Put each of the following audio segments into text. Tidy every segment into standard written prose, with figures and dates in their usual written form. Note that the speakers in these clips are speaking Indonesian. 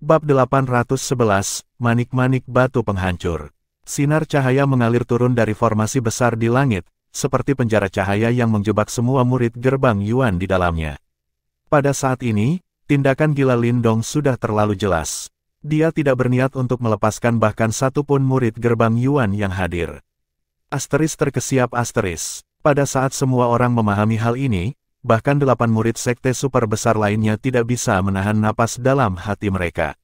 Bab 811, Manik-manik batu penghancur. Sinar cahaya mengalir turun dari formasi besar di langit, seperti penjara cahaya yang menjebak semua murid gerbang Yuan di dalamnya. Pada saat ini, tindakan gila Lindong sudah terlalu jelas. Dia tidak berniat untuk melepaskan bahkan satu pun murid gerbang Yuan yang hadir. Asteris terkesiap asteris. Pada saat semua orang memahami hal ini, bahkan 8 murid sekte super besar lainnya tidak bisa menahan napas dalam hati mereka.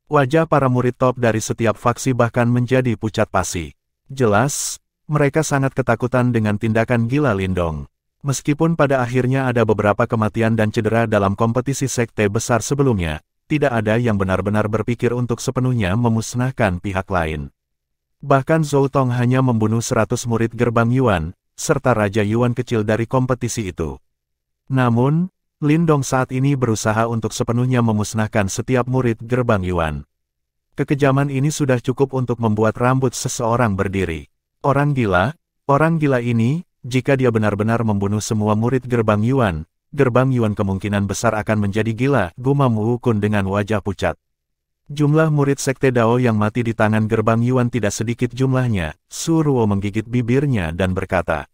Wajah para murid top dari setiap faksi bahkan menjadi pucat pasi. Jelas, mereka sangat ketakutan dengan tindakan gila Lindong. Meskipun pada akhirnya ada beberapa kematian dan cedera dalam kompetisi sekte besar sebelumnya, tidak ada yang benar-benar berpikir untuk sepenuhnya memusnahkan pihak lain. Bahkan Zhou Tong hanya membunuh 100 murid gerbang Yuan, serta Raja Yuan kecil dari kompetisi itu. Namun, Lindong saat ini berusaha untuk sepenuhnya memusnahkan setiap murid gerbang Yuan. Kekejaman ini sudah cukup untuk membuat rambut seseorang berdiri. Orang gila ini, jika dia benar-benar membunuh semua murid gerbang Yuan kemungkinan besar akan menjadi gila, gumam Wu Kun dengan wajah pucat. Jumlah murid sekte Dao yang mati di tangan gerbang Yuan tidak sedikit jumlahnya. Su Ruo menggigit bibirnya dan berkata,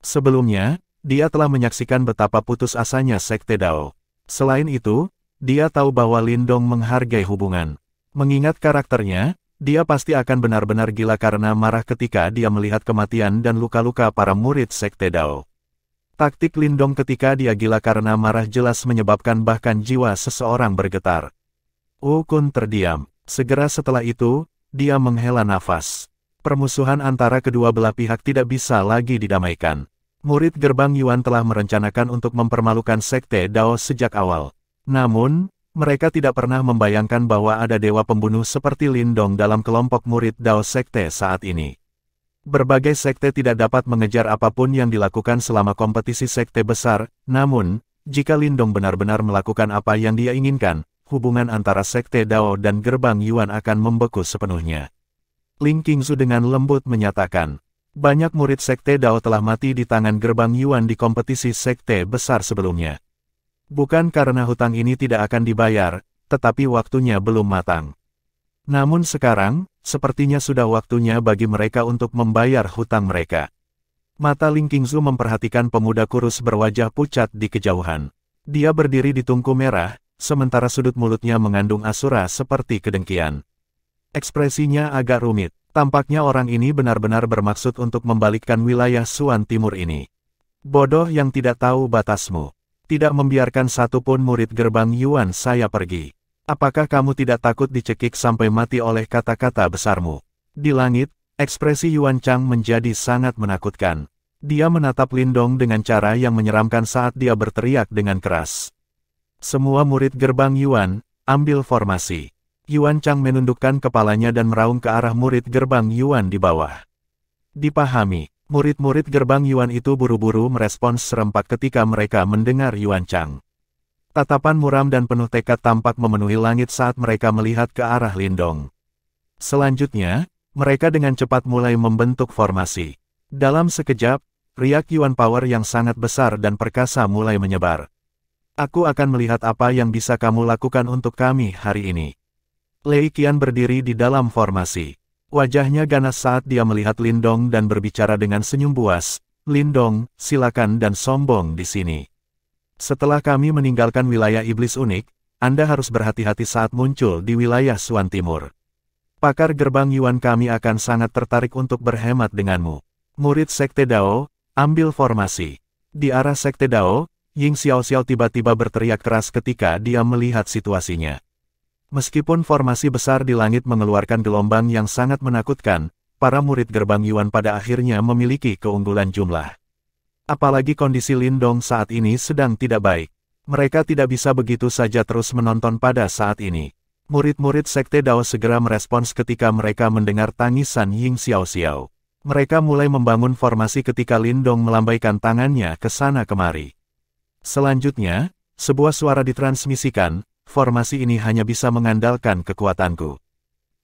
sebelumnya, dia telah menyaksikan betapa putus asanya sekte Dao. Selain itu, dia tahu bahwa Lindong menghargai hubungan. Mengingat karakternya, dia pasti akan benar-benar gila karena marah ketika dia melihat kematian dan luka-luka para murid sekte Dao. Taktik Lindong ketika dia gila karena marah jelas menyebabkan bahkan jiwa seseorang bergetar. Wu Kun terdiam. Segera setelah itu, dia menghela nafas. Permusuhan antara kedua belah pihak tidak bisa lagi didamaikan. Murid gerbang Yuan telah merencanakan untuk mempermalukan sekte Dao sejak awal. Namun, mereka tidak pernah membayangkan bahwa ada dewa pembunuh seperti Lindong dalam kelompok murid Dao sekte saat ini. Berbagai sekte tidak dapat mengejar apapun yang dilakukan selama kompetisi sekte besar, namun, jika Lindong benar-benar melakukan apa yang dia inginkan, hubungan antara sekte Dao dan gerbang Yuan akan membeku sepenuhnya. Ling Qingzu dengan lembut menyatakan, banyak murid sekte Dao telah mati di tangan gerbang Yuan di kompetisi sekte besar sebelumnya. Bukan karena hutang ini tidak akan dibayar, tetapi waktunya belum matang. Namun sekarang, sepertinya sudah waktunya bagi mereka untuk membayar hutang mereka. Mata Ling Qingzu memperhatikan pemuda kurus berwajah pucat di kejauhan. Dia berdiri di tungku merah, sementara sudut mulutnya mengandung asura seperti kedengkian. Ekspresinya agak rumit. Tampaknya orang ini benar-benar bermaksud untuk membalikkan wilayah Suan Timur ini. Bodoh yang tidak tahu batasmu. Tidak membiarkan satupun murid gerbang Yuan saya pergi. Apakah kamu tidak takut dicekik sampai mati oleh kata-kata besarmu? Di langit, ekspresi Yuan Chang menjadi sangat menakutkan. Dia menatap Lindong dengan cara yang menyeramkan saat dia berteriak dengan keras. Semua murid gerbang Yuan, ambil formasi. Yuan Chang menundukkan kepalanya dan meraung ke arah murid gerbang Yuan di bawah. Dipahami, murid-murid gerbang Yuan itu buru-buru merespons serempak ketika mereka mendengar Yuan Chang. Tatapan muram dan penuh tekad tampak memenuhi langit saat mereka melihat ke arah Lindong. Selanjutnya, mereka dengan cepat mulai membentuk formasi. Dalam sekejap, riak Yuan Power yang sangat besar dan perkasa mulai menyebar. Aku akan melihat apa yang bisa kamu lakukan untuk kami hari ini. Lei Qian berdiri di dalam formasi. Wajahnya ganas saat dia melihat Lindong dan berbicara dengan senyum buas. Lindong, silakan dan sombong di sini. Setelah kami meninggalkan wilayah iblis unik, Anda harus berhati-hati saat muncul di wilayah Suan Timur. Pakar gerbang Yuan kami akan sangat tertarik untuk berhemat denganmu. Murid sekte Dao, ambil formasi. Di arah sekte Dao, Ying Xiaoxiao tiba-tiba berteriak keras ketika dia melihat situasinya. Meskipun formasi besar di langit mengeluarkan gelombang yang sangat menakutkan, para murid gerbang Yuan pada akhirnya memiliki keunggulan jumlah. Apalagi kondisi Lindong saat ini sedang tidak baik. Mereka tidak bisa begitu saja terus menonton pada saat ini. Murid-murid sekte Dao segera merespons ketika mereka mendengar tangisan Ying Xiaoxiao. Mereka mulai membangun formasi ketika Lindong melambaikan tangannya ke sana kemari. Selanjutnya, sebuah suara ditransmisikan. Formasi ini hanya bisa mengandalkan kekuatanku.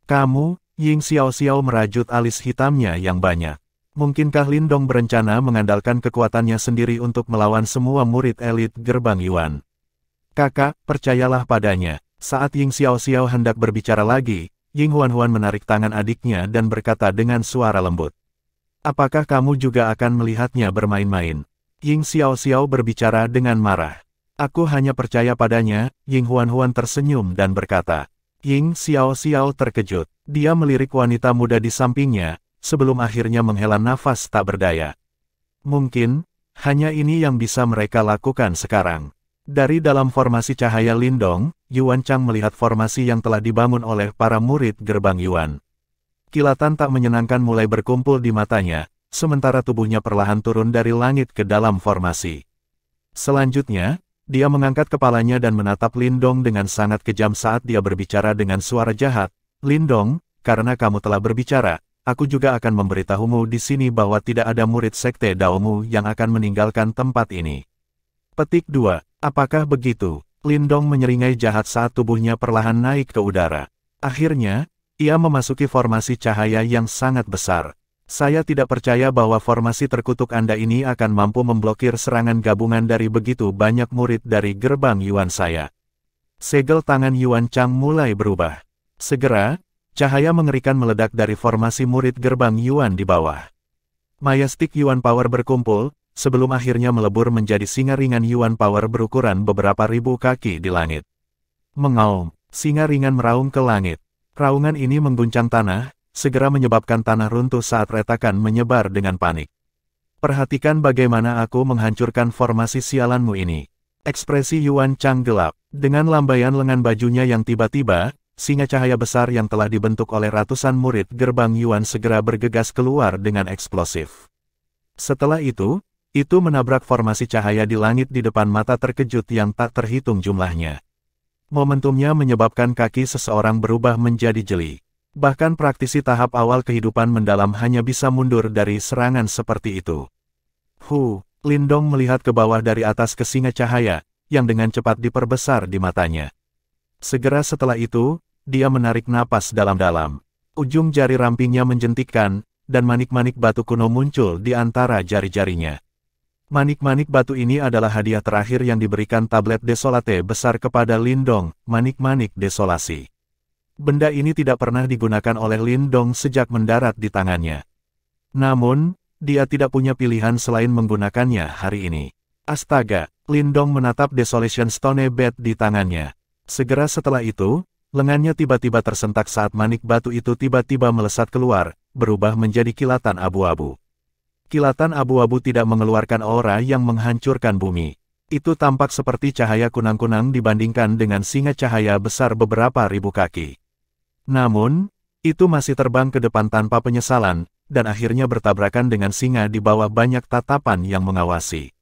Kamu, Ying Xiaoxiao merajut alis hitamnya yang banyak. Mungkinkah Lindong berencana mengandalkan kekuatannya sendiri untuk melawan semua murid elit gerbang Yuan? Kakak, percayalah padanya. Saat Ying Xiaoxiao hendak berbicara lagi, Ying Huan-Huan menarik tangan adiknya dan berkata dengan suara lembut. Apakah kamu juga akan melihatnya bermain-main? Ying Xiaoxiao berbicara dengan marah. Aku hanya percaya padanya, Ying Huan-Huan tersenyum dan berkata. Ying Xiaoxiao terkejut. Dia melirik wanita muda di sampingnya, sebelum akhirnya menghela nafas tak berdaya. Mungkin, hanya ini yang bisa mereka lakukan sekarang. Dari dalam formasi cahaya Lindong, Yuan Chang melihat formasi yang telah dibangun oleh para murid gerbang Yuan. Kilatan tak menyenangkan mulai berkumpul di matanya, sementara tubuhnya perlahan turun dari langit ke dalam formasi. Selanjutnya, dia mengangkat kepalanya dan menatap Lindong dengan sangat kejam saat dia berbicara dengan suara jahat. Lindong, karena kamu telah berbicara, aku juga akan memberitahumu di sini bahwa tidak ada murid sekte Daomu yang akan meninggalkan tempat ini. Petik 2. Apakah begitu? Lindong menyeringai jahat saat tubuhnya perlahan naik ke udara. Akhirnya, ia memasuki formasi cahaya yang sangat besar. Saya tidak percaya bahwa formasi terkutuk Anda ini akan mampu memblokir serangan gabungan dari begitu banyak murid dari gerbang Yuan saya. Segel tangan Yuan Chang mulai berubah. Segera, cahaya mengerikan meledak dari formasi murid gerbang Yuan di bawah. Majestic Yuan Power berkumpul, sebelum akhirnya melebur menjadi singa ringan Yuan Power berukuran beberapa ribu kaki di langit. Mengaum, singa ringan meraung ke langit. Raungan ini mengguncang tanah, segera menyebabkan tanah runtuh saat retakan menyebar dengan panik. Perhatikan bagaimana aku menghancurkan formasi sialanmu ini. Ekspresi Yuan Chang gelap. Dengan lambaian lengan bajunya yang tiba-tiba, singa cahaya besar yang telah dibentuk oleh ratusan murid gerbang Yuan segera bergegas keluar dengan eksplosif. Setelah itu menabrak formasi cahaya di langit di depan mata terkejut yang tak terhitung jumlahnya. Momentumnya menyebabkan kaki seseorang berubah menjadi jeli. Bahkan praktisi tahap awal kehidupan mendalam hanya bisa mundur dari serangan seperti itu. Lindong melihat ke bawah dari atas ke singa cahaya, yang dengan cepat diperbesar di matanya. Segera setelah itu, dia menarik napas dalam-dalam. Ujung jari rampingnya menjentikkan, dan manik-manik batu kuno muncul di antara jari-jarinya. Manik-manik batu ini adalah hadiah terakhir yang diberikan tablet desolate besar kepada Lindong, manik-manik desolasi. Benda ini tidak pernah digunakan oleh Lindong sejak mendarat di tangannya. Namun, dia tidak punya pilihan selain menggunakannya hari ini. Astaga, Lindong menatap Desolation Stone Bed di tangannya. Segera setelah itu, lengannya tiba-tiba tersentak saat manik batu itu tiba-tiba melesat keluar, berubah menjadi kilatan abu-abu. Kilatan abu-abu tidak mengeluarkan aura yang menghancurkan bumi. Itu tampak seperti cahaya kunang-kunang dibandingkan dengan singa cahaya besar beberapa ribu kaki. Namun, itu masih terbang ke depan tanpa penyesalan, dan akhirnya bertabrakan dengan singa di bawah banyak tatapan yang mengawasi.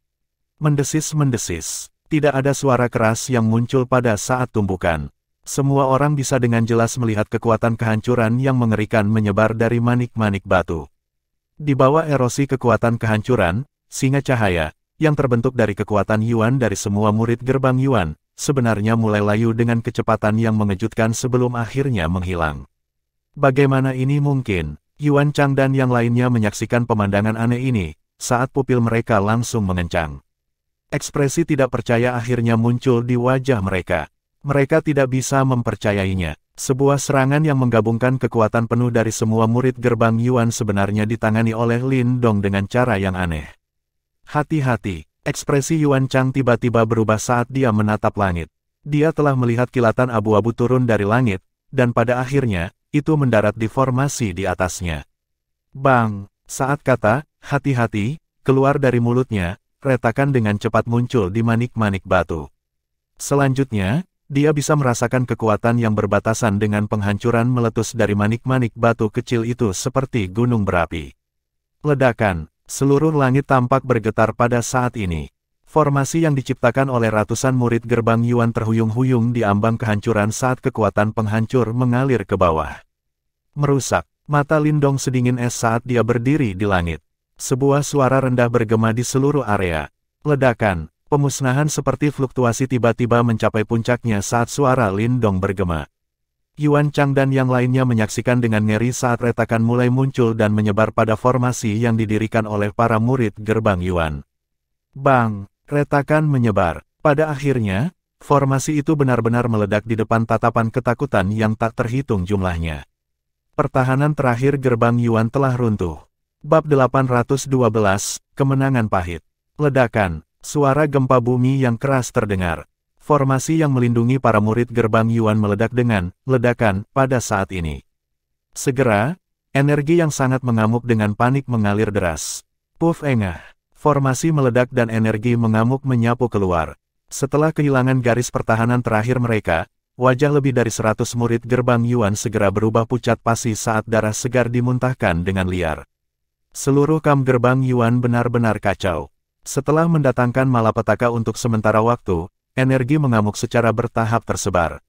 Mendesis-mendesis. Tidak ada suara keras yang muncul pada saat tumbukan. Semua orang bisa dengan jelas melihat kekuatan kehancuran yang mengerikan menyebar dari manik-manik batu. Di bawah erosi kekuatan kehancuran, singa cahaya, yang terbentuk dari kekuatan Yuan dari semua murid gerbang Yuan, sebenarnya mulai layu dengan kecepatan yang mengejutkan sebelum akhirnya menghilang. Bagaimana ini mungkin? Yuan Chang dan yang lainnya menyaksikan pemandangan aneh ini, saat pupil mereka langsung mengencang. Ekspresi tidak percaya akhirnya muncul di wajah mereka. Mereka tidak bisa mempercayainya. Sebuah serangan yang menggabungkan kekuatan penuh dari semua murid gerbang Yuan sebenarnya ditangani oleh Lindong dengan cara yang aneh. Hati-hati, ekspresi Yuan Chang tiba-tiba berubah saat dia menatap langit. Dia telah melihat kilatan abu-abu turun dari langit, dan pada akhirnya, itu mendarat di formasi di atasnya. Bang! Saat kata, hati-hati, keluar dari mulutnya, retakan dengan cepat muncul di manik-manik batu. Selanjutnya, dia bisa merasakan kekuatan yang berbatasan dengan penghancuran meletus dari manik-manik batu kecil itu seperti gunung berapi. Ledakan, seluruh langit tampak bergetar pada saat ini. Formasi yang diciptakan oleh ratusan murid gerbang Yuan terhuyung-huyung di ambang kehancuran saat kekuatan penghancur mengalir ke bawah. Merusak, mata Lindong sedingin es saat dia berdiri di langit. Sebuah suara rendah bergema di seluruh area. Ledakan. Pemusnahan seperti fluktuasi tiba-tiba mencapai puncaknya saat suara Lindong bergema. Yuan Chang dan yang lainnya menyaksikan dengan ngeri saat retakan mulai muncul dan menyebar pada formasi yang didirikan oleh para murid gerbang Yuan. Bang! Retakan menyebar. Pada akhirnya, Formasi itu benar-benar meledak di depan tatapan ketakutan yang tak terhitung jumlahnya. Pertahanan terakhir gerbang Yuan telah runtuh. Bab 812, Kemenangan Pahit. Ledakan, suara gempa bumi yang keras terdengar. Formasi yang melindungi para murid gerbang Yuan meledak dengan ledakan pada saat ini. Segera, energi yang sangat mengamuk dengan panik mengalir deras. Puff engah, formasi meledak dan energi mengamuk menyapu keluar. Setelah kehilangan garis pertahanan terakhir mereka, wajah lebih dari 100 murid gerbang Yuan segera berubah pucat pasi saat darah segar dimuntahkan dengan liar. Seluruh kamp gerbang Yuan benar-benar kacau. Setelah mendatangkan malapetaka untuk sementara waktu, energi mengamuk secara bertahap tersebar.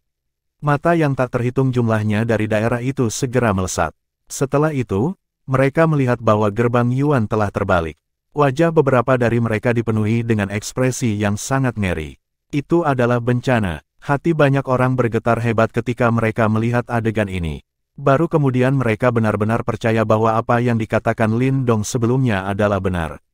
Mata yang tak terhitung jumlahnya dari daerah itu segera melesat. Setelah itu, mereka melihat bahwa gerbang Yuan telah terbalik. Wajah beberapa dari mereka dipenuhi dengan ekspresi yang sangat ngeri. Itu adalah bencana. Hati banyak orang bergetar hebat ketika mereka melihat adegan ini. Baru kemudian mereka benar-benar percaya bahwa apa yang dikatakan Lin Dong sebelumnya adalah benar.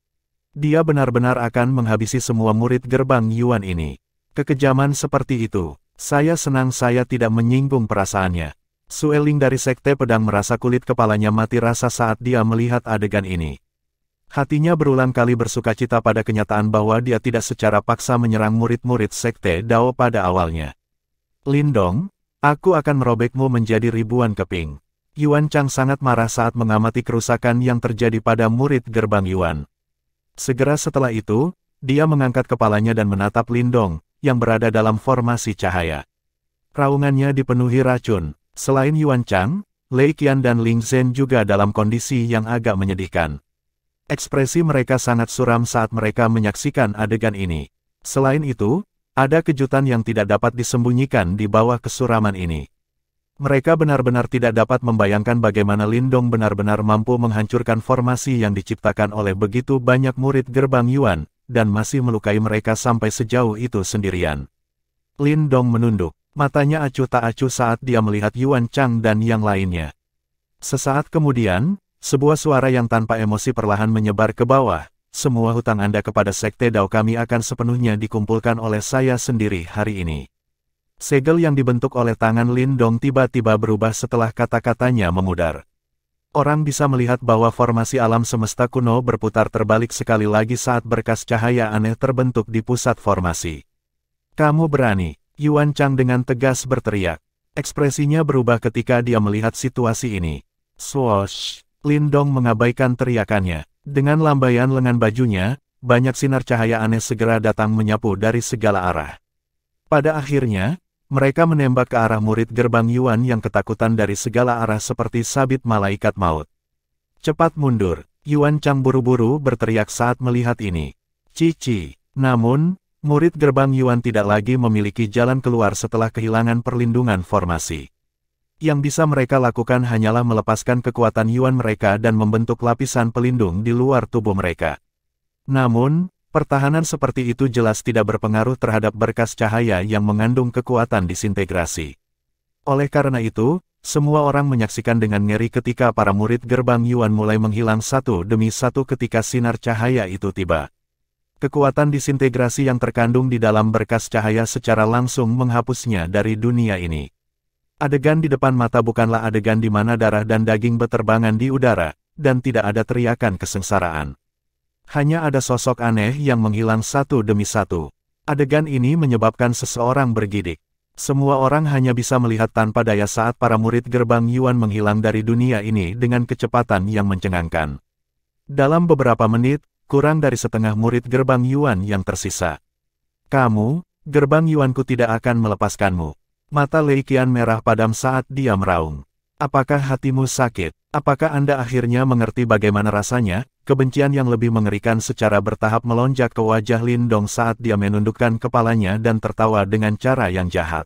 Dia benar-benar akan menghabisi semua murid gerbang Yuan ini. Kekejaman seperti itu, saya senang saya tidak menyinggung perasaannya. Sueling dari Sekte Pedang merasa kulit kepalanya mati rasa saat dia melihat adegan ini. Hatinya berulang kali bersukacita pada kenyataan bahwa dia tidak secara paksa menyerang murid-murid Sekte Dao pada awalnya. Lin Dong, aku akan merobekmu menjadi ribuan keping. Yuan Chang sangat marah saat mengamati kerusakan yang terjadi pada murid gerbang Yuan. Segera setelah itu, dia mengangkat kepalanya dan menatap Lin Dong, yang berada dalam formasi cahaya. Raungannya dipenuhi racun. Selain Yuan Chang, Lei Qian dan Ling Zhen juga dalam kondisi yang agak menyedihkan. Ekspresi mereka sangat suram saat mereka menyaksikan adegan ini. Selain itu, ada kejutan yang tidak dapat disembunyikan di bawah kesuraman ini. Mereka benar-benar tidak dapat membayangkan bagaimana Lin Dong benar-benar mampu menghancurkan formasi yang diciptakan oleh begitu banyak murid gerbang Yuan, dan masih melukai mereka sampai sejauh itu sendirian. Lin Dong menunduk, matanya acuh tak acuh saat dia melihat Yuan Chang dan yang lainnya. Sesaat kemudian, sebuah suara yang tanpa emosi perlahan menyebar ke bawah, semua hutang Anda kepada Sekte Dao kami akan sepenuhnya dikumpulkan oleh saya sendiri hari ini. Segel yang dibentuk oleh tangan Lin Dong tiba-tiba berubah setelah kata-katanya memudar. Orang bisa melihat bahwa formasi alam semesta kuno berputar terbalik sekali lagi saat berkas cahaya aneh terbentuk di pusat formasi. Kamu berani, Yuan Chang dengan tegas berteriak. Ekspresinya berubah ketika dia melihat situasi ini. Swoosh, Lin Dong mengabaikan teriakannya. Dengan lambaian lengan bajunya, banyak sinar cahaya aneh segera datang menyapu dari segala arah. Pada akhirnya, mereka menembak ke arah murid gerbang Yuan yang ketakutan dari segala arah seperti sabit malaikat maut. Cepat mundur, Yuan Chang buru-buru berteriak saat melihat ini. Cici, namun, murid gerbang Yuan tidak lagi memiliki jalan keluar setelah kehilangan perlindungan formasi. Yang bisa mereka lakukan hanyalah melepaskan kekuatan Yuan mereka dan membentuk lapisan pelindung di luar tubuh mereka. Namun, pertahanan seperti itu jelas tidak berpengaruh terhadap berkas cahaya yang mengandung kekuatan disintegrasi. Oleh karena itu, semua orang menyaksikan dengan ngeri ketika para murid gerbang Yuan mulai menghilang satu demi satu ketika sinar cahaya itu tiba. Kekuatan disintegrasi yang terkandung di dalam berkas cahaya secara langsung menghapusnya dari dunia ini. Adegan di depan mata bukanlah adegan di mana darah dan daging beterbangan di udara, dan tidak ada teriakan kesengsaraan. Hanya ada sosok aneh yang menghilang satu demi satu. Adegan ini menyebabkan seseorang bergidik. Semua orang hanya bisa melihat tanpa daya saat para murid gerbang Yuan menghilang dari dunia ini dengan kecepatan yang mencengangkan. Dalam beberapa menit, kurang dari setengah murid gerbang Yuan yang tersisa. Kamu, gerbang Yuanku tidak akan melepaskanmu. Mata Lei Qian merah padam saat dia meraung. Apakah hatimu sakit? Apakah Anda akhirnya mengerti bagaimana rasanya? Kebencian yang lebih mengerikan secara bertahap melonjak ke wajah Lin Dong saat dia menundukkan kepalanya dan tertawa dengan cara yang jahat.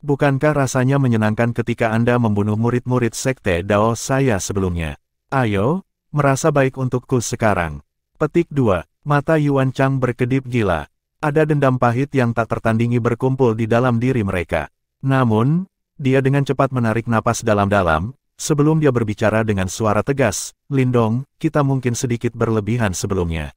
Bukankah rasanya menyenangkan ketika Anda membunuh murid-murid Sekte Dao saya sebelumnya? Ayo, merasa baik untukku sekarang. Petik 2. Mata Yuan Chang berkedip gila. Ada dendam pahit yang tak tertandingi berkumpul di dalam diri mereka. Namun, dia dengan cepat menarik napas dalam-dalam, sebelum dia berbicara dengan suara tegas, Lin Dong, kita mungkin sedikit berlebihan sebelumnya.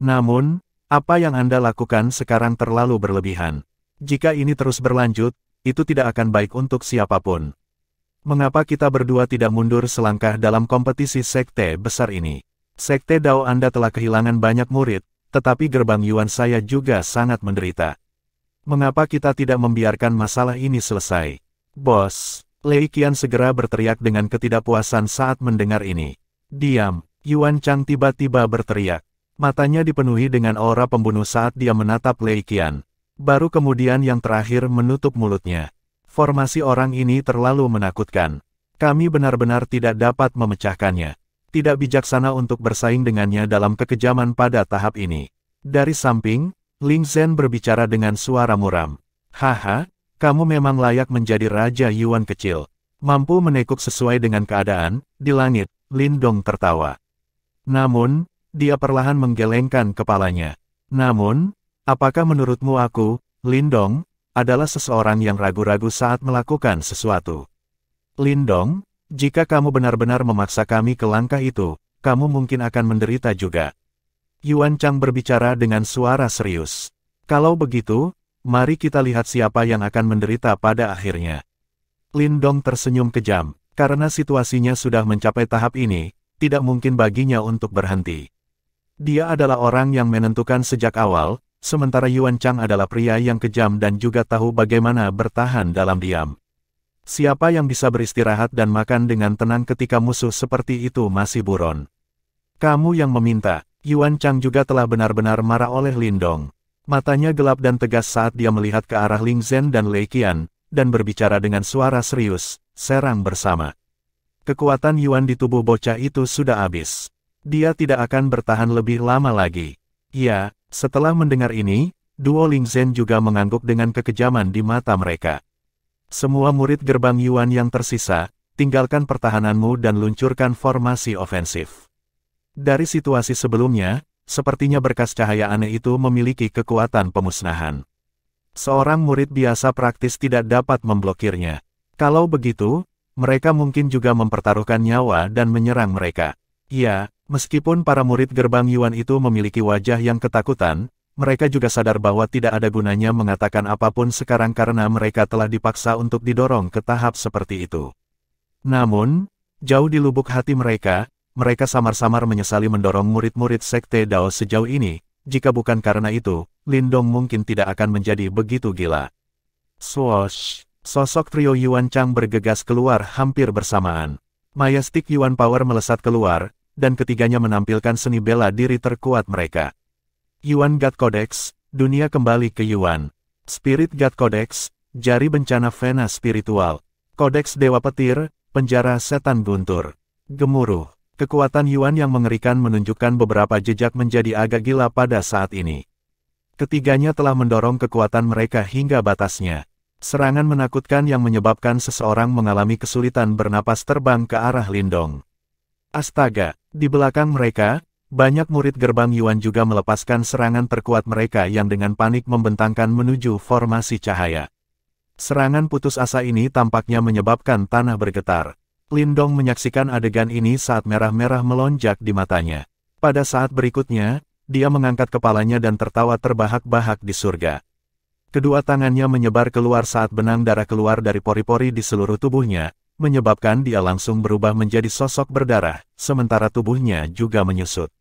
Namun, apa yang Anda lakukan sekarang terlalu berlebihan. Jika ini terus berlanjut, itu tidak akan baik untuk siapapun. Mengapa kita berdua tidak mundur selangkah dalam kompetisi sekte besar ini? Sekte Dao Anda telah kehilangan banyak murid, tetapi gerbang Yuan saya juga sangat menderita. Mengapa kita tidak membiarkan masalah ini selesai? Bos, Lei Qian segera berteriak dengan ketidakpuasan saat mendengar ini. Diam, Yuan Chang tiba-tiba berteriak. Matanya dipenuhi dengan aura pembunuh saat dia menatap Lei Qian. Baru kemudian yang terakhir menutup mulutnya. Formasi orang ini terlalu menakutkan. Kami benar-benar tidak dapat memecahkannya. Tidak bijaksana untuk bersaing dengannya dalam kekejaman pada tahap ini. Dari samping, Ling Zhen berbicara dengan suara muram. Haha, kamu memang layak menjadi Raja Yuan kecil. Mampu menekuk sesuai dengan keadaan, di langit, Lin Dong tertawa. Namun, dia perlahan menggelengkan kepalanya. Namun, apakah menurutmu aku, Lin Dong, adalah seseorang yang ragu-ragu saat melakukan sesuatu? Lin Dong, jika kamu benar-benar memaksa kami ke langkah itu, kamu mungkin akan menderita juga. Yuan Chang berbicara dengan suara serius. Kalau begitu, mari kita lihat siapa yang akan menderita pada akhirnya. Lin Dong tersenyum kejam, karena situasinya sudah mencapai tahap ini, tidak mungkin baginya untuk berhenti. Dia adalah orang yang menentukan sejak awal, sementara Yuan Chang adalah pria yang kejam dan juga tahu bagaimana bertahan dalam diam. Siapa yang bisa beristirahat dan makan dengan tenang ketika musuh seperti itu masih buron? Kamu yang meminta. Yuan Chang juga telah benar-benar marah oleh Lin Dong. Matanya gelap dan tegas saat dia melihat ke arah Ling Zhen dan Lei Qian, dan berbicara dengan suara serius, serang bersama. Kekuatan Yuan di tubuh bocah itu sudah habis. Dia tidak akan bertahan lebih lama lagi. Ya, setelah mendengar ini, duo Ling Zhen juga mengangguk dengan kekejaman di mata mereka. Semua murid gerbang Yuan yang tersisa, tinggalkan pertahananmu dan luncurkan formasi ofensif. Dari situasi sebelumnya, sepertinya berkas cahaya aneh itu memiliki kekuatan pemusnahan. Seorang murid biasa praktis tidak dapat memblokirnya. Kalau begitu, mereka mungkin juga mempertaruhkan nyawa dan menyerang mereka. Ya, meskipun para murid gerbang Yuan itu memiliki wajah yang ketakutan, mereka juga sadar bahwa tidak ada gunanya mengatakan apapun sekarang karena mereka telah dipaksa untuk didorong ke tahap seperti itu. Namun, jauh di lubuk hati mereka samar-samar menyesali mendorong murid-murid sekte Dao sejauh ini. Jika bukan karena itu, Lin Dong mungkin tidak akan menjadi begitu gila. Swoosh! Sosok trio Yuan Chang bergegas keluar hampir bersamaan. Majestic Yuan Power melesat keluar, dan ketiganya menampilkan seni bela diri terkuat mereka. Yuan God Codex, dunia kembali ke Yuan. Spirit God Codex, jari bencana Vena spiritual. Kodeks Dewa Petir, penjara setan guntur. Gemuruh, kekuatan Yuan yang mengerikan menunjukkan beberapa jejak menjadi agak gila pada saat ini. Ketiganya telah mendorong kekuatan mereka hingga batasnya. Serangan menakutkan yang menyebabkan seseorang mengalami kesulitan bernapas terbang ke arah Lin Dong. Astaga, di belakang mereka, banyak murid gerbang Yuan juga melepaskan serangan terkuat mereka yang dengan panik membentangkan menuju formasi cahaya. Serangan putus asa ini tampaknya menyebabkan tanah bergetar. Lin Dong menyaksikan adegan ini saat merah-merah melonjak di matanya. Pada saat berikutnya, dia mengangkat kepalanya dan tertawa terbahak-bahak di surga. Kedua tangannya menyebar keluar saat benang darah keluar dari pori-pori di seluruh tubuhnya, menyebabkan dia langsung berubah menjadi sosok berdarah, sementara tubuhnya juga menyusut.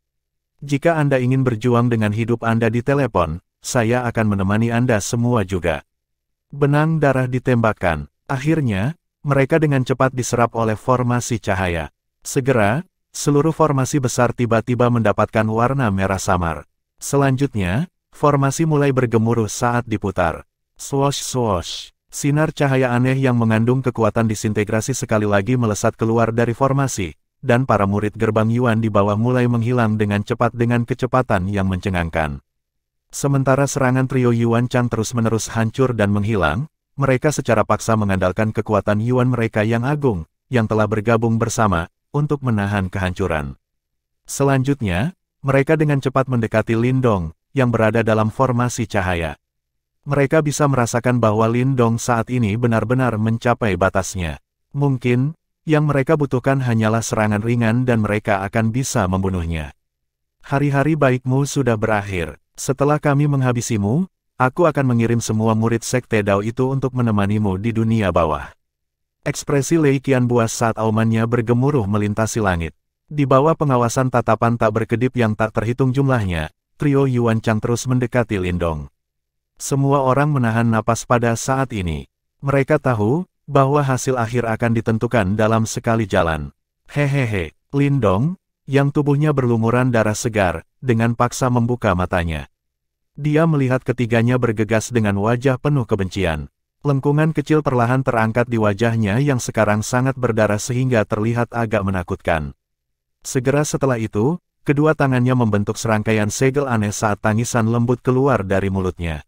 Jika Anda ingin berjuang dengan hidup Anda di telepon, saya akan menemani Anda semua juga. Benang darah ditembakkan. Akhirnya, mereka dengan cepat diserap oleh formasi cahaya. Segera, seluruh formasi besar tiba-tiba mendapatkan warna merah samar. Selanjutnya, formasi mulai bergemuruh saat diputar. Swoosh swoosh. Sinar cahaya aneh yang mengandung kekuatan disintegrasi sekali lagi melesat keluar dari formasi, dan para murid gerbang Yuan di bawah mulai menghilang dengan cepat dengan kecepatan yang mencengangkan. Sementara serangan trio Yuan Chang terus-menerus hancur dan menghilang, mereka secara paksa mengandalkan kekuatan Yuan mereka yang agung, yang telah bergabung bersama, untuk menahan kehancuran. Selanjutnya, mereka dengan cepat mendekati Lin Dong, yang berada dalam formasi cahaya. Mereka bisa merasakan bahwa Lin Dong saat ini benar-benar mencapai batasnya. Mungkin, yang mereka butuhkan hanyalah serangan ringan dan mereka akan bisa membunuhnya. Hari-hari baikmu sudah berakhir. Setelah kami menghabisimu, aku akan mengirim semua murid Sekte Dao itu untuk menemanimu di dunia bawah. Ekspresi Lei Qianbuas saat aumannya bergemuruh melintasi langit. Di bawah pengawasan tatapan tak berkedip yang tak terhitung jumlahnya, trio Yuan Chang terus mendekati Lindong. Semua orang menahan napas pada saat ini. Mereka tahu bahwa hasil akhir akan ditentukan dalam sekali jalan. Hehehe, Lindong, yang tubuhnya berlumuran darah segar, dengan paksa membuka matanya. Dia melihat ketiganya bergegas dengan wajah penuh kebencian. Lengkungan kecil perlahan terangkat di wajahnya yang sekarang sangat berdarah sehingga terlihat agak menakutkan. Segera setelah itu, kedua tangannya membentuk serangkaian segel aneh saat tangisan lembut keluar dari mulutnya.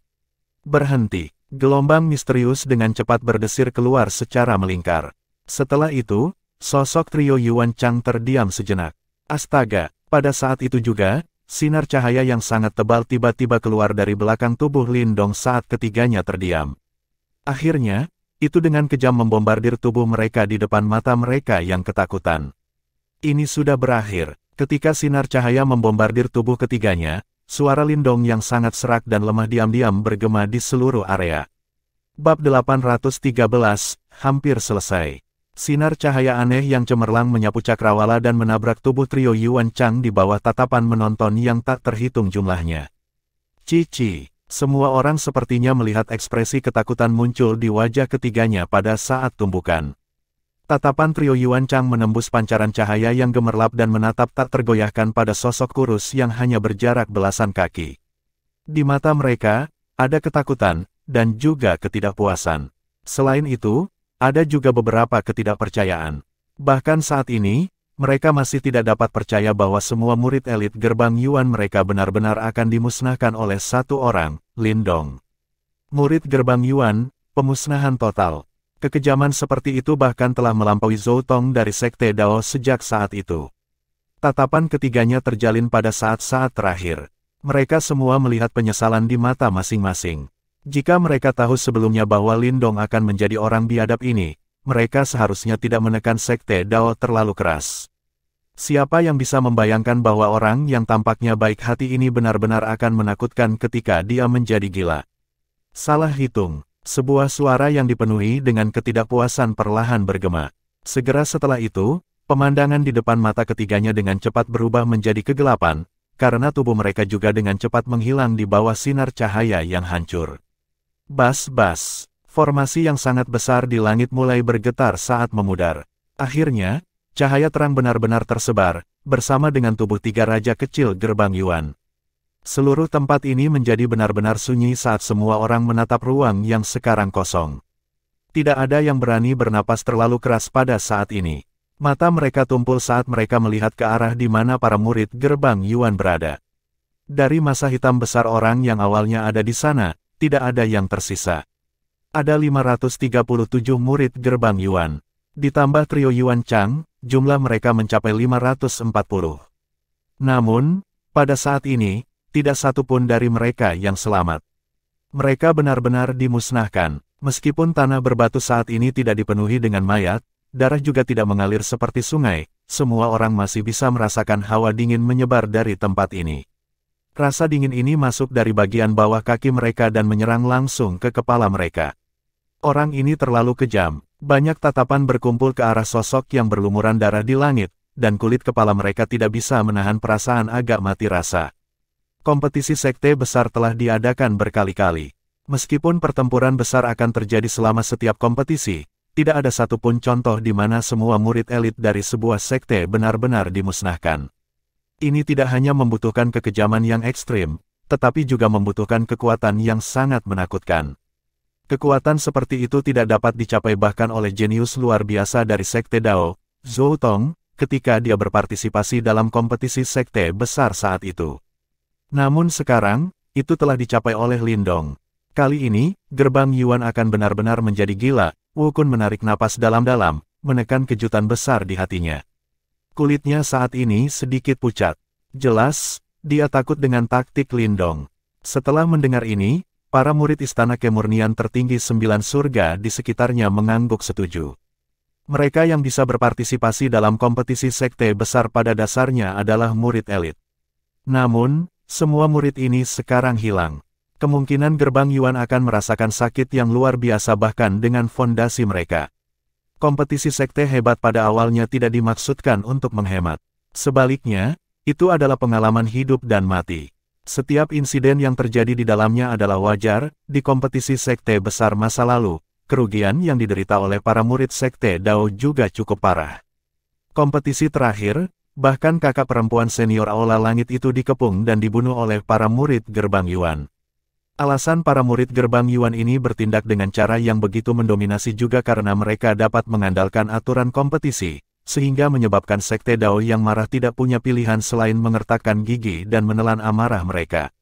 Berhenti, gelombang misterius dengan cepat berdesir keluar secara melingkar. Setelah itu, sosok trio Yuan Chang terdiam sejenak. Astaga, pada saat itu juga, sinar cahaya yang sangat tebal tiba-tiba keluar dari belakang tubuh Lindong saat ketiganya terdiam. Akhirnya, itu dengan kejam membombardir tubuh mereka di depan mata mereka yang ketakutan. Ini sudah berakhir. Ketika sinar cahaya membombardir tubuh ketiganya, suara Lindong yang sangat serak dan lemah diam-diam bergema di seluruh area. Bab 813, hampir selesai. Sinar cahaya aneh yang cemerlang menyapu cakrawala dan menabrak tubuh trio Yuan Chang di bawah tatapan menonton yang tak terhitung jumlahnya. Cici, semua orang sepertinya melihat ekspresi ketakutan muncul di wajah ketiganya pada saat tumbukan. Tatapan trio Yuan Chang menembus pancaran cahaya yang gemerlap dan menatap tak tergoyahkan pada sosok kurus yang hanya berjarak belasan kaki. Di mata mereka, ada ketakutan, dan juga ketidakpuasan. Selain itu, ada juga beberapa ketidakpercayaan. Bahkan saat ini, mereka masih tidak dapat percaya bahwa semua murid elit gerbang Yuan mereka benar-benar akan dimusnahkan oleh satu orang, Lindong. Murid gerbang Yuan, pemusnahan total. Kekejaman seperti itu bahkan telah melampaui Zhou Tong dari Sekte Dao sejak saat itu. Tatapan ketiganya terjalin pada saat-saat terakhir. Mereka semua melihat penyesalan di mata masing-masing. Jika mereka tahu sebelumnya bahwa Lindong akan menjadi orang biadab ini, mereka seharusnya tidak menekan Sekte Dao terlalu keras. Siapa yang bisa membayangkan bahwa orang yang tampaknya baik hati ini benar-benar akan menakutkan ketika dia menjadi gila? Salah hitung. Sebuah suara yang dipenuhi dengan ketidakpuasan perlahan bergema. Segera setelah itu, pemandangan di depan mata ketiganya dengan cepat berubah menjadi kegelapan, karena tubuh mereka juga dengan cepat menghilang di bawah sinar cahaya yang hancur. Bas-bas, formasi yang sangat besar di langit mulai bergetar saat memudar. Akhirnya, cahaya terang benar-benar tersebar, bersama dengan tubuh tiga raja kecil gerbang Yuan. Seluruh tempat ini menjadi benar-benar sunyi saat semua orang menatap ruang yang sekarang kosong. Tidak ada yang berani bernapas terlalu keras pada saat ini. Mata mereka tumpul saat mereka melihat ke arah di mana para murid gerbang Yuan berada. Dari masa hitam besar orang yang awalnya ada di sana, tidak ada yang tersisa. Ada 537 murid gerbang Yuan. Ditambah trio Yuan Chang, jumlah mereka mencapai 540. Namun, pada saat ini, tidak satu pun dari mereka yang selamat. Mereka benar-benar dimusnahkan. Meskipun tanah berbatu saat ini tidak dipenuhi dengan mayat, darah juga tidak mengalir seperti sungai, semua orang masih bisa merasakan hawa dingin menyebar dari tempat ini. Rasa dingin ini masuk dari bagian bawah kaki mereka dan menyerang langsung ke kepala mereka. Orang ini terlalu kejam. Banyak tatapan berkumpul ke arah sosok yang berlumuran darah di langit, dan kulit kepala mereka tidak bisa menahan perasaan agak mati rasa. Kompetisi sekte besar telah diadakan berkali-kali. Meskipun pertempuran besar akan terjadi selama setiap kompetisi, tidak ada satupun contoh di mana semua murid elit dari sebuah sekte benar-benar dimusnahkan. Ini tidak hanya membutuhkan kekejaman yang ekstrim, tetapi juga membutuhkan kekuatan yang sangat menakutkan. Kekuatan seperti itu tidak dapat dicapai bahkan oleh jenius luar biasa dari Sekte Dao, Zhou Tong, ketika dia berpartisipasi dalam kompetisi sekte besar saat itu. Namun sekarang, itu telah dicapai oleh Lindong. Kali ini, gerbang Yuan akan benar-benar menjadi gila. Wu Kun menarik napas dalam-dalam, menekan kejutan besar di hatinya. Kulitnya saat ini sedikit pucat. Jelas, dia takut dengan taktik Lindong. Setelah mendengar ini, para murid istana kemurnian tertinggi 9 surga di sekitarnya mengangguk setuju. Mereka yang bisa berpartisipasi dalam kompetisi sekte besar pada dasarnya adalah murid elit. Namun, semua murid ini sekarang hilang. Kemungkinan gerbang Yuan akan merasakan sakit yang luar biasa bahkan dengan fondasi mereka. Kompetisi sekte hebat pada awalnya tidak dimaksudkan untuk menghemat. Sebaliknya, itu adalah pengalaman hidup dan mati. Setiap insiden yang terjadi di dalamnya adalah wajar. Di kompetisi sekte besar masa lalu, kerugian yang diderita oleh para murid sekte Dao juga cukup parah. Kompetisi terakhir, bahkan kakak perempuan senior Aula Langit itu dikepung dan dibunuh oleh para murid gerbang Yuan. Alasan para murid gerbang Yuan ini bertindak dengan cara yang begitu mendominasi juga karena mereka dapat mengandalkan aturan kompetisi, sehingga menyebabkan sekte Dao yang marah tidak punya pilihan selain mengertakkan gigi dan menelan amarah mereka.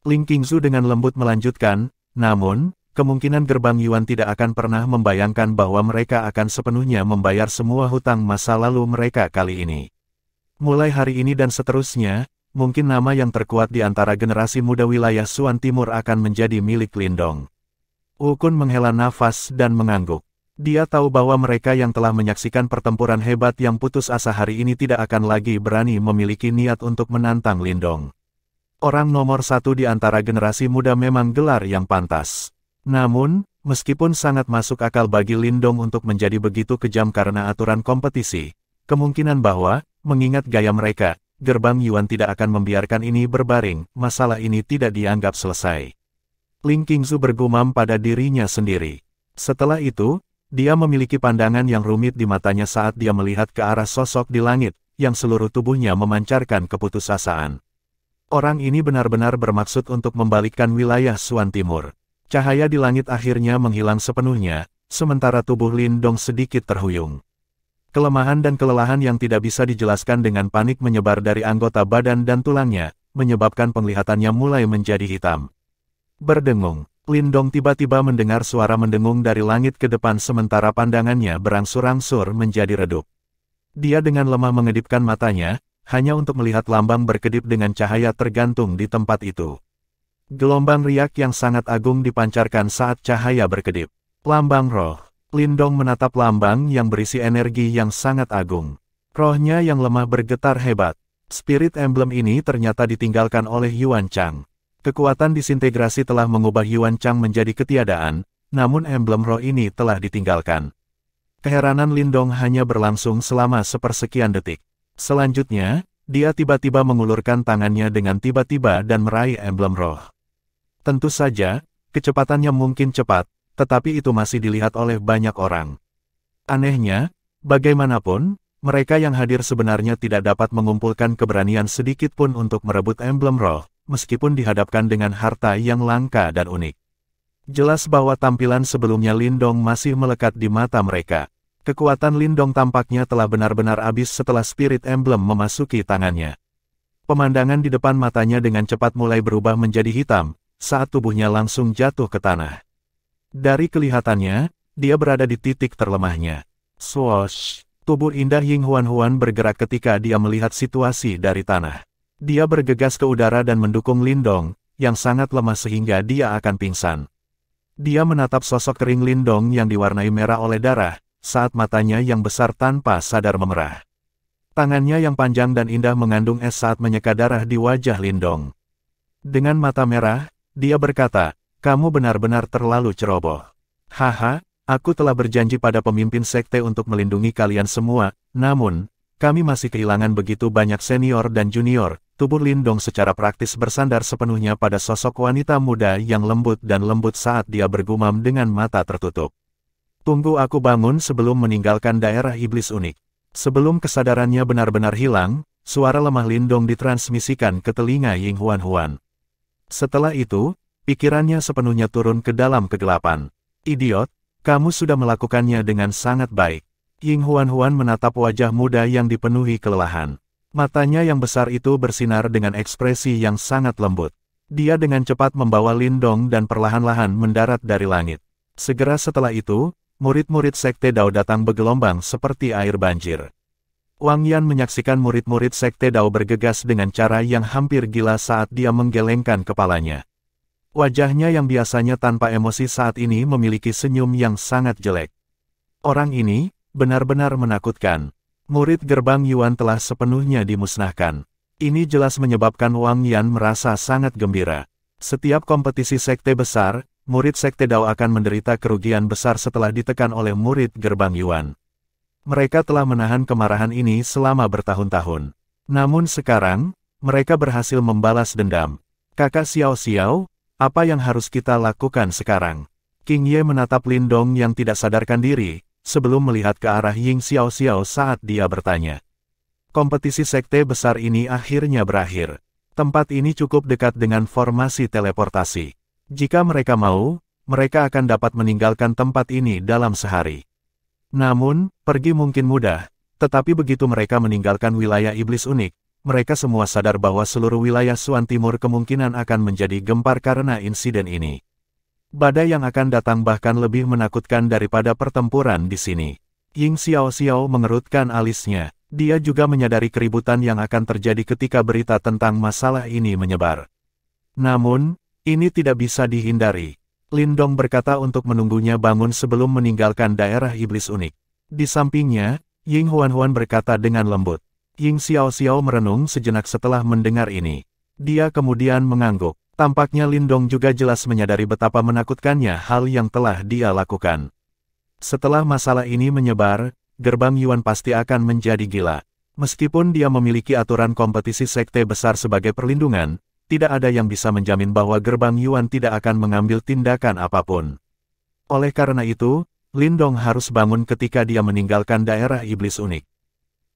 Ling Qingzu dengan lembut melanjutkan, namun, kemungkinan gerbang Yuan tidak akan pernah membayangkan bahwa mereka akan sepenuhnya membayar semua hutang masa lalu mereka kali ini. Mulai hari ini dan seterusnya, mungkin nama yang terkuat di antara generasi muda wilayah Suan Timur akan menjadi milik Lindong. Wu Kun menghela nafas dan mengangguk. Dia tahu bahwa mereka yang telah menyaksikan pertempuran hebat yang putus asa hari ini tidak akan lagi berani memiliki niat untuk menantang Lindong. Orang nomor satu di antara generasi muda memang gelar yang pantas. Namun, meskipun sangat masuk akal bagi Lindong untuk menjadi begitu kejam karena aturan kompetisi, kemungkinan bahwa, mengingat gaya mereka, gerbang Yuan tidak akan membiarkan ini berbaring, masalah ini tidak dianggap selesai. Ling Qingzu bergumam pada dirinya sendiri. Setelah itu, dia memiliki pandangan yang rumit di matanya saat dia melihat ke arah sosok di langit, yang seluruh tubuhnya memancarkan keputusasaan. Orang ini benar-benar bermaksud untuk membalikkan wilayah Suan Timur. Cahaya di langit akhirnya menghilang sepenuhnya, sementara tubuh Lindong sedikit terhuyung. Kelemahan dan kelelahan yang tidak bisa dijelaskan dengan panik menyebar dari anggota badan dan tulangnya, menyebabkan penglihatannya mulai menjadi hitam. Berdengung, Lindong tiba-tiba mendengar suara mendengung dari langit ke depan sementara pandangannya berangsur-angsur menjadi redup. Dia dengan lemah mengedipkan matanya, hanya untuk melihat lambang berkedip dengan cahaya tergantung di tempat itu. Gelombang riak yang sangat agung dipancarkan saat cahaya berkedip. Lambang roh. Lindong menatap lambang yang berisi energi yang sangat agung. Rohnya yang lemah bergetar hebat. Spirit emblem ini ternyata ditinggalkan oleh Yuan Chang. Kekuatan disintegrasi telah mengubah Yuan Chang menjadi ketiadaan, namun emblem roh ini telah ditinggalkan. Keheranan Lindong hanya berlangsung selama sepersekian detik. Selanjutnya, dia tiba-tiba mengulurkan tangannya dengan tiba-tiba dan meraih emblem roh. Tentu saja, kecepatannya mungkin cepat, tetapi itu masih dilihat oleh banyak orang. Anehnya, bagaimanapun, mereka yang hadir sebenarnya tidak dapat mengumpulkan keberanian sedikit pun untuk merebut emblem roh, meskipun dihadapkan dengan harta yang langka dan unik. Jelas bahwa tampilan sebelumnya Lindong masih melekat di mata mereka. Kekuatan Lindong tampaknya telah benar-benar habis setelah spirit emblem memasuki tangannya. Pemandangan di depan matanya dengan cepat mulai berubah menjadi hitam, saat tubuhnya langsung jatuh ke tanah. Dari kelihatannya, dia berada di titik terlemahnya. Swoosh! Tubuh indah Ying Huan bergerak ketika dia melihat situasi dari tanah. Dia bergegas ke udara dan mendukung Lindong, yang sangat lemah sehingga dia akan pingsan. Dia menatap sosok kering Lindong yang diwarnai merah oleh darah, saat matanya yang besar tanpa sadar memerah. Tangannya yang panjang dan indah mengandung es saat menyeka darah di wajah Lindong. Dengan mata merah, dia berkata, "Kamu benar-benar terlalu ceroboh. Haha, aku telah berjanji pada pemimpin sekte untuk melindungi kalian semua, namun, kami masih kehilangan begitu banyak senior dan junior." Tubuh Lindong secara praktis bersandar sepenuhnya pada sosok wanita muda yang lembut dan lembut saat dia bergumam dengan mata tertutup. "Tunggu aku bangun sebelum meninggalkan daerah iblis unik." Sebelum kesadarannya benar-benar hilang, suara lemah Lindong ditransmisikan ke telinga Ying Huan. Setelah itu, pikirannya sepenuhnya turun ke dalam kegelapan. "Idiot, kamu sudah melakukannya dengan sangat baik." Ying Huan menatap wajah muda yang dipenuhi kelelahan. Matanya yang besar itu bersinar dengan ekspresi yang sangat lembut. Dia dengan cepat membawa Lindong dan perlahan-lahan mendarat dari langit. Segera setelah itu, murid-murid sekte Dao datang bergelombang seperti air banjir. Wang Yan menyaksikan murid-murid sekte Dao bergegas dengan cara yang hampir gila saat dia menggelengkan kepalanya. Wajahnya yang biasanya tanpa emosi saat ini memiliki senyum yang sangat jelek. Orang ini benar-benar menakutkan. Murid gerbang Yuan telah sepenuhnya dimusnahkan. Ini jelas menyebabkan Wang Yan merasa sangat gembira. Setiap kompetisi sekte besar, murid sekte Dao akan menderita kerugian besar setelah ditekan oleh murid gerbang Yuan. Mereka telah menahan kemarahan ini selama bertahun-tahun. Namun sekarang, mereka berhasil membalas dendam. Kakak Xiao Xiao, apa yang harus kita lakukan sekarang? King Ye menatap Lindong yang tidak sadarkan diri, sebelum melihat ke arah Ying Xiao Xiao saat dia bertanya. Kompetisi sekte besar ini akhirnya berakhir. Tempat ini cukup dekat dengan formasi teleportasi. Jika mereka mau, mereka akan dapat meninggalkan tempat ini dalam sehari. Namun, pergi mungkin mudah, tetapi begitu mereka meninggalkan wilayah iblis unik, mereka semua sadar bahwa seluruh wilayah Suan Timur kemungkinan akan menjadi gempar karena insiden ini. Badai yang akan datang bahkan lebih menakutkan daripada pertempuran di sini. Ying Xiao Xiao mengerutkan alisnya. Dia juga menyadari keributan yang akan terjadi ketika berita tentang masalah ini menyebar. Namun, ini tidak bisa dihindari. Lindong berkata untuk menunggunya bangun sebelum meninggalkan daerah iblis unik. Di sampingnya, Ying Huan berkata dengan lembut. Ying Xiao Xiao merenung sejenak setelah mendengar ini. Dia kemudian mengangguk. Tampaknya Lindong juga jelas menyadari betapa menakutkannya hal yang telah dia lakukan. Setelah masalah ini menyebar, gerbang Yuan pasti akan menjadi gila. Meskipun dia memiliki aturan kompetisi sekte besar sebagai perlindungan, tidak ada yang bisa menjamin bahwa gerbang Yuan tidak akan mengambil tindakan apapun. Oleh karena itu, Lindong harus bangun ketika dia meninggalkan daerah iblis unik.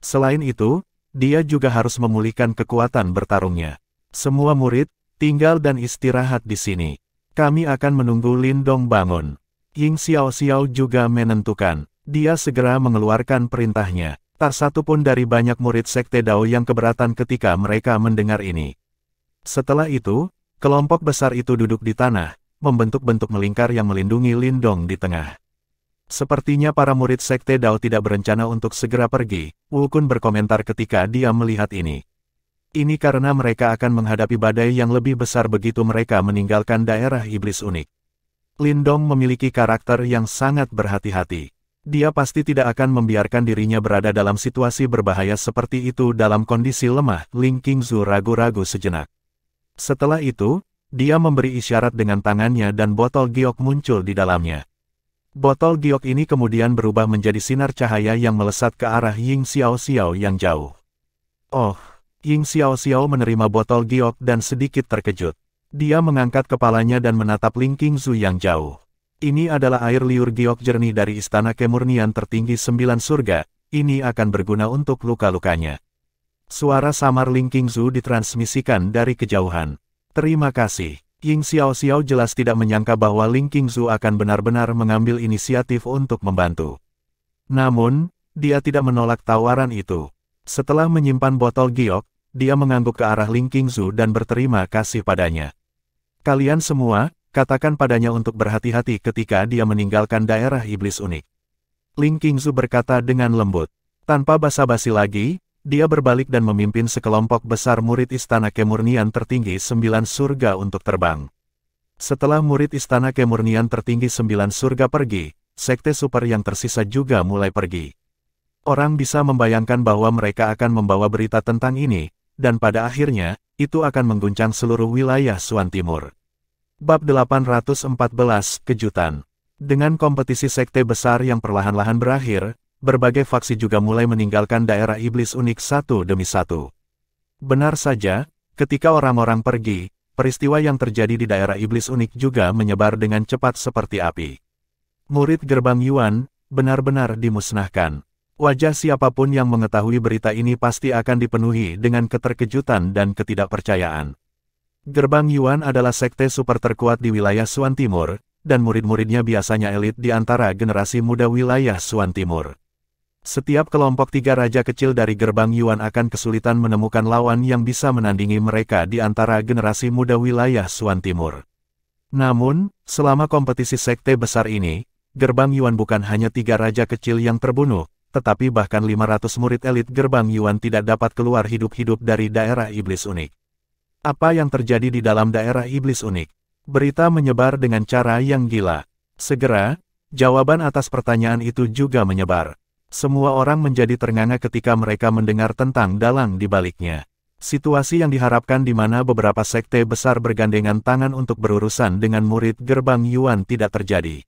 Selain itu, dia juga harus memulihkan kekuatan bertarungnya. Semua murid, tinggal dan istirahat di sini. Kami akan menunggu Lindong bangun. Ying Xiao Xiao juga menentukan. Dia segera mengeluarkan perintahnya. Tak satu pun dari banyak murid sekte Dao yang keberatan ketika mereka mendengar ini. Setelah itu, kelompok besar itu duduk di tanah, membentuk bentuk melingkar yang melindungi Lindong di tengah. Sepertinya para murid sekte Dao tidak berencana untuk segera pergi, Wu Kun berkomentar ketika dia melihat ini. Ini karena mereka akan menghadapi badai yang lebih besar begitu mereka meninggalkan daerah iblis unik. Lindong memiliki karakter yang sangat berhati-hati. Dia pasti tidak akan membiarkan dirinya berada dalam situasi berbahaya seperti itu dalam kondisi lemah. Ling Qingzu ragu-ragu sejenak. Setelah itu, dia memberi isyarat dengan tangannya dan botol giok muncul di dalamnya. Botol giok ini kemudian berubah menjadi sinar cahaya yang melesat ke arah Ying Xiao Xiao yang jauh. Oh, Ying Xiao Xiao menerima botol giok dan sedikit terkejut. Dia mengangkat kepalanya dan menatap Ling Qingzu yang jauh. Ini adalah air liur giok jernih dari istana kemurnian tertinggi 9 surga, ini akan berguna untuk luka-lukanya. Suara samar Ling Qingzu ditransmisikan dari kejauhan. Terima kasih. Ying Xiao Xiao jelas tidak menyangka bahwa Ling Qingzu akan benar-benar mengambil inisiatif untuk membantu. Namun, dia tidak menolak tawaran itu. Setelah menyimpan botol giok, dia mengangguk ke arah Ling Qingzu dan berterima kasih padanya. Kalian semua, katakan padanya untuk berhati-hati ketika dia meninggalkan daerah iblis unik. Ling Qingzu berkata dengan lembut. Tanpa basa-basi lagi, dia berbalik dan memimpin sekelompok besar murid istana kemurnian tertinggi 9 surga untuk terbang. Setelah murid istana kemurnian tertinggi 9 surga pergi, sekte super yang tersisa juga mulai pergi. Orang bisa membayangkan bahwa mereka akan membawa berita tentang ini, dan pada akhirnya, itu akan mengguncang seluruh wilayah Suan Timur. Bab 814 Kejutan. Dengan kompetisi sekte besar yang perlahan-lahan berakhir, berbagai faksi juga mulai meninggalkan daerah iblis unik satu demi satu. Benar saja, ketika orang-orang pergi, peristiwa yang terjadi di daerah iblis unik juga menyebar dengan cepat seperti api. Murid gerbang Yuan, benar-benar dimusnahkan. Wajah siapapun yang mengetahui berita ini pasti akan dipenuhi dengan keterkejutan dan ketidakpercayaan. Gerbang Yuan adalah sekte super terkuat di wilayah Suan Timur, dan murid-muridnya biasanya elit di antara generasi muda wilayah Suan Timur. Setiap kelompok 3 raja kecil dari gerbang Yuan akan kesulitan menemukan lawan yang bisa menandingi mereka di antara generasi muda wilayah Suan Timur. Namun, selama kompetisi sekte besar ini, gerbang Yuan bukan hanya 3 raja kecil yang terbunuh, tetapi bahkan 500 murid elit gerbang Yuan tidak dapat keluar hidup-hidup dari daerah iblis unik. Apa yang terjadi di dalam daerah iblis unik? Berita menyebar dengan cara yang gila. Segera, jawaban atas pertanyaan itu juga menyebar. Semua orang menjadi ternganga ketika mereka mendengar tentang dalang di baliknya. Situasi yang diharapkan di mana beberapa sekte besar bergandengan tangan untuk berurusan dengan murid gerbang Yuan tidak terjadi.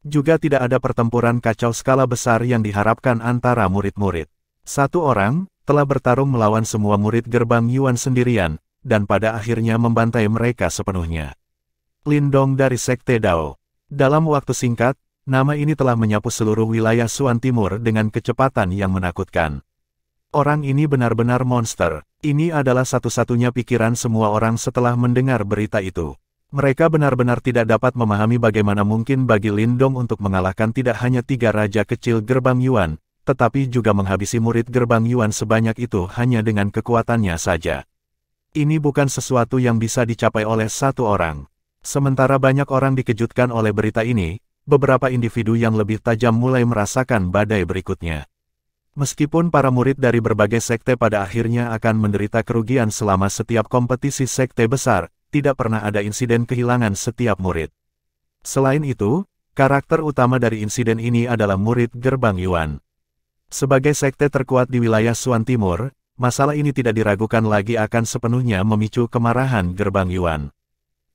Juga tidak ada pertempuran kacau skala besar yang diharapkan antara murid-murid. Satu orang telah bertarung melawan semua murid gerbang Yuan sendirian, dan pada akhirnya membantai mereka sepenuhnya. Lindong dari Sekte Dao. Dalam waktu singkat, nama ini telah menyapu seluruh wilayah Suan Timur dengan kecepatan yang menakutkan. Orang ini benar-benar monster. Ini adalah satu-satunya pikiran semua orang setelah mendengar berita itu. Mereka benar-benar tidak dapat memahami bagaimana mungkin bagi Lindong untuk mengalahkan tidak hanya 3 raja kecil gerbang Yuan, tetapi juga menghabisi murid gerbang Yuan sebanyak itu hanya dengan kekuatannya saja. Ini bukan sesuatu yang bisa dicapai oleh satu orang. Sementara banyak orang dikejutkan oleh berita ini, beberapa individu yang lebih tajam mulai merasakan badai berikutnya. Meskipun para murid dari berbagai sekte pada akhirnya akan menderita kerugian selama setiap kompetisi sekte besar, tidak pernah ada insiden kehilangan setiap murid. Selain itu, karakter utama dari insiden ini adalah murid gerbang Yuan. Sebagai sekte terkuat di wilayah Suan Timur, masalah ini tidak diragukan lagi akan sepenuhnya memicu kemarahan gerbang Yuan.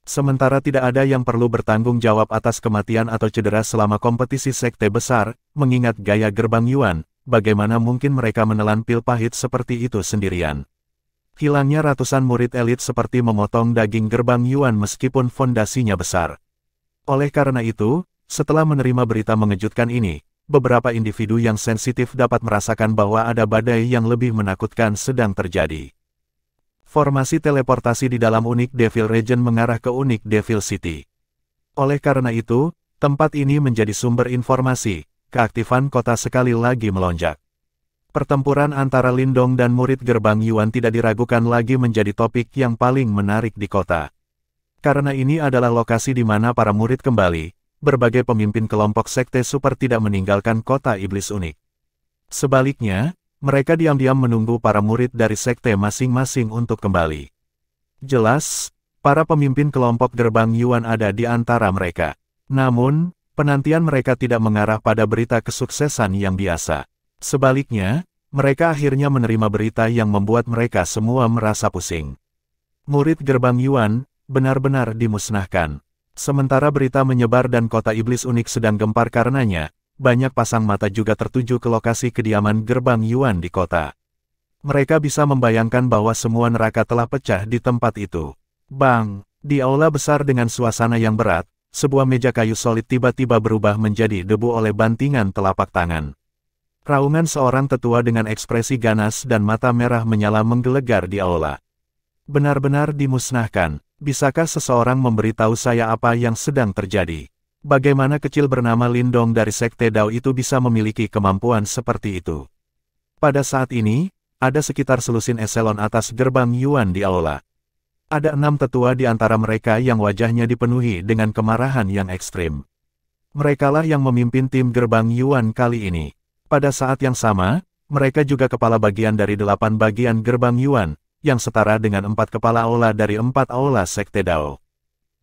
Sementara tidak ada yang perlu bertanggung jawab atas kematian atau cedera selama kompetisi sekte besar, mengingat gaya gerbang Yuan, bagaimana mungkin mereka menelan pil pahit seperti itu sendirian. Hilangnya ratusan murid elit seperti memotong daging gerbang Yuan meskipun fondasinya besar. Oleh karena itu, setelah menerima berita mengejutkan ini, beberapa individu yang sensitif dapat merasakan bahwa ada badai yang lebih menakutkan sedang terjadi. Formasi teleportasi di dalam Unik Devil Region mengarah ke Unik Devil City. Oleh karena itu, tempat ini menjadi sumber informasi. Keaktifan kota sekali lagi melonjak. Pertempuran antara Lindong dan murid gerbang Yuan tidak diragukan lagi menjadi topik yang paling menarik di kota. Karena ini adalah lokasi di mana para murid kembali, berbagai pemimpin kelompok sekte super tidak meninggalkan kota iblis Unik. Sebaliknya, mereka diam-diam menunggu para murid dari sekte masing-masing untuk kembali. Jelas, para pemimpin kelompok gerbang Yuan ada di antara mereka. Namun, penantian mereka tidak mengarah pada berita kesuksesan yang biasa. Sebaliknya, mereka akhirnya menerima berita yang membuat mereka semua merasa pusing. Murid gerbang Yuan benar-benar dimusnahkan. Sementara berita menyebar dan kota iblis Unik sedang gempar karenanya, banyak pasang mata juga tertuju ke lokasi kediaman gerbang Yuan di kota. Mereka bisa membayangkan bahwa semua neraka telah pecah di tempat itu. Bang! Di aula besar dengan suasana yang berat, sebuah meja kayu solid tiba-tiba berubah menjadi debu oleh bantingan telapak tangan. Raungan seorang tetua dengan ekspresi ganas dan mata merah menyala menggelegar di aula. Benar-benar dimusnahkan. Bisakah seseorang memberitahu saya apa yang sedang terjadi? Bagaimana kecil bernama Lindong dari Sekte Dao itu bisa memiliki kemampuan seperti itu? Pada saat ini, ada sekitar selusin eselon atas gerbang Yuan di aula. Ada 6 tetua di antara mereka yang wajahnya dipenuhi dengan kemarahan yang ekstrim. Merekalah yang memimpin tim gerbang Yuan kali ini. Pada saat yang sama, mereka juga kepala bagian dari 8 bagian gerbang Yuan, yang setara dengan 4 kepala aula dari 4 aula Sekte Dao.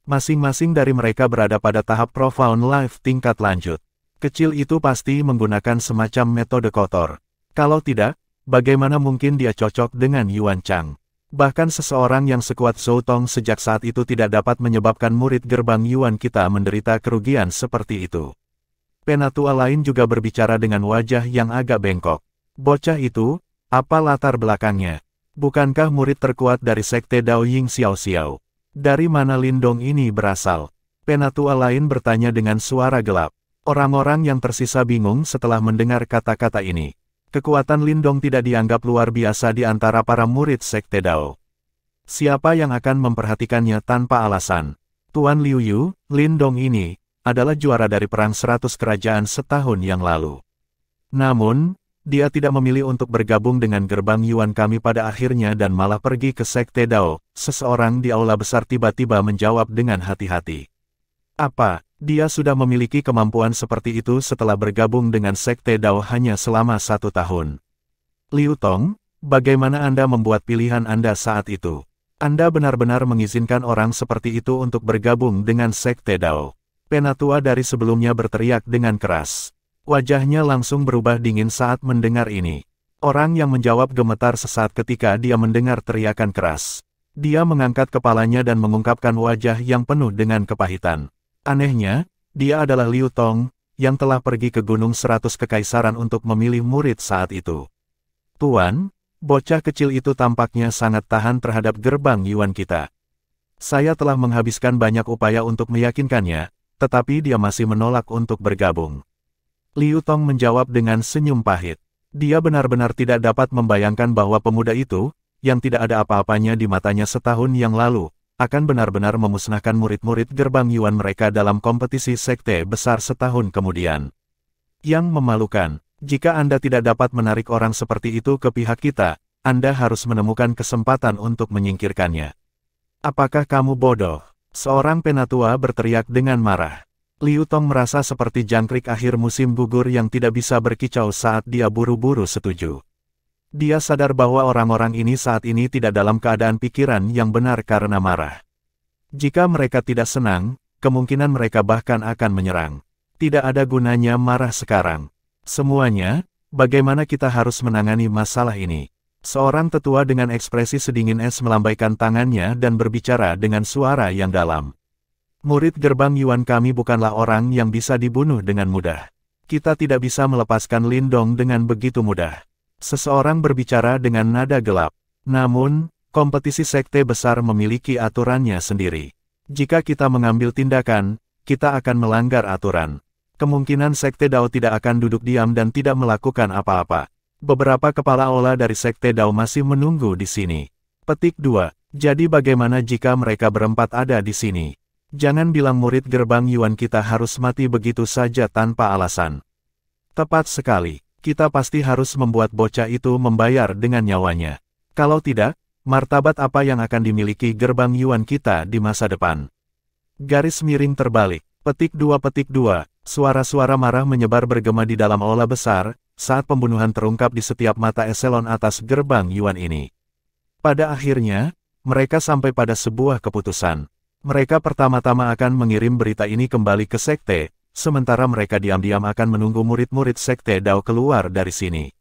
Masing-masing dari mereka berada pada tahap Profound Life tingkat lanjut. Kecil itu pasti menggunakan semacam metode kotor. Kalau tidak, bagaimana mungkin dia cocok dengan Yuan Chang? Bahkan seseorang yang sekuat Zhou Tong sejak saat itu tidak dapat menyebabkan murid gerbang Yuan kita menderita kerugian seperti itu. Penatua lain juga berbicara dengan wajah yang agak bengkok. Bocah itu, apa latar belakangnya? Bukankah murid terkuat dari Sekte Dao Ying Xiao Xiao? Dari mana Lindong ini berasal? Penatua lain bertanya dengan suara gelap. Orang-orang yang tersisa bingung setelah mendengar kata-kata ini. Kekuatan Lindong tidak dianggap luar biasa di antara para murid Sekte Dao. Siapa yang akan memperhatikannya tanpa alasan? Tuan Liu Yu, Lindong ini, adalah juara dari perang 100 kerajaan setahun yang lalu. Namun, dia tidak memilih untuk bergabung dengan gerbang Yuan kami pada akhirnya dan malah pergi ke Sekte Dao. Seseorang di aula besar tiba-tiba menjawab dengan hati-hati. Apa? Dia sudah memiliki kemampuan seperti itu setelah bergabung dengan Sekte Dao hanya selama 1 tahun. Liu Tong, bagaimana Anda membuat pilihan Anda saat itu? Anda benar-benar mengizinkan orang seperti itu untuk bergabung dengan Sekte Dao. Penatua dari sebelumnya berteriak dengan keras. Wajahnya langsung berubah dingin saat mendengar ini. Orang yang menjawab gemetar sesaat ketika dia mendengar teriakan keras. Dia mengangkat kepalanya dan mengungkapkan wajah yang penuh dengan kepahitan. Anehnya, dia adalah Liu Tong, yang telah pergi ke Gunung 100 Kekaisaran untuk memilih murid saat itu. Tuan, bocah kecil itu tampaknya sangat tahan terhadap gerbang Yuan kita. Saya telah menghabiskan banyak upaya untuk meyakinkannya, tetapi dia masih menolak untuk bergabung. Liu Tong menjawab dengan senyum pahit. Dia benar-benar tidak dapat membayangkan bahwa pemuda itu, yang tidak ada apa-apanya di matanya setahun yang lalu, akan benar-benar memusnahkan murid-murid gerbang Yuan mereka dalam kompetisi sekte besar setahun kemudian. Yang memalukan, jika Anda tidak dapat menarik orang seperti itu ke pihak kita, Anda harus menemukan kesempatan untuk menyingkirkannya. Apakah kamu bodoh? Seorang penatua berteriak dengan marah. Liu Tong merasa seperti jangkrik akhir musim gugur yang tidak bisa berkicau saat dia buru-buru setuju. Dia sadar bahwa orang-orang ini saat ini tidak dalam keadaan pikiran yang benar karena marah. Jika mereka tidak senang, kemungkinan mereka bahkan akan menyerang. Tidak ada gunanya marah sekarang. Semuanya, bagaimana kita harus menangani masalah ini? Seorang tetua dengan ekspresi sedingin es melambaikan tangannya dan berbicara dengan suara yang dalam. Murid gerbang Yuan kami bukanlah orang yang bisa dibunuh dengan mudah. Kita tidak bisa melepaskan Lindong dengan begitu mudah. Seseorang berbicara dengan nada gelap. Namun, kompetisi sekte besar memiliki aturannya sendiri. Jika kita mengambil tindakan, kita akan melanggar aturan. Kemungkinan sekte Dao tidak akan duduk diam dan tidak melakukan apa-apa. Beberapa kepala olah dari sekte Dao masih menunggu di sini. Petik 2. Jadi bagaimana jika mereka berempat ada di sini? Jangan bilang murid gerbang Yuan kita harus mati begitu saja tanpa alasan. Tepat sekali, kita pasti harus membuat bocah itu membayar dengan nyawanya. Kalau tidak, martabat apa yang akan dimiliki gerbang Yuan kita di masa depan? Garis miring terbalik. Petik 2. Suara-suara marah menyebar bergema di dalam aula besar, saat pembunuhan terungkap di setiap mata eselon atas gerbang Yuan ini. Pada akhirnya, mereka sampai pada sebuah keputusan. Mereka pertama-tama akan mengirim berita ini kembali ke sekte, sementara mereka diam-diam akan menunggu murid-murid sekte Dao keluar dari sini.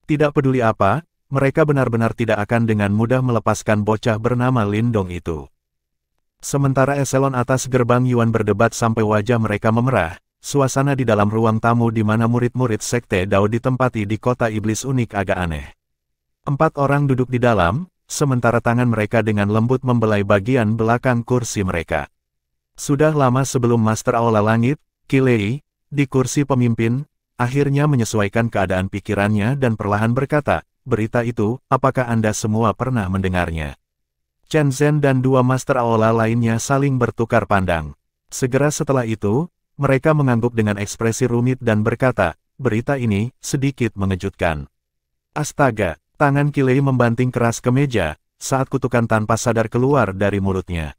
Tidak peduli apa, mereka benar-benar tidak akan dengan mudah melepaskan bocah bernama Lindong itu. Sementara eselon atas gerbang Yuan berdebat sampai wajah mereka memerah, suasana di dalam ruang tamu di mana murid-murid sekte Dao ditempati di kota iblis unik agak aneh. 4 orang duduk di dalam, sementara tangan mereka dengan lembut membelai bagian belakang kursi mereka. Sudah lama sebelum Master Aula Langit, Qi Lei, di kursi pemimpin, akhirnya menyesuaikan keadaan pikirannya dan perlahan berkata, berita itu, apakah Anda semua pernah mendengarnya? Chen Zhen dan 2 Master Aula lainnya saling bertukar pandang. Segera setelah itu, mereka mengangguk dengan ekspresi rumit dan berkata, berita ini sedikit mengejutkan. Astaga! Tangan Qi Lei membanting keras ke meja, saat kutukan tanpa sadar keluar dari mulutnya.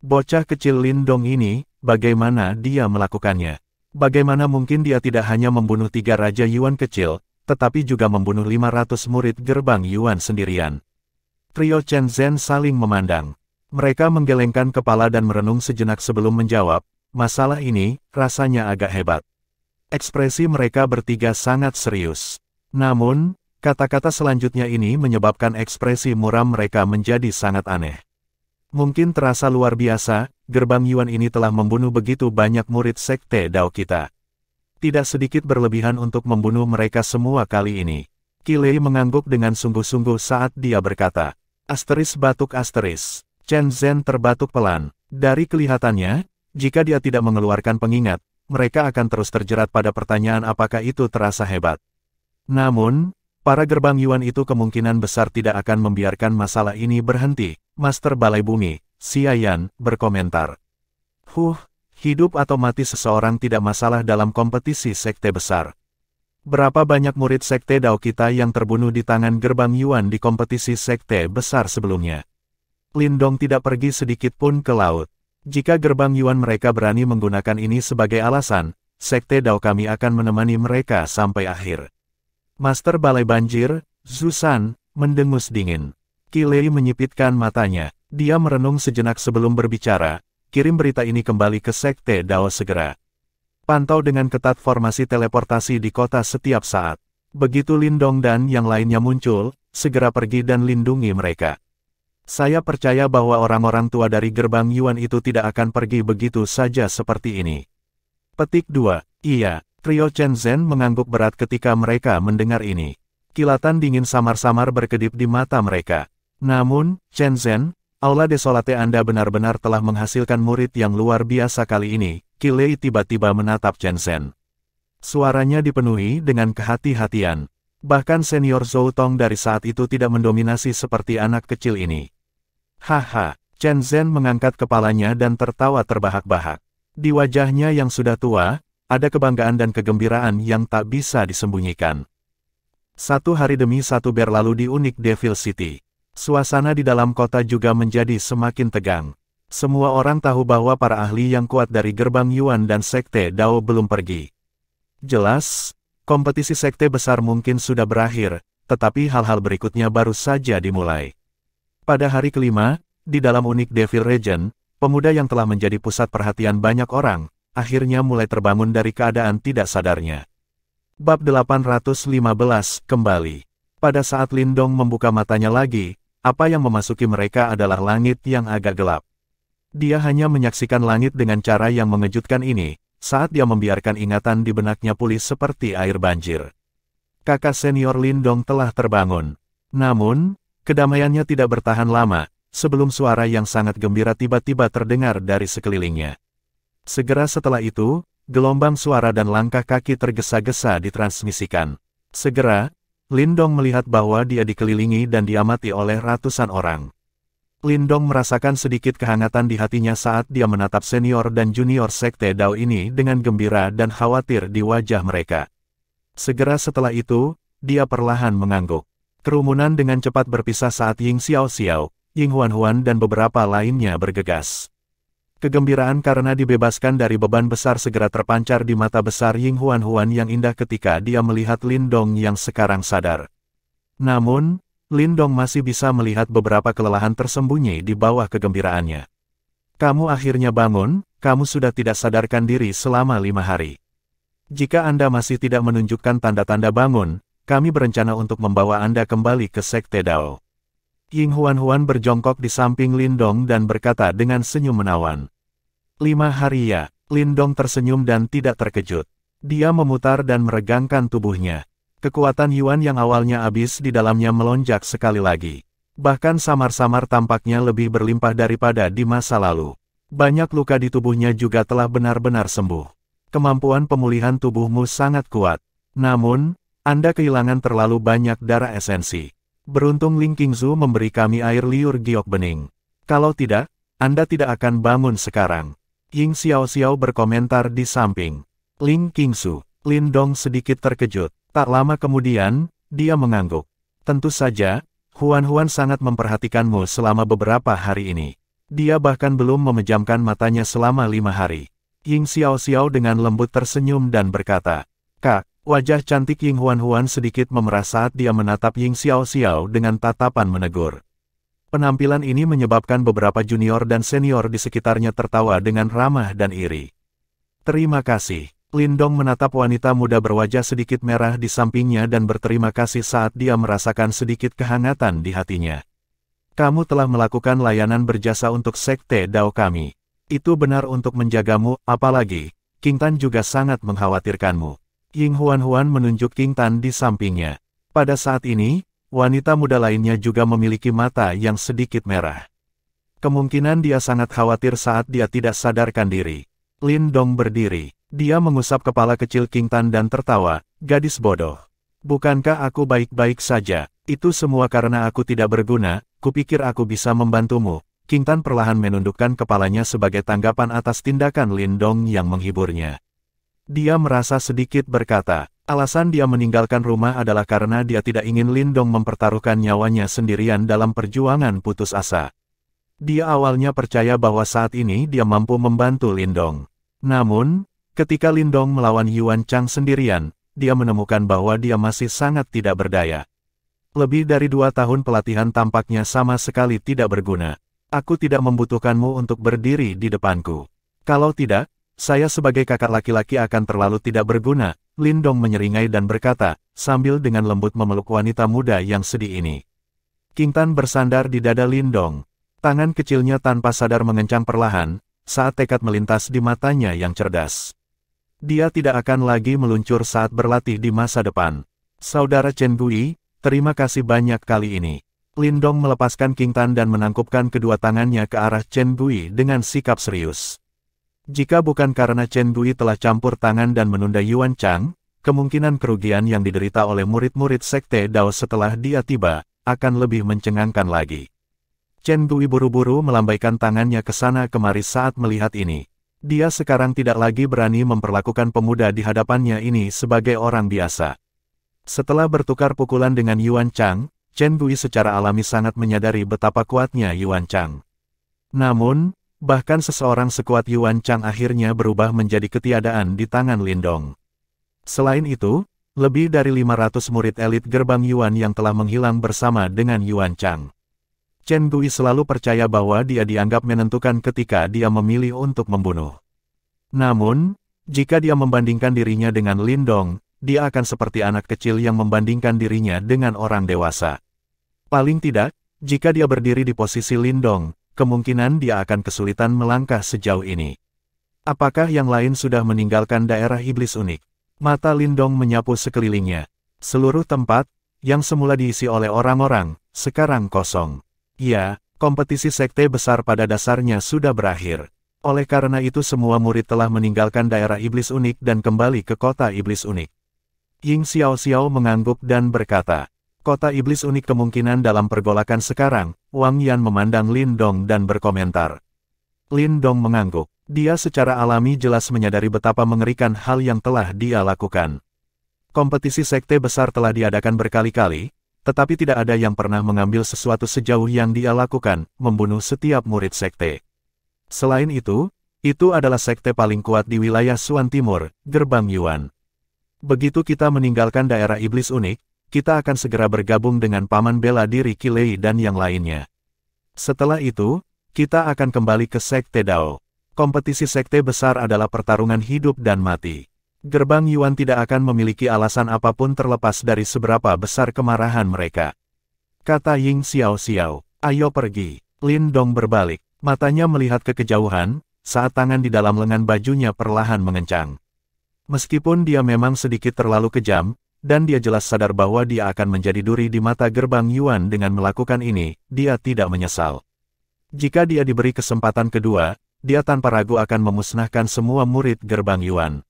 Bocah kecil Lindong ini, bagaimana dia melakukannya? Bagaimana mungkin dia tidak hanya membunuh 3 Raja Yuan kecil, tetapi juga membunuh 500 murid gerbang Yuan sendirian? Trio Chen Zhen saling memandang. Mereka menggelengkan kepala dan merenung sejenak sebelum menjawab, masalah ini, rasanya agak hebat. Ekspresi mereka bertiga sangat serius. Namun, kata-kata selanjutnya ini menyebabkan ekspresi muram mereka menjadi sangat aneh. Mungkin terasa luar biasa, gerbang Yuan ini telah membunuh begitu banyak murid sekte Dao kita. Tidak sedikit berlebihan untuk membunuh mereka semua kali ini. Qi Lei mengangguk dengan sungguh-sungguh saat dia berkata. Batuk. Chen Zhen terbatuk pelan. Dari kelihatannya, jika dia tidak mengeluarkan pengingat, mereka akan terus terjerat pada pertanyaan apakah itu terasa hebat. Namun, para gerbang Yuan itu kemungkinan besar tidak akan membiarkan masalah ini berhenti, Master Balai Bumi, Xia Yan, berkomentar. Hidup atau mati seseorang tidak masalah dalam kompetisi sekte besar. Berapa banyak murid sekte Dao kita yang terbunuh di tangan gerbang Yuan di kompetisi sekte besar sebelumnya? Lindong tidak pergi sedikit pun ke laut. Jika gerbang Yuan mereka berani menggunakan ini sebagai alasan, sekte Dao kami akan menemani mereka sampai akhir. Master Balai Banjir, Zhu San, mendengus dingin. Qi Lei menyipitkan matanya. Dia merenung sejenak sebelum berbicara. Kirim berita ini kembali ke sekte Dao segera. Pantau dengan ketat formasi teleportasi di kota setiap saat. Begitu Lindong dan yang lainnya muncul, segera pergi dan lindungi mereka. Saya percaya bahwa orang-orang tua dari gerbang Yuan itu tidak akan pergi begitu saja seperti ini. Petik 2. Iya, trio Chen Zhen mengangguk berat ketika mereka mendengar ini. Kilatan dingin samar-samar berkedip di mata mereka. Namun, Chen Zhen, Aula Desolate Anda benar-benar telah menghasilkan murid yang luar biasa kali ini. Qi Lei tiba-tiba menatap Chen Zhen. Suaranya dipenuhi dengan kehati-hatian. Bahkan senior Zhou Tong dari saat itu tidak mendominasi seperti anak kecil ini. Haha, Chen Zhen mengangkat kepalanya dan tertawa terbahak-bahak. Di wajahnya yang sudah tua, ada kebanggaan dan kegembiraan yang tak bisa disembunyikan. Satu hari demi satu berlalu di Unik Devil City. Suasana di dalam kota juga menjadi semakin tegang. Semua orang tahu bahwa para ahli yang kuat dari gerbang Yuan dan Sekte Dao belum pergi. Jelas, kompetisi sekte besar mungkin sudah berakhir, tetapi hal-hal berikutnya baru saja dimulai. Pada hari kelima, di dalam Unik Devil Region, pemuda yang telah menjadi pusat perhatian banyak orang, akhirnya mulai terbangun dari keadaan tidak sadarnya. Bab 815 kembali. Pada saat Lindong membuka matanya lagi, apa yang memasuki mereka adalah langit yang agak gelap. Dia hanya menyaksikan langit dengan cara yang mengejutkan ini, saat dia membiarkan ingatan di benaknya pulih seperti air banjir. Kakak senior Lindong telah terbangun. Namun, kedamaiannya tidak bertahan lama, sebelum suara yang sangat gembira tiba-tiba terdengar dari sekelilingnya. Segera setelah itu, gelombang suara dan langkah kaki tergesa-gesa ditransmisikan. Segera, Lindong melihat bahwa dia dikelilingi dan diamati oleh ratusan orang. Lindong merasakan sedikit kehangatan di hatinya saat dia menatap senior dan junior Sekte Dao ini dengan gembira dan khawatir di wajah mereka. Segera setelah itu, dia perlahan mengangguk. Kerumunan dengan cepat berpisah saat Ying Xiaoxiao, Ying Huanhuan dan beberapa lainnya bergegas. Kegembiraan karena dibebaskan dari beban besar segera terpancar di mata besar Ying Huanhuan yang indah ketika dia melihat Lindong yang sekarang sadar. Namun, Lindong masih bisa melihat beberapa kelelahan tersembunyi di bawah kegembiraannya. Kamu akhirnya bangun, kamu sudah tidak sadarkan diri selama 5 hari. Jika Anda masih tidak menunjukkan tanda-tanda bangun, kami berencana untuk membawa Anda kembali ke Sekte Dao. Ying Huanhuan berjongkok di samping Lindong dan berkata dengan senyum menawan. 5 hari ya, Lindong tersenyum dan tidak terkejut. Dia memutar dan meregangkan tubuhnya. Kekuatan Yuan yang awalnya habis di dalamnya melonjak sekali lagi. Bahkan samar-samar tampaknya lebih berlimpah daripada di masa lalu. Banyak luka di tubuhnya juga telah benar-benar sembuh. Kemampuan pemulihan tubuhmu sangat kuat. Namun, Anda kehilangan terlalu banyak darah esensi. Beruntung Ling Qingzu memberi kami air liur giok bening. Kalau tidak, Anda tidak akan bangun sekarang. Ying Xiaoxiao berkomentar di samping. Ling Qingzu, Lindong sedikit terkejut. Tak lama kemudian, dia mengangguk. Tentu saja, Huan-Huan sangat memperhatikanmu selama beberapa hari ini. Dia bahkan belum memejamkan matanya selama 5 hari. Ying Xiaoxiao dengan lembut tersenyum dan berkata, Kak, wajah cantik Ying Huan-Huan sedikit memerah saat dia menatap Ying Xiaoxiao dengan tatapan menegur. Penampilan ini menyebabkan beberapa junior dan senior di sekitarnya tertawa dengan ramah dan iri. Terima kasih. Lindong menatap wanita muda berwajah sedikit merah di sampingnya dan berterima kasih saat dia merasakan sedikit kehangatan di hatinya. Kamu telah melakukan layanan berjasa untuk Sekte Dao kami. Itu benar untuk menjagamu, apalagi, King Tan juga sangat mengkhawatirkanmu. Ying Huan-Huan menunjuk King Tan di sampingnya. Pada saat ini, wanita muda lainnya juga memiliki mata yang sedikit merah. Kemungkinan dia sangat khawatir saat dia tidak sadarkan diri. Lindong berdiri. Dia mengusap kepala kecil King Tan dan tertawa, gadis bodoh. Bukankah aku baik-baik saja? Itu semua karena aku tidak berguna, kupikir aku bisa membantumu. King Tan perlahan menundukkan kepalanya sebagai tanggapan atas tindakan Lindong yang menghiburnya. Dia merasa sedikit berkata, alasan dia meninggalkan rumah adalah karena dia tidak ingin Lindong mempertaruhkan nyawanya sendirian dalam perjuangan putus asa. Dia awalnya percaya bahwa saat ini dia mampu membantu Lindong. Namun, ketika Lindong melawan Yuan Chang sendirian, dia menemukan bahwa dia masih sangat tidak berdaya. Lebih dari 2 tahun pelatihan tampaknya sama sekali tidak berguna. Aku tidak membutuhkanmu untuk berdiri di depanku. Kalau tidak, saya sebagai kakak laki-laki akan terlalu tidak berguna. Lindong menyeringai dan berkata, sambil dengan lembut memeluk wanita muda yang sedih ini. King Tan bersandar di dada Lindong. Tangan kecilnya tanpa sadar mengencang perlahan, saat tekad melintas di matanya yang cerdas. Dia tidak akan lagi meluncur saat berlatih di masa depan. Saudara Chen Gui, terima kasih banyak kali ini. Lindong melepaskan King Tan dan menangkupkan kedua tangannya ke arah Chen Gui dengan sikap serius. Jika bukan karena Chen Gui telah campur tangan dan menunda Yuan Chang, kemungkinan kerugian yang diderita oleh murid-murid Sekte Dao setelah dia tiba, akan lebih mencengangkan lagi. Chen Gui buru-buru melambaikan tangannya ke sana kemari saat melihat ini. Dia sekarang tidak lagi berani memperlakukan pemuda di hadapannya ini sebagai orang biasa. Setelah bertukar pukulan dengan Yuan Chang, Chen Gui secara alami sangat menyadari betapa kuatnya Yuan Chang. Namun, bahkan seseorang sekuat Yuan Chang akhirnya berubah menjadi ketiadaan di tangan Lindong. Selain itu, lebih dari 500 murid elit gerbang Yuan yang telah menghilang bersama dengan Yuan Chang. Chen Gui selalu percaya bahwa dia dianggap menentukan ketika dia memilih untuk membunuh. Namun, jika dia membandingkan dirinya dengan Lindong, dia akan seperti anak kecil yang membandingkan dirinya dengan orang dewasa. Paling tidak, jika dia berdiri di posisi Lindong, kemungkinan dia akan kesulitan melangkah sejauh ini. Apakah yang lain sudah meninggalkan daerah iblis unik? Mata Lindong menyapu sekelilingnya. Seluruh tempat, yang semula diisi oleh orang-orang, sekarang kosong. Ya, kompetisi sekte besar pada dasarnya sudah berakhir. Oleh karena itu semua murid telah meninggalkan daerah iblis unik dan kembali ke kota iblis unik. Ying Xiao mengangguk dan berkata, kota iblis unik kemungkinan dalam pergolakan sekarang. Wang Yan memandang Lindong dan berkomentar. Lindong mengangguk. Dia secara alami jelas menyadari betapa mengerikan hal yang telah dia lakukan. Kompetisi sekte besar telah diadakan berkali-kali, tetapi tidak ada yang pernah mengambil sesuatu sejauh yang dia lakukan, membunuh setiap murid sekte. Selain itu adalah sekte paling kuat di wilayah Suan Timur, Gerbang Yuan. Begitu kita meninggalkan daerah iblis unik, kita akan segera bergabung dengan paman bela diri Qilei dan yang lainnya. Setelah itu, kita akan kembali ke Sekte Dao. Kompetisi sekte besar adalah pertarungan hidup dan mati. Gerbang Yuan tidak akan memiliki alasan apapun terlepas dari seberapa besar kemarahan mereka. Kata Ying Xiao, ayo pergi. Lindong berbalik, matanya melihat ke kejauhan, saat tangan di dalam lengan bajunya perlahan mengencang. Meskipun dia memang sedikit terlalu kejam, dan dia jelas sadar bahwa dia akan menjadi duri di mata Gerbang Yuan dengan melakukan ini, dia tidak menyesal. Jika dia diberi kesempatan kedua, dia tanpa ragu akan memusnahkan semua murid Gerbang Yuan.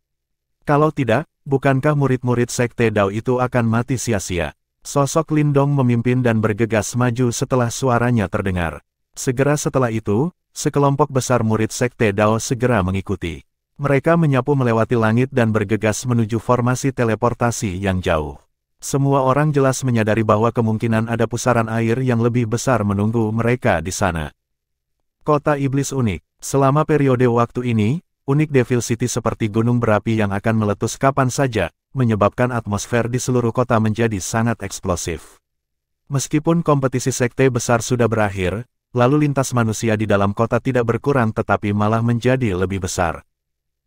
Kalau tidak, bukankah murid-murid Sekte Dao itu akan mati sia-sia? Sosok Lindong memimpin dan bergegas maju setelah suaranya terdengar. Segera setelah itu, sekelompok besar murid Sekte Dao segera mengikuti. Mereka menyapu melewati langit dan bergegas menuju formasi teleportasi yang jauh. Semua orang jelas menyadari bahwa kemungkinan ada pusaran air yang lebih besar menunggu mereka di sana. Kota Iblis Unik. Selama periode waktu ini, Unik Devil City seperti gunung berapi yang akan meletus kapan saja, menyebabkan atmosfer di seluruh kota menjadi sangat eksplosif. Meskipun kompetisi sekte besar sudah berakhir, lalu lintas manusia di dalam kota tidak berkurang tetapi malah menjadi lebih besar.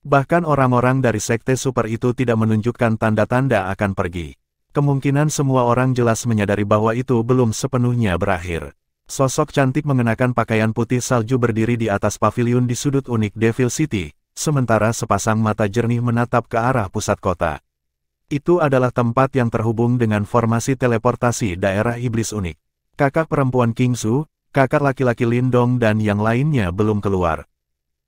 Bahkan orang-orang dari sekte super itu tidak menunjukkan tanda-tanda akan pergi. Kemungkinan semua orang jelas menyadari bahwa itu belum sepenuhnya berakhir. Sosok cantik mengenakan pakaian putih salju berdiri di atas paviliun di sudut Unik Devil City, sementara sepasang mata jernih menatap ke arah pusat kota. Itu adalah tempat yang terhubung dengan formasi teleportasi daerah Iblis Unik. Kakak perempuan Kingsu, kakak laki-laki Lindong dan yang lainnya belum keluar.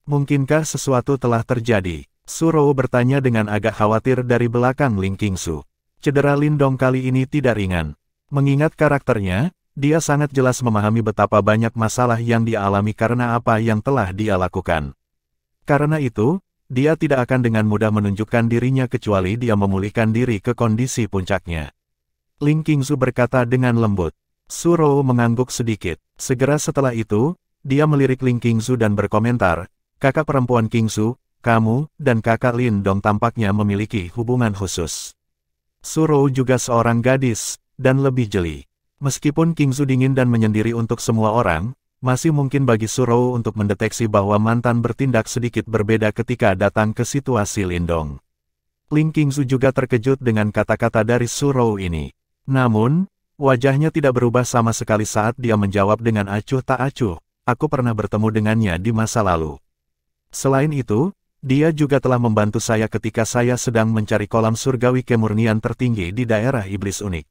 Mungkinkah sesuatu telah terjadi? Surou bertanya dengan agak khawatir dari belakang Ling Kingsu. Cedera Lindong kali ini tidak ringan. Mengingat karakternya, dia sangat jelas memahami betapa banyak masalah yang dia alami karena apa yang telah dia lakukan. Karena itu, dia tidak akan dengan mudah menunjukkan dirinya kecuali dia memulihkan diri ke kondisi puncaknya. Ling Qingzu berkata dengan lembut. Surou mengangguk sedikit. Segera setelah itu, dia melirik Ling Qingzu dan berkomentar, kakak perempuan Qingzu, kamu dan kakak Lindong tampaknya memiliki hubungan khusus. Surou juga seorang gadis, dan lebih jeli. Meskipun Qingzu dingin dan menyendiri untuk semua orang, masih mungkin bagi Surou untuk mendeteksi bahwa mantan bertindak sedikit berbeda ketika datang ke situasi Lindong. Ling Qingzu juga terkejut dengan kata-kata dari Su Rou ini. Namun, wajahnya tidak berubah sama sekali saat dia menjawab dengan acuh tak acuh, aku pernah bertemu dengannya di masa lalu. Selain itu, dia juga telah membantu saya ketika saya sedang mencari kolam surgawi kemurnian tertinggi di daerah iblis unik.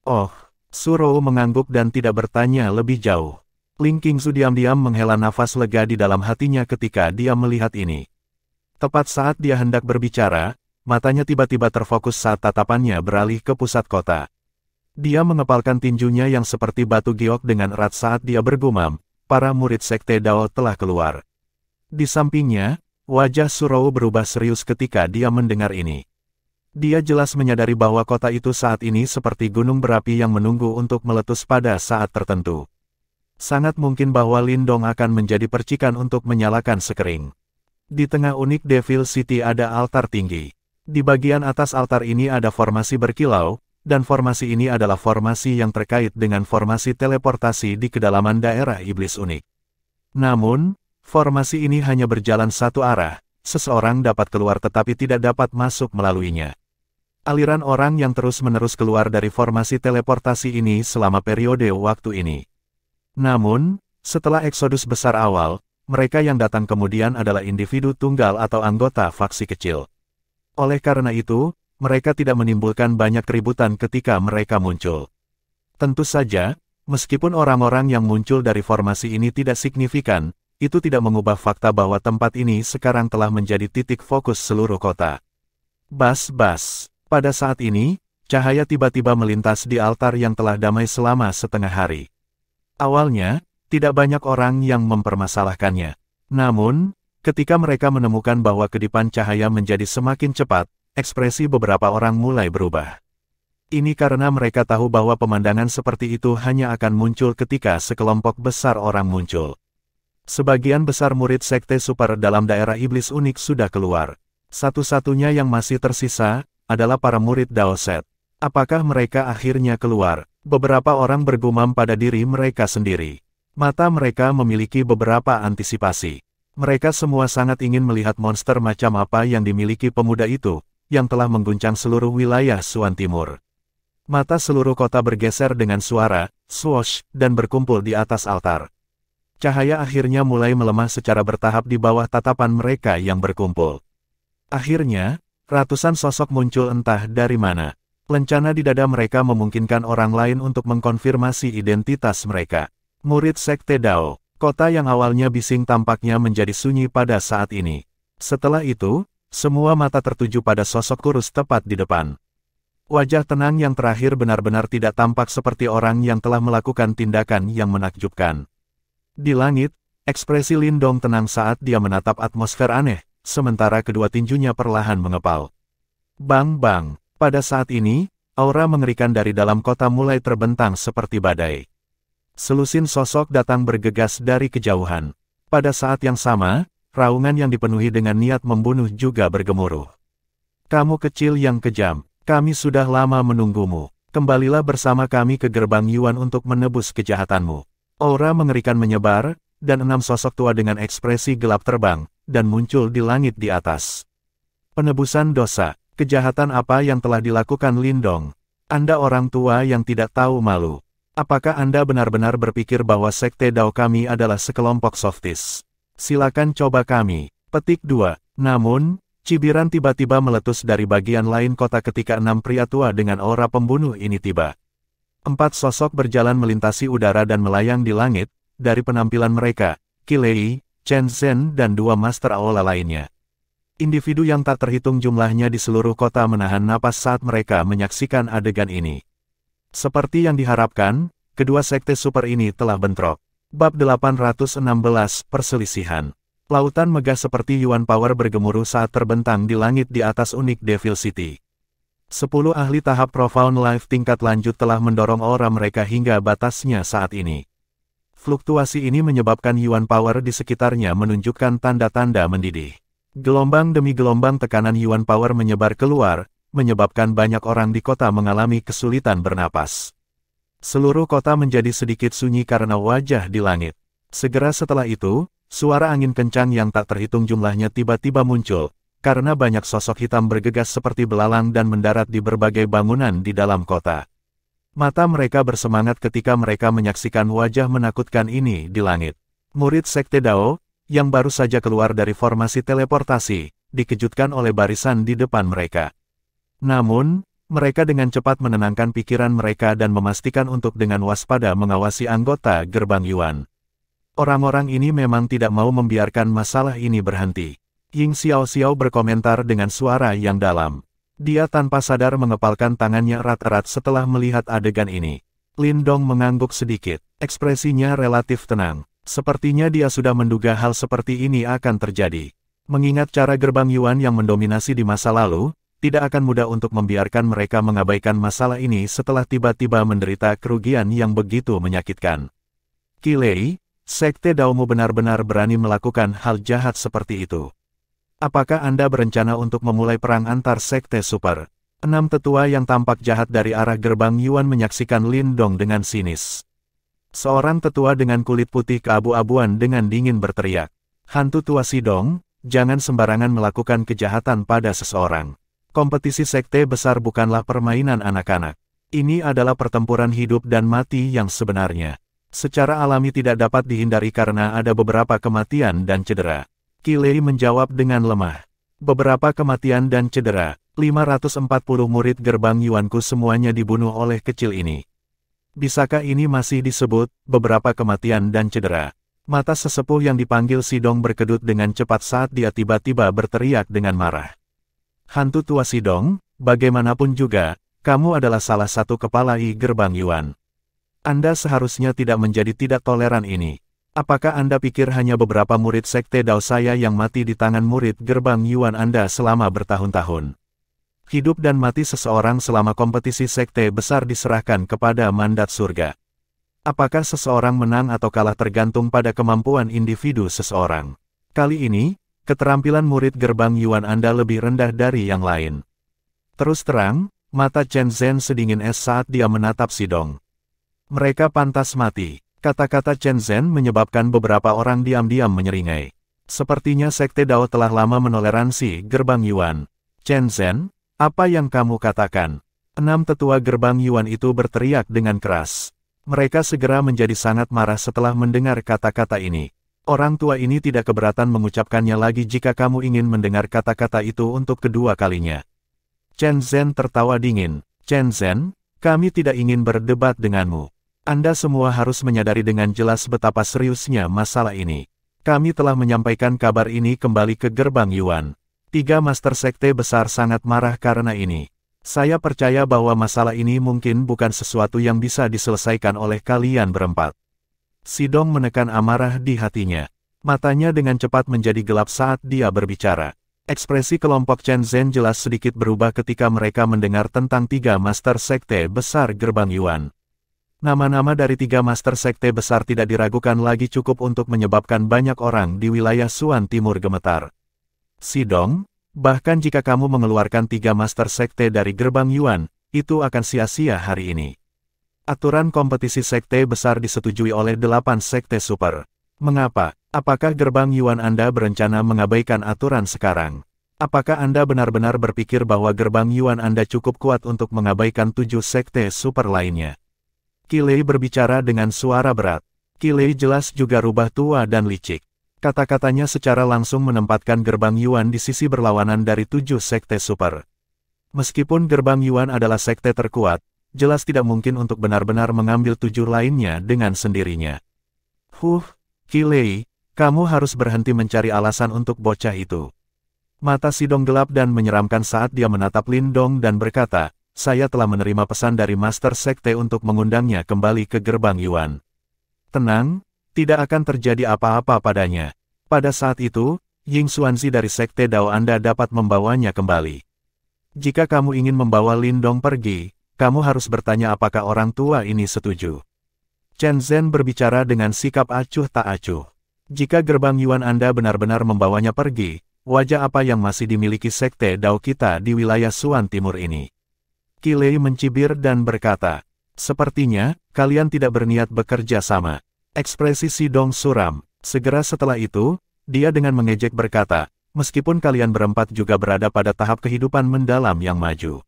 Oh, Su Rou mengangguk dan tidak bertanya lebih jauh. Ling Qingzu diam-diam menghela nafas lega di dalam hatinya ketika dia melihat ini. Tepat saat dia hendak berbicara, matanya tiba-tiba terfokus saat tatapannya beralih ke pusat kota. Dia mengepalkan tinjunya yang seperti batu giok dengan erat saat dia bergumam, para murid Sekte Dao telah keluar. Di sampingnya, wajah Su Rou berubah serius ketika dia mendengar ini. Dia jelas menyadari bahwa kota itu saat ini seperti gunung berapi yang menunggu untuk meletus pada saat tertentu. Sangat mungkin bahwa Lindong akan menjadi percikan untuk menyalakan sekering. Di tengah unik Devil City ada altar tinggi. Di bagian atas altar ini ada formasi berkilau, dan formasi ini adalah formasi yang terkait dengan formasi teleportasi di kedalaman daerah iblis unik. Namun, formasi ini hanya berjalan satu arah, seseorang dapat keluar tetapi tidak dapat masuk melaluinya. Aliran orang yang terus-menerus keluar dari formasi teleportasi ini selama periode waktu ini. Namun, setelah eksodus besar awal, mereka yang datang kemudian adalah individu tunggal atau anggota faksi kecil. Oleh karena itu, mereka tidak menimbulkan banyak keributan ketika mereka muncul. Tentu saja, meskipun orang-orang yang muncul dari formasi ini tidak signifikan, itu tidak mengubah fakta bahwa tempat ini sekarang telah menjadi titik fokus seluruh kota. Bas-bas. Pada saat ini, cahaya tiba-tiba melintas di altar yang telah damai selama setengah hari. Awalnya, tidak banyak orang yang mempermasalahkannya. Namun, ketika mereka menemukan bahwa kedipan cahaya menjadi semakin cepat, ekspresi beberapa orang mulai berubah. Ini karena mereka tahu bahwa pemandangan seperti itu hanya akan muncul ketika sekelompok besar orang muncul. Sebagian besar murid sekte super dalam daerah iblis unik sudah keluar. Satu-satunya yang masih tersisa adalah para murid Daoset. Apakah mereka akhirnya keluar? Beberapa orang bergumam pada diri mereka sendiri. Mata mereka memiliki beberapa antisipasi. Mereka semua sangat ingin melihat monster macam apa yang dimiliki pemuda itu, yang telah mengguncang seluruh wilayah Suan Timur. Mata seluruh kota bergeser dengan suara, swoosh, dan berkumpul di atas altar. Cahaya akhirnya mulai melemah secara bertahap di bawah tatapan mereka yang berkumpul. Akhirnya, ratusan sosok muncul entah dari mana. Lencana di dada mereka memungkinkan orang lain untuk mengkonfirmasi identitas mereka. Murid Sekte Dao, kota yang awalnya bising tampaknya menjadi sunyi pada saat ini. Setelah itu, semua mata tertuju pada sosok kurus tepat di depan. Wajah tenang yang terakhir benar-benar tidak tampak seperti orang yang telah melakukan tindakan yang menakjubkan. Di langit, ekspresi Lindong tenang saat dia menatap atmosfer aneh, sementara kedua tinjunya perlahan mengepal. Bang-bang, pada saat ini, aura mengerikan dari dalam kota mulai terbentang seperti badai. Selusin sosok datang bergegas dari kejauhan. Pada saat yang sama, raungan yang dipenuhi dengan niat membunuh juga bergemuruh. Kamu kecil yang kejam, kami sudah lama menunggumu. Kembalilah bersama kami ke gerbang Yuan untuk menebus kejahatanmu. Aura mengerikan menyebar, dan 6 sosok tua dengan ekspresi gelap terbang, dan muncul di langit di atas. Penebusan dosa, kejahatan apa yang telah dilakukan Lindong? Anda orang tua yang tidak tahu malu. Apakah Anda benar-benar berpikir bahwa Sekte Dao kami adalah sekelompok softies? Silakan coba kami. Petik 2. Namun, cibiran tiba-tiba meletus dari bagian lain kota ketika 6 pria tua dengan aura pembunuh ini tiba. 4 sosok berjalan melintasi udara dan melayang di langit. Dari penampilan mereka, Qilei, Chen Zhen dan 2 master aula lainnya. Individu yang tak terhitung jumlahnya di seluruh kota menahan napas saat mereka menyaksikan adegan ini. Seperti yang diharapkan, kedua sekte super ini telah bentrok. Bab 816 Perselisihan. Lautan megah seperti Yuan Power bergemuruh saat terbentang di langit di atas unik Devil City. 10 ahli tahap Profound Life tingkat lanjut telah mendorong aura mereka hingga batasnya saat ini. Fluktuasi ini menyebabkan Yuan Power di sekitarnya menunjukkan tanda-tanda mendidih. Gelombang demi gelombang tekanan Yuan Power menyebar keluar, menyebabkan banyak orang di kota mengalami kesulitan bernapas. Seluruh kota menjadi sedikit sunyi karena wajah di langit. Segera setelah itu, suara angin kencang yang tak terhitung jumlahnya tiba-tiba muncul, karena banyak sosok hitam bergegas seperti belalang dan mendarat di berbagai bangunan di dalam kota. Mata mereka bersemangat ketika mereka menyaksikan wajah menakutkan ini di langit. Murid Sekte Dao, yang baru saja keluar dari formasi teleportasi, dikejutkan oleh barisan di depan mereka. Namun, mereka dengan cepat menenangkan pikiran mereka dan memastikan untuk dengan waspada mengawasi anggota gerbang Yuan. Orang-orang ini memang tidak mau membiarkan masalah ini berhenti. Ying Xiaoxiao berkomentar dengan suara yang dalam. Dia tanpa sadar mengepalkan tangannya erat-erat setelah melihat adegan ini. Lin Dong mengangguk sedikit. Ekspresinya relatif tenang. Sepertinya dia sudah menduga hal seperti ini akan terjadi. Mengingat cara gerbang Yuan yang mendominasi di masa lalu, tidak akan mudah untuk membiarkan mereka mengabaikan masalah ini setelah tiba-tiba menderita kerugian yang begitu menyakitkan. Qi Lei, Sekte Daomu benar-benar berani melakukan hal jahat seperti itu. Apakah Anda berencana untuk memulai perang antar sekte super? 6 tetua yang tampak jahat dari arah gerbang Yuan menyaksikan Lin Dong dengan sinis. Seorang tetua dengan kulit putih keabu-abuan dengan dingin berteriak, "Hantu tua Sidong, jangan sembarangan melakukan kejahatan pada seseorang. Kompetisi sekte besar bukanlah permainan anak-anak. Ini adalah pertempuran hidup dan mati yang sebenarnya. Secara alami tidak dapat dihindari karena ada beberapa kematian dan cedera." Qi Lei menjawab dengan lemah. "Beberapa kematian dan cedera, 540 murid gerbang Yuanku semuanya dibunuh oleh kecil ini. Bisakah ini masih disebut beberapa kematian dan cedera?" Mata sesepuh yang dipanggil Sidong berkedut dengan cepat saat dia tiba-tiba berteriak dengan marah. "Hantu tua Sidong, bagaimanapun juga, kamu adalah salah satu kepala gerbang Yuan. Anda seharusnya tidak menjadi tidak toleran ini. Apakah Anda pikir hanya beberapa murid Sekte Dao saya yang mati di tangan murid gerbang Yuan Anda selama bertahun-tahun? Hidup dan mati seseorang selama kompetisi sekte besar diserahkan kepada mandat surga. Apakah seseorang menang atau kalah tergantung pada kemampuan individu seseorang. Kali ini, keterampilan murid gerbang Yuan Anda lebih rendah dari yang lain." Terus terang, mata Chen Zhen sedingin es saat dia menatap Sidong. "Mereka pantas mati." Kata-kata Chen Zhen menyebabkan beberapa orang diam-diam menyeringai. Sepertinya Sekte Dao telah lama menoleransi gerbang Yuan. "Chen Zhen, apa yang kamu katakan?" 6 tetua gerbang Yuan itu berteriak dengan keras. Mereka segera menjadi sangat marah setelah mendengar kata-kata ini. Orang tua ini tidak keberatan mengucapkannya lagi jika kamu ingin mendengar kata-kata itu untuk kedua kalinya. Chen Zhen tertawa dingin. "Chen Zhen, kami tidak ingin berdebat denganmu. Anda semua harus menyadari dengan jelas betapa seriusnya masalah ini. Kami telah menyampaikan kabar ini kembali ke gerbang Yuan. 3 master sekte besar sangat marah karena ini. Saya percaya bahwa masalah ini mungkin bukan sesuatu yang bisa diselesaikan oleh kalian berempat." Sidong menekan amarah di hatinya. Matanya dengan cepat menjadi gelap saat dia berbicara. Ekspresi kelompok Chen Zhen jelas sedikit berubah ketika mereka mendengar tentang 3 master sekte besar gerbang Yuan. Nama-nama dari 3 master sekte besar tidak diragukan lagi cukup untuk menyebabkan banyak orang di wilayah Suan Timur gemetar. "Sidong, bahkan jika kamu mengeluarkan 3 master sekte dari gerbang Yuan, itu akan sia-sia hari ini. Aturan kompetisi sekte besar disetujui oleh 8 sekte super. Mengapa? Apakah gerbang Yuan Anda berencana mengabaikan aturan sekarang? Apakah Anda benar-benar berpikir bahwa gerbang Yuan Anda cukup kuat untuk mengabaikan 7 sekte super lainnya?" Qi Lei berbicara dengan suara berat. Qi Lei jelas juga rubah tua dan licik. Kata-katanya secara langsung menempatkan gerbang Yuan di sisi berlawanan dari 7 sekte super. Meskipun gerbang Yuan adalah sekte terkuat, jelas tidak mungkin untuk benar-benar mengambil 7 lainnya dengan sendirinya. Qi Lei, kamu harus berhenti mencari alasan untuk bocah itu." Mata Sidong gelap dan menyeramkan saat dia menatap Lin Dong dan berkata, "Saya telah menerima pesan dari Master Sekte untuk mengundangnya kembali ke gerbang Yuan. Tenang, tidak akan terjadi apa-apa padanya. Pada saat itu, Ying Xuanzi dari Sekte Dao Anda dapat membawanya kembali. Jika kamu ingin membawa Lin Dong pergi, kamu harus bertanya apakah orang tua ini setuju." Chen Zhen berbicara dengan sikap acuh tak acuh. "Jika gerbang Yuan Anda benar-benar membawanya pergi, wajah apa yang masih dimiliki Sekte Dao kita di wilayah Suan Timur ini?" Qi Lei mencibir dan berkata, "Sepertinya, kalian tidak berniat bekerja sama." Ekspresi Sidong suram. Segera setelah itu, dia dengan mengejek berkata, Meskipun kalian berempat juga berada pada tahap kehidupan mendalam yang maju.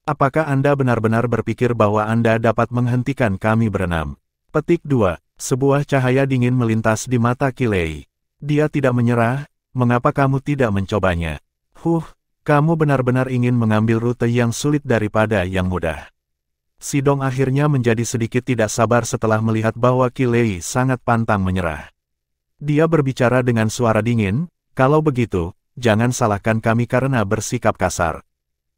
Apakah Anda benar-benar berpikir bahwa Anda dapat menghentikan kami berenam? Petik 2. Sebuah cahaya dingin melintas di mata Kilei. Dia tidak menyerah, mengapa kamu tidak mencobanya? Kamu benar-benar ingin mengambil rute yang sulit daripada yang mudah. Sidong akhirnya menjadi sedikit tidak sabar setelah melihat bahwa Kilei sangat pantang menyerah. Dia berbicara dengan suara dingin, kalau begitu, jangan salahkan kami karena bersikap kasar.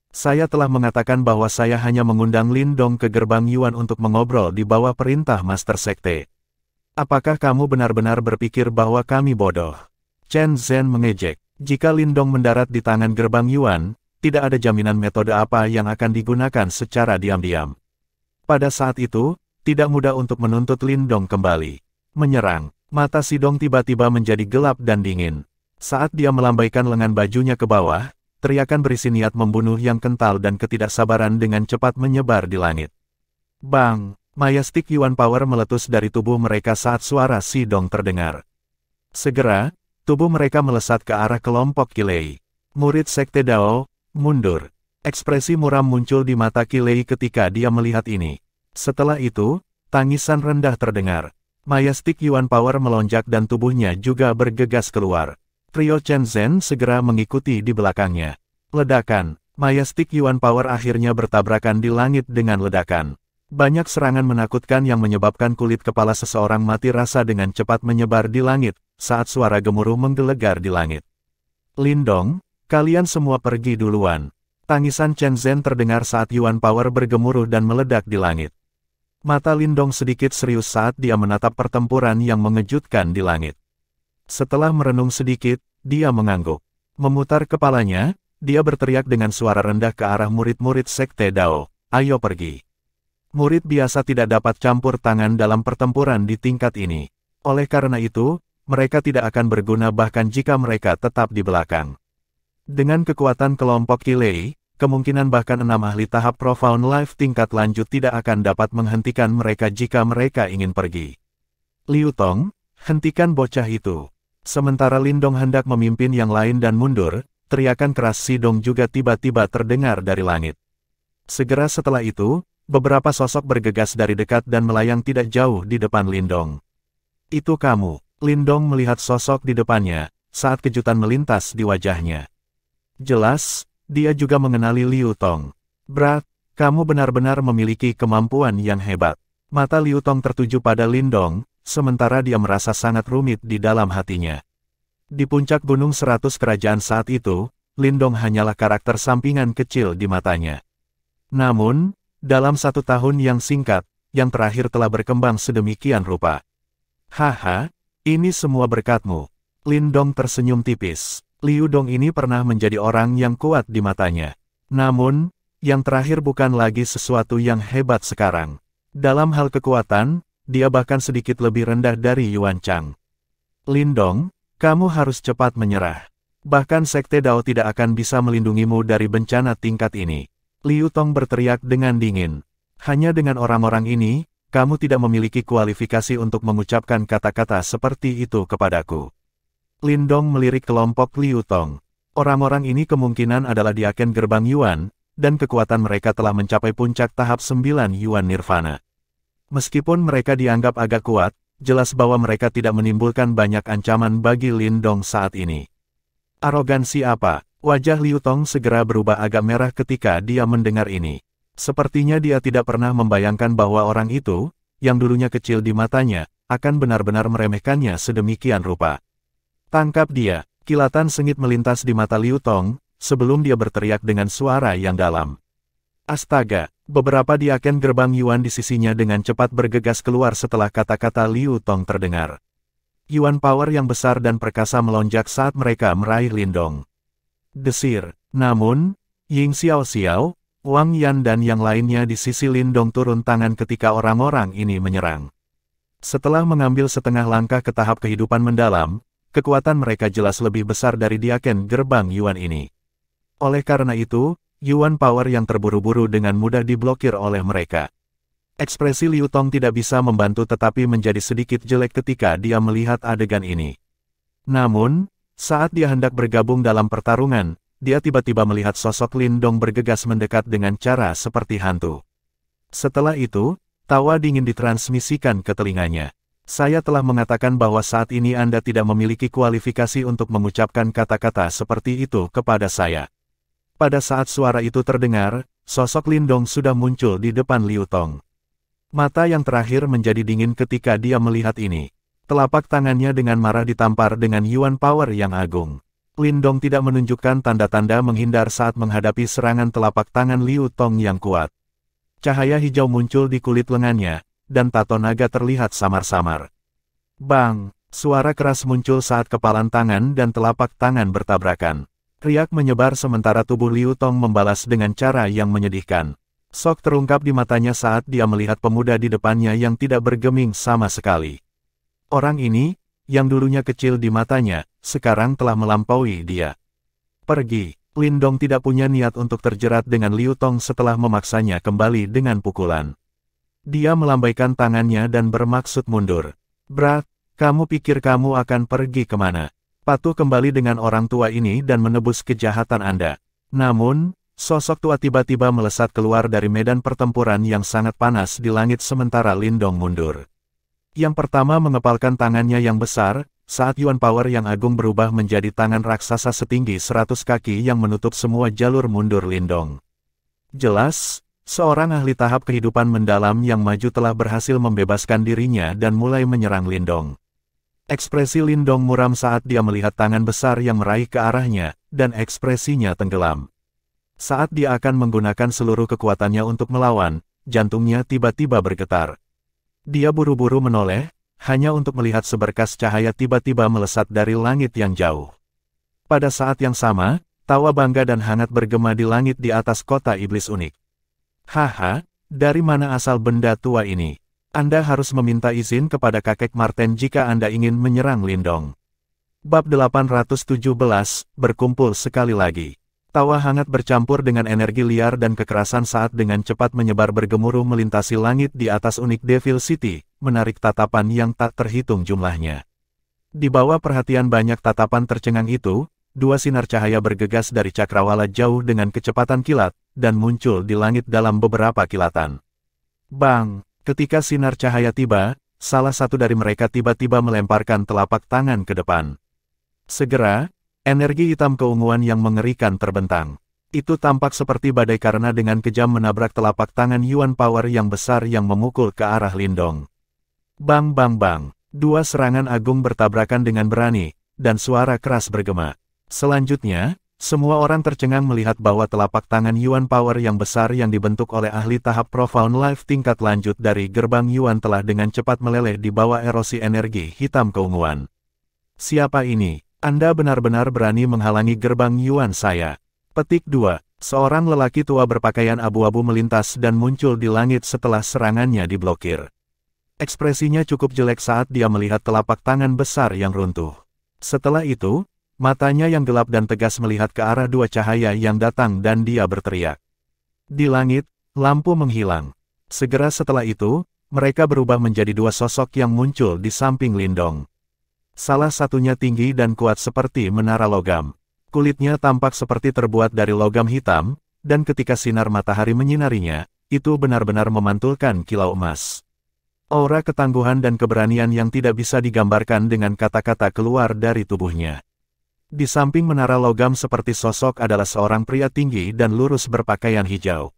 Saya telah mengatakan bahwa saya hanya mengundang Lindong ke gerbang Yuan untuk mengobrol di bawah perintah Master Sekte. Apakah kamu benar-benar berpikir bahwa kami bodoh? Chen Zhen mengejek. Jika Lindong mendarat di tangan gerbang Yuan, tidak ada jaminan metode apa yang akan digunakan secara diam-diam. Pada saat itu, tidak mudah untuk menuntut Lindong kembali. Menyerang, mata Sidong tiba-tiba menjadi gelap dan dingin. Saat dia melambaikan lengan bajunya ke bawah, teriakan berisi niat membunuh yang kental dan ketidaksabaran dengan cepat menyebar di langit. Bang! Majestic Yuan Power meletus dari tubuh mereka saat suara Sidong terdengar. Segera, tubuh mereka melesat ke arah kelompok Kilei. Murid Sekte Dao, mundur. Ekspresi muram muncul di mata Kilei ketika dia melihat ini. Setelah itu, tangisan rendah terdengar. Majestic Yuan Power melonjak dan tubuhnya juga bergegas keluar. Trio Chen Zhen segera mengikuti di belakangnya. Ledakan, Majestic Yuan Power akhirnya bertabrakan di langit dengan ledakan. Banyak serangan menakutkan yang menyebabkan kulit kepala seseorang mati rasa dengan cepat menyebar di langit, saat suara gemuruh menggelegar di langit. Lindong, kalian semua pergi duluan. Tangisan Chen Zhen terdengar saat Yuan Power bergemuruh dan meledak di langit. Mata Lindong sedikit serius saat dia menatap pertempuran yang mengejutkan di langit. Setelah merenung sedikit, dia mengangguk. Memutar kepalanya, dia berteriak dengan suara rendah ke arah murid-murid Sekte Dao, ayo pergi. Murid biasa tidak dapat campur tangan dalam pertempuran di tingkat ini. Oleh karena itu, mereka tidak akan berguna bahkan jika mereka tetap di belakang. Dengan kekuatan kelompok Kilei, kemungkinan bahkan 6 ahli tahap Profound Life tingkat lanjut tidak akan dapat menghentikan mereka jika mereka ingin pergi. Liu Tong, hentikan bocah itu. Sementara Lindong hendak memimpin yang lain dan mundur, teriakan keras Sidong juga tiba-tiba terdengar dari langit. Segera setelah itu, beberapa sosok bergegas dari dekat dan melayang tidak jauh di depan Lindong. Itu kamu. Lindong melihat sosok di depannya, saat kejutan melintas di wajahnya. Jelas, dia juga mengenali Liu Tong. Brat, kamu benar-benar memiliki kemampuan yang hebat. Mata Liu Tong tertuju pada Lindong, sementara dia merasa sangat rumit di dalam hatinya. Di puncak Gunung 100 Kerajaan saat itu, Lindong hanyalah karakter sampingan kecil di matanya. Namun, dalam 1 tahun yang singkat, yang terakhir telah berkembang sedemikian rupa. Haha, ini semua berkatmu. Lindong tersenyum tipis. Liu Dong ini pernah menjadi orang yang kuat di matanya. Namun, yang terakhir bukan lagi sesuatu yang hebat sekarang. Dalam hal kekuatan, dia bahkan sedikit lebih rendah dari Yuan Chang. Lindong, kamu harus cepat menyerah. Bahkan Sekte Dao tidak akan bisa melindungimu dari bencana tingkat ini. Liu Tong berteriak dengan dingin. Hanya dengan orang-orang ini, kamu tidak memiliki kualifikasi untuk mengucapkan kata-kata seperti itu kepadaku. Lindong melirik kelompok Liu Tong. Orang-orang ini kemungkinan adalah di agen gerbang Yuan, dan kekuatan mereka telah mencapai puncak tahap 9 Yuan Nirvana. Meskipun mereka dianggap agak kuat, jelas bahwa mereka tidak menimbulkan banyak ancaman bagi Lindong saat ini. Arogansi apa? Wajah Liu Tong segera berubah agak merah ketika dia mendengar ini. Sepertinya dia tidak pernah membayangkan bahwa orang itu, yang dulunya kecil di matanya, akan benar-benar meremehkannya sedemikian rupa. Tangkap dia, kilatan sengit melintas di mata Liu Tong, sebelum dia berteriak dengan suara yang dalam. Astaga, beberapa di agen gerbang Yuan di sisinya dengan cepat bergegas keluar setelah kata-kata Liu Tong terdengar. Yuan Power yang besar dan perkasa melonjak saat mereka meraih Lindong. Desir, namun, Ying Xiao Xiao, Wang Yan dan yang lainnya di sisi Lindong turun tangan ketika orang-orang ini menyerang. Setelah mengambil setengah langkah ke tahap kehidupan mendalam, kekuatan mereka jelas lebih besar dari di agen gerbang Yuan ini. Oleh karena itu, Yuan Power yang terburu-buru dengan mudah diblokir oleh mereka. Ekspresi Liu Tong tidak bisa membantu tetapi menjadi sedikit jelek ketika dia melihat adegan ini. Namun, Saat dia hendak bergabung dalam pertarungan, dia tiba-tiba melihat sosok Lin Dong bergegas mendekat dengan cara seperti hantu. Setelah itu, tawa dingin ditransmisikan ke telinganya. Saya telah mengatakan bahwa saat ini Anda tidak memiliki kualifikasi untuk mengucapkan kata-kata seperti itu kepada saya. Pada saat suara itu terdengar, sosok Lin Dong sudah muncul di depan Liu Tong. Mata yang terakhir menjadi dingin ketika dia melihat ini. Telapak tangannya dengan marah ditampar dengan Yuan Power yang agung. Lin Dong tidak menunjukkan tanda-tanda menghindar saat menghadapi serangan telapak tangan Liu Tong yang kuat. Cahaya hijau muncul di kulit lengannya, dan tato naga terlihat samar-samar. Bang! Suara keras muncul saat kepalan tangan dan telapak tangan bertabrakan. Riak menyebar sementara tubuh Liu Tong membalas dengan cara yang menyedihkan. Sok terungkap di matanya saat dia melihat pemuda di depannya yang tidak bergeming sama sekali. Orang ini, yang dulunya kecil di matanya, sekarang telah melampaui dia. Pergi! Lin Dong tidak punya niat untuk terjerat dengan Liu Tong setelah memaksanya kembali dengan pukulan. Dia melambaikan tangannya dan bermaksud mundur. Brat, kamu pikir kamu akan pergi kemana? Patuh kembali dengan orang tua ini dan menebus kejahatan Anda. Namun, sosok tua tiba-tiba melesat keluar dari medan pertempuran yang sangat panas di langit sementara Lin Dong mundur. Yang pertama mengepalkan tangannya yang besar, saat Yuan Power yang agung berubah menjadi tangan raksasa setinggi 100 kaki yang menutup semua jalur mundur Lin Dong. Jelas, seorang ahli tahap kehidupan mendalam yang maju telah berhasil membebaskan dirinya dan mulai menyerang Lin Dong. Ekspresi Lin Dong muram saat dia melihat tangan besar yang meraih ke arahnya, dan ekspresinya tenggelam. Saat dia akan menggunakan seluruh kekuatannya untuk melawan, jantungnya tiba-tiba bergetar. Dia buru-buru menoleh, hanya untuk melihat seberkas cahaya tiba-tiba melesat dari langit yang jauh. Pada saat yang sama, tawa bangga dan hangat bergema di langit di atas kota iblis unik. Haha, dari mana asal benda tua ini? Anda harus meminta izin kepada kakek Marten jika Anda ingin menyerang Lin Dong. Bab 817, berkumpul sekali lagi. Tawa hangat bercampur dengan energi liar dan kekerasan saat dengan cepat menyebar bergemuruh melintasi langit di atas unik Devil City, menarik tatapan yang tak terhitung jumlahnya. Di bawah perhatian banyak tatapan tercengang itu, dua sinar cahaya bergegas dari cakrawala jauh dengan kecepatan kilat, dan muncul di langit dalam beberapa kilatan. Bang! Ketika sinar cahaya tiba, salah satu dari mereka tiba-tiba melemparkan telapak tangan ke depan. Segera, energi hitam keunguan yang mengerikan terbentang. Itu tampak seperti badai karena dengan kejam menabrak telapak tangan Yuan Power yang besar yang memukul ke arah Lin Dong. Bang bang bang! Dua serangan agung bertabrakan dengan berani, dan suara keras bergema. Selanjutnya, semua orang tercengang melihat bahwa telapak tangan Yuan Power yang besar yang dibentuk oleh ahli tahap Profound Life tingkat lanjut dari gerbang Yuan telah dengan cepat meleleh di bawah erosi energi hitam keunguan. Siapa ini? Anda benar-benar berani menghalangi gerbang Yuan saya. Petik 2. Seorang lelaki tua berpakaian abu-abu melintas dan muncul di langit setelah serangannya diblokir. Ekspresinya cukup jelek saat dia melihat telapak tangan besar yang runtuh. Setelah itu, matanya yang gelap dan tegas melihat ke arah dua cahaya yang datang dan dia berteriak. Di langit, lampu menghilang. Segera setelah itu, mereka berubah menjadi dua sosok yang muncul di samping Lin Dong. Salah satunya tinggi dan kuat seperti menara logam. Kulitnya tampak seperti terbuat dari logam hitam, dan ketika sinar matahari menyinarinya, itu benar-benar memantulkan kilau emas. Aura ketangguhan dan keberanian yang tidak bisa digambarkan dengan kata-kata keluar dari tubuhnya. Di samping menara logam seperti sosok adalah seorang pria tinggi dan lurus berpakaian hijau.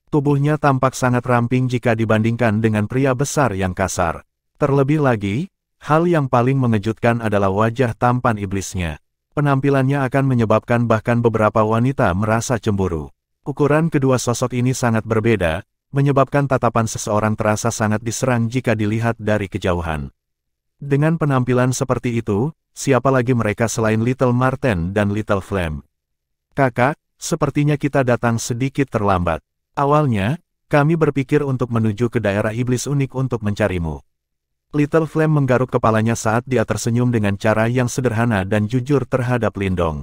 Tubuhnya tampak sangat ramping jika dibandingkan dengan pria besar yang kasar. Terlebih lagi, hal yang paling mengejutkan adalah wajah tampan iblisnya. Penampilannya akan menyebabkan bahkan beberapa wanita merasa cemburu. Ukuran kedua sosok ini sangat berbeda, menyebabkan tatapan seseorang terasa sangat diserang jika dilihat dari kejauhan. Dengan penampilan seperti itu, siapa lagi mereka selain Little Marten dan Little Flame? Kakak, sepertinya kita datang sedikit terlambat. Awalnya, kami berpikir untuk menuju ke daerah iblis unik untuk mencarimu. Little Flame menggaruk kepalanya saat dia tersenyum dengan cara yang sederhana dan jujur terhadap Lin Dong.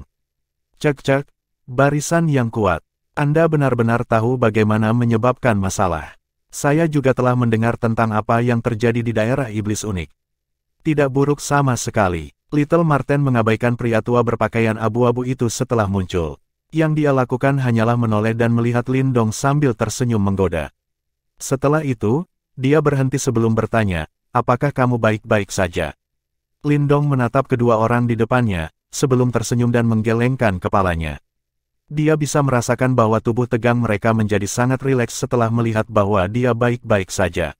Cek-cek, barisan yang kuat. Anda benar-benar tahu bagaimana menyebabkan masalah. Saya juga telah mendengar tentang apa yang terjadi di daerah iblis unik. Tidak buruk sama sekali. Little Marten mengabaikan pria tua berpakaian abu-abu itu setelah muncul. Yang dia lakukan hanyalah menoleh dan melihat Lindong sambil tersenyum menggoda. Setelah itu, dia berhenti sebelum bertanya, apakah kamu baik-baik saja? Lindong menatap kedua orang di depannya, sebelum tersenyum dan menggelengkan kepalanya. Dia bisa merasakan bahwa tubuh tegang mereka menjadi sangat rileks setelah melihat bahwa dia baik-baik saja.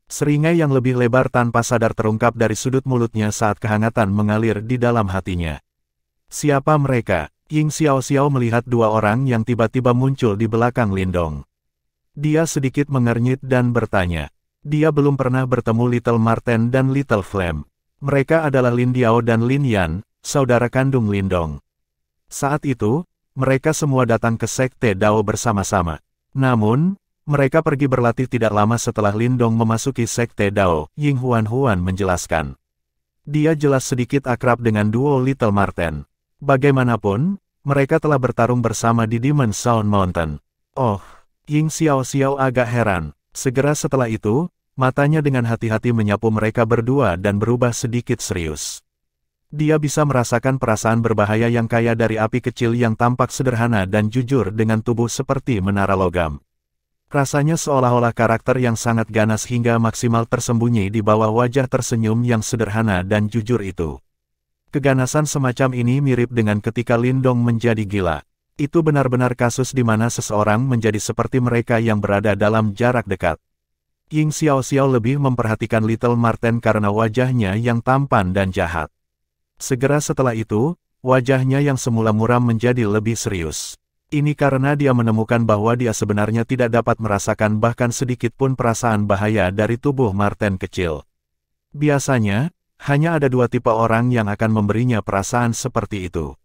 Seringai yang lebih lebar tanpa sadar terungkap dari sudut mulutnya saat kehangatan mengalir di dalam hatinya. Siapa mereka? Ying Xiaoxiao melihat dua orang yang tiba-tiba muncul di belakang Lindong. Dia sedikit mengernyit dan bertanya. Dia belum pernah bertemu Little Marten dan Little Flame. Mereka adalah Lin Diao dan Lin Yan, saudara kandung Lindong. Saat itu, mereka semua datang ke Sekte Dao bersama-sama. Namun, mereka pergi berlatih tidak lama setelah Lindong memasuki Sekte Dao, Ying Huan menjelaskan. Dia jelas sedikit akrab dengan duo Little Marten. Bagaimanapun, mereka telah bertarung bersama di Demon Sound Mountain. Oh, Ying Xiaoxiao agak heran. Segera setelah itu, matanya dengan hati-hati menyapu mereka berdua dan berubah sedikit serius. Dia bisa merasakan perasaan berbahaya yang kaya dari api kecil yang tampak sederhana dan jujur dengan tubuh seperti menara logam. Rasanya seolah-olah karakter yang sangat ganas hingga maksimal tersembunyi di bawah wajah tersenyum yang sederhana dan jujur itu. Keganasan semacam ini mirip dengan ketika Lindong menjadi gila. Itu benar-benar kasus di mana seseorang menjadi seperti mereka yang berada dalam jarak dekat. Ying Xiaoxiao lebih memperhatikan Little Marten karena wajahnya yang tampan dan jahat. Segera setelah itu, wajahnya yang semula muram menjadi lebih serius. Ini karena dia menemukan bahwa dia sebenarnya tidak dapat merasakan bahkan sedikit pun perasaan bahaya dari tubuh Marten kecil. Biasanya, hanya ada dua tipe orang yang akan memberinya perasaan seperti itu.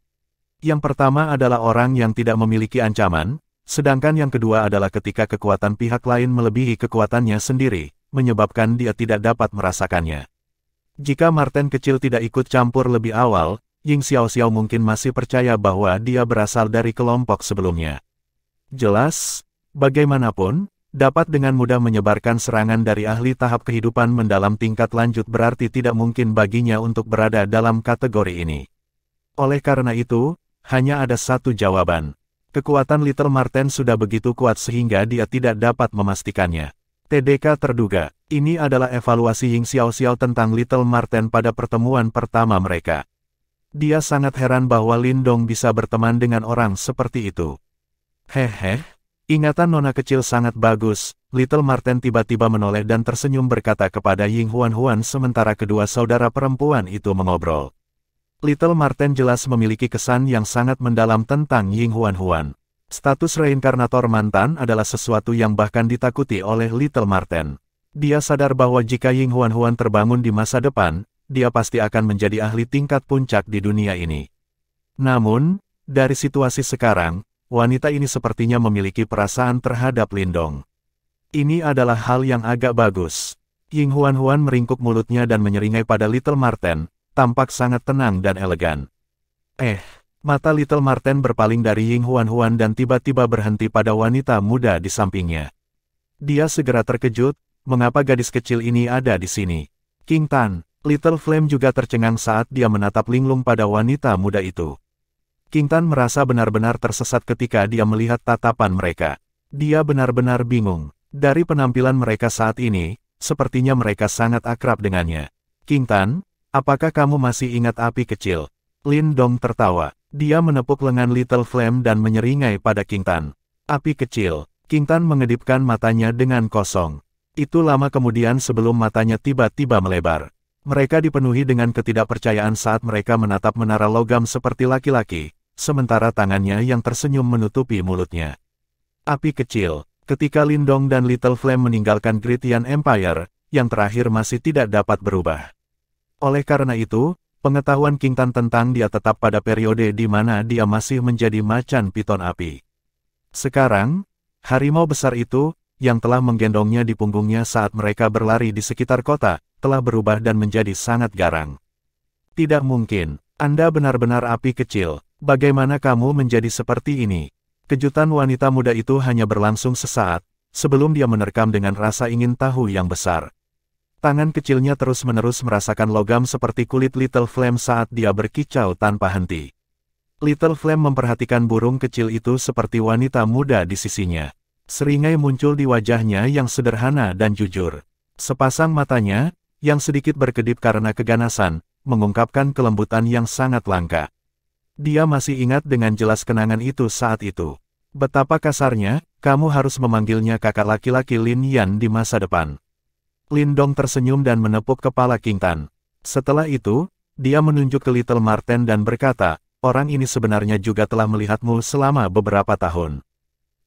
Yang pertama adalah orang yang tidak memiliki ancaman, sedangkan yang kedua adalah ketika kekuatan pihak lain melebihi kekuatannya sendiri, menyebabkan dia tidak dapat merasakannya. Jika Marten kecil tidak ikut campur lebih awal, Ying Xiaoxiao mungkin masih percaya bahwa dia berasal dari kelompok sebelumnya. Jelas, bagaimanapun, dapat dengan mudah menyebarkan serangan dari ahli tahap kehidupan mendalam tingkat lanjut berarti tidak mungkin baginya untuk berada dalam kategori ini. Oleh karena itu, hanya ada satu jawaban. Kekuatan Little Marten sudah begitu kuat sehingga dia tidak dapat memastikannya. TDK terduga, ini adalah evaluasi Ying Xiaoxiao tentang Little Marten pada pertemuan pertama mereka. Dia sangat heran bahwa Lindong bisa berteman dengan orang seperti itu. Hehe, ingatan nona kecil sangat bagus. Little Marten tiba-tiba menoleh dan tersenyum berkata kepada Ying Huan sementara kedua saudara perempuan itu mengobrol. Little Marten jelas memiliki kesan yang sangat mendalam tentang Ying Huan. Status reinkarnator mantan adalah sesuatu yang bahkan ditakuti oleh Little Marten. Dia sadar bahwa jika Ying Huan terbangun di masa depan, dia pasti akan menjadi ahli tingkat puncak di dunia ini. Namun, dari situasi sekarang, wanita ini sepertinya memiliki perasaan terhadap Lindong. Ini adalah hal yang agak bagus. Ying Huan meringkuk mulutnya dan menyeringai pada Little Marten, tampak sangat tenang dan elegan. Mata Little Marten berpaling dari Ying Huan dan tiba-tiba berhenti pada wanita muda di sampingnya. Dia segera terkejut, mengapa gadis kecil ini ada di sini? King Tan. Little Flame juga tercengang saat dia menatap linglung pada wanita muda itu. King Tan merasa benar-benar tersesat ketika dia melihat tatapan mereka. Dia benar-benar bingung. Dari penampilan mereka saat ini, sepertinya mereka sangat akrab dengannya. King Tan, apakah kamu masih ingat api kecil? Lindong tertawa. Dia menepuk lengan Little Flame dan menyeringai pada King Tan. Api kecil. King Tan mengedipkan matanya dengan kosong. Itu lama kemudian sebelum matanya tiba-tiba melebar. Mereka dipenuhi dengan ketidakpercayaan saat mereka menatap menara logam seperti laki-laki, sementara tangannya yang tersenyum menutupi mulutnya. Api kecil, ketika Lindong dan Little Flame meninggalkan Great Yan Empire, yang terakhir masih tidak dapat berubah. Oleh karena itu, pengetahuan King Tan tentang dia tetap pada periode di mana dia masih menjadi macan piton api. Sekarang, harimau besar itu, yang telah menggendongnya di punggungnya saat mereka berlari di sekitar kota, telah berubah dan menjadi sangat garang. Tidak mungkin, Anda benar-benar api kecil, bagaimana kamu menjadi seperti ini? Kejutan wanita muda itu hanya berlangsung sesaat, sebelum dia menerkam dengan rasa ingin tahu yang besar. Tangan kecilnya terus-menerus merasakan logam seperti kulit Little Flame saat dia berkicau tanpa henti. Little Flame memperhatikan burung kecil itu seperti wanita muda di sisinya. Seringai muncul di wajahnya yang sederhana dan jujur. Sepasang matanya, yang sedikit berkedip karena keganasan, mengungkapkan kelembutan yang sangat langka. Dia masih ingat dengan jelas kenangan itu saat itu. Betapa kasarnya, kamu harus memanggilnya kakak laki-laki Lin Yan di masa depan. Lindong tersenyum dan menepuk kepala King Tan. Setelah itu, dia menunjuk ke Little Marten dan berkata, orang ini sebenarnya juga telah melihatmu selama beberapa tahun.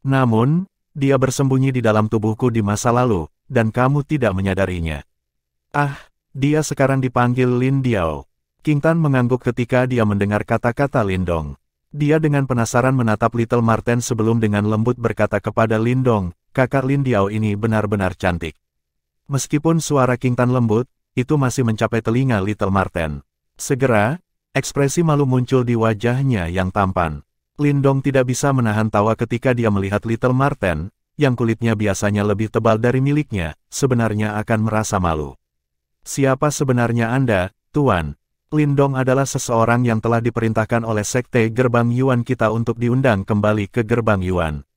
Namun, dia bersembunyi di dalam tubuhku di masa lalu, dan kamu tidak menyadarinya. Ah, dia sekarang dipanggil Lin Diao. King Tan mengangguk ketika dia mendengar kata-kata Lindong. Dia dengan penasaran menatap Little Marten sebelum dengan lembut berkata kepada Lindong, kakak Lin Diao ini benar-benar cantik. Meskipun suara King Tan lembut, itu masih mencapai telinga Little Marten. Segera, ekspresi malu muncul di wajahnya yang tampan. Lindong tidak bisa menahan tawa ketika dia melihat Little Marten, yang kulitnya biasanya lebih tebal dari miliknya, sebenarnya akan merasa malu. Siapa sebenarnya Anda, Tuan? Lindong adalah seseorang yang telah diperintahkan oleh Sekte Gerbang Yuan kita untuk diundang kembali ke Gerbang Yuan.